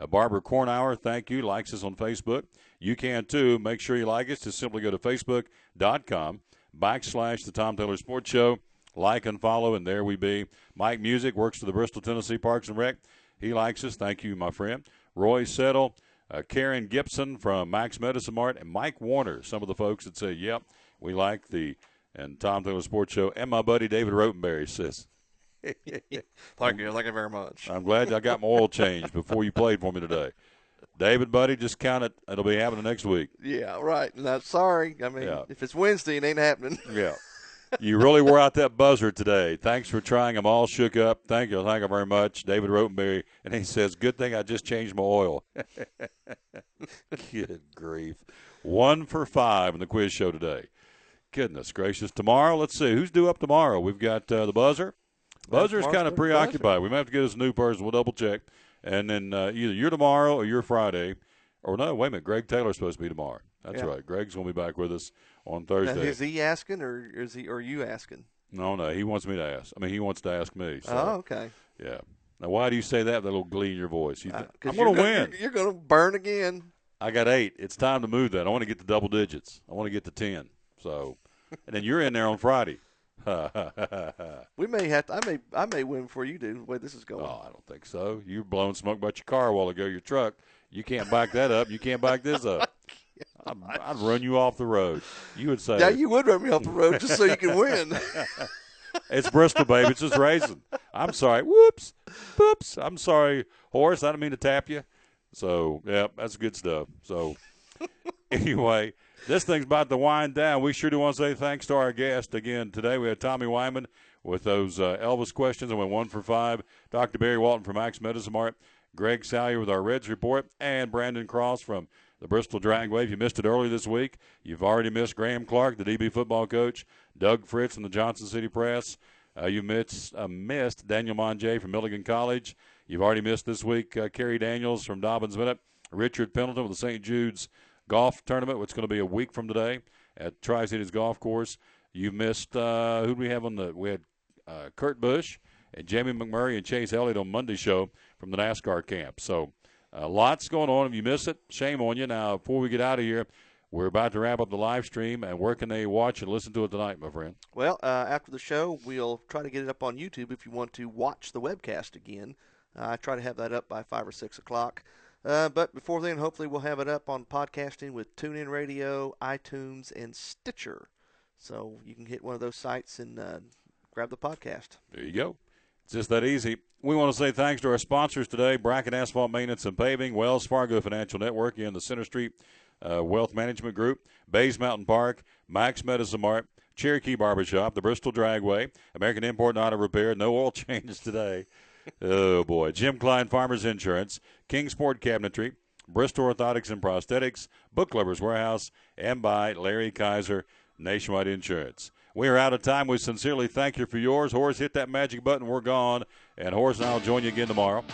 Barbara Kornauer, thank you, likes us on Facebook. You can too. Make sure you like us. Just simply go to Facebook.com/The Tom Taylor Sports Show. Like and follow, and there we be. Mike Music works for the Bristol, Tennessee Parks and Rec. He likes us. Thank you, my friend. Roy Settle, Karen Gibson from Max Medicine Mart, and Mike Warner, some of the folks that say, yep, we like the and Tom Taylor Sports Show. And my buddy David Rotenberry says, Thank you very much. I'm glad I got my oil changed before you played for me today. David, buddy, just count it. It'll be happening next week. Yeah, right. No, sorry. I mean, if it's Wednesday, it ain't happening. Yeah. You really wore out that buzzer today. Thanks for trying. I'm all shook up. Thank you very much. David Rotenberry. And he says, good thing I just changed my oil. Good grief. 1 for 5 in the quiz show today. Goodness gracious. Tomorrow, let's see. Who's due up tomorrow? We've got the buzzer. Buzzer's kind of preoccupied. We might have to get us a new person. We'll double check. And then either you're tomorrow or you're Friday. Or no, wait a minute. Greg Taylor's supposed to be tomorrow. That's right. Greg's going to be back with us on Thursday. Now, is he asking or are you asking? No, he wants me to ask. I mean, he wants to ask me. So, okay. Yeah. Now, why do you say that with a little glee in your voice? I'm going to win. You're going to burn again. I got 8. It's time to move that. I want to get to double digits. I want to get to 10. So, and then you're in there on Friday. We may have to. I may win before you do. The way this is going. Oh, I don't think so. You were blowing smoke about your car a while ago. Your truck. You can't back that up. You can't back this up. I'd run you off the road. You would say. Yeah, you would run me off the road just so you can win. It's Bristol, baby. It's just racing. I'm sorry. Whoops. Whoops. I'm sorry, Horace. I didn't mean to tap you. So, yeah, that's good stuff. So, anyway, this thing's about to wind down. We sure do want to say thanks to our guest. Again, today we had Tommy Weinmann with those Elvis questions. I went 1 for 5. Dr. Barry Walton from Max Medicine Mart. Greg Salyer with our Reds report. And Brandon Cross from the Bristol Dragway. If you missed it earlier this week, you've already missed Graham Clark, the DB football coach, Doug Fritz from the Johnson City Press. You missed Daniel Monjay from Milligan College. You've already missed this week Kerry Daniels from Dobbins Minute, Richard Pendleton with the St. Jude's Golf Tournament, which is going to be a week from today at Tri-Cities Golf Course. You've missed who do we have on the – we had Kurt Busch and Jamie McMurray and Chase Elliott on Monday's show from the NASCAR camp. So lots going on. If you miss it, shame on you. Now, before we get out of here, we're about to wrap up the live stream, and where can they watch and listen to it tonight, my friend? Well, after the show, we'll try to get it up on YouTube if you want to watch the webcast again. I try to have that up by 5 or 6 o'clock. But before then, hopefully we'll have it up on podcasting with TuneIn Radio, iTunes, and Stitcher. So you can hit one of those sites and grab the podcast. There you go. It's just that easy. We want to say thanks to our sponsors today, Bracken Asphalt Maintenance and Paving, Wells Fargo Financial Network in the Center Street Wealth Management Group, Bays Mountain Park, Max Medicine Mart, Cherokee Barbershop, the Bristol Dragway, American Import and Auto Repair, no oil changes today. Oh, boy. Jim Klein Farmers Insurance, Kingsport Cabinetry, Bristol Orthotics and Prosthetics, Book Lovers Warehouse, and by Larry Kaiser, Nationwide Insurance. We are out of time. We sincerely thank you for yours. Horace, hit that magic button. We're gone. And Horace and I will join you again tomorrow.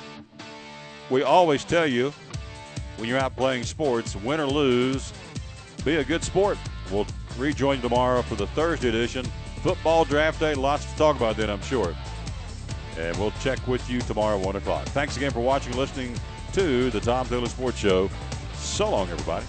We always tell you, when you're out playing sports, win or lose, be a good sport. We'll rejoin you tomorrow for the Thursday edition. Football draft day. Lots to talk about then, I'm sure. And we'll check with you tomorrow at 1 o'clock. Thanks again for watching and listening to the Tom Taylor Sports Show. So long, everybody.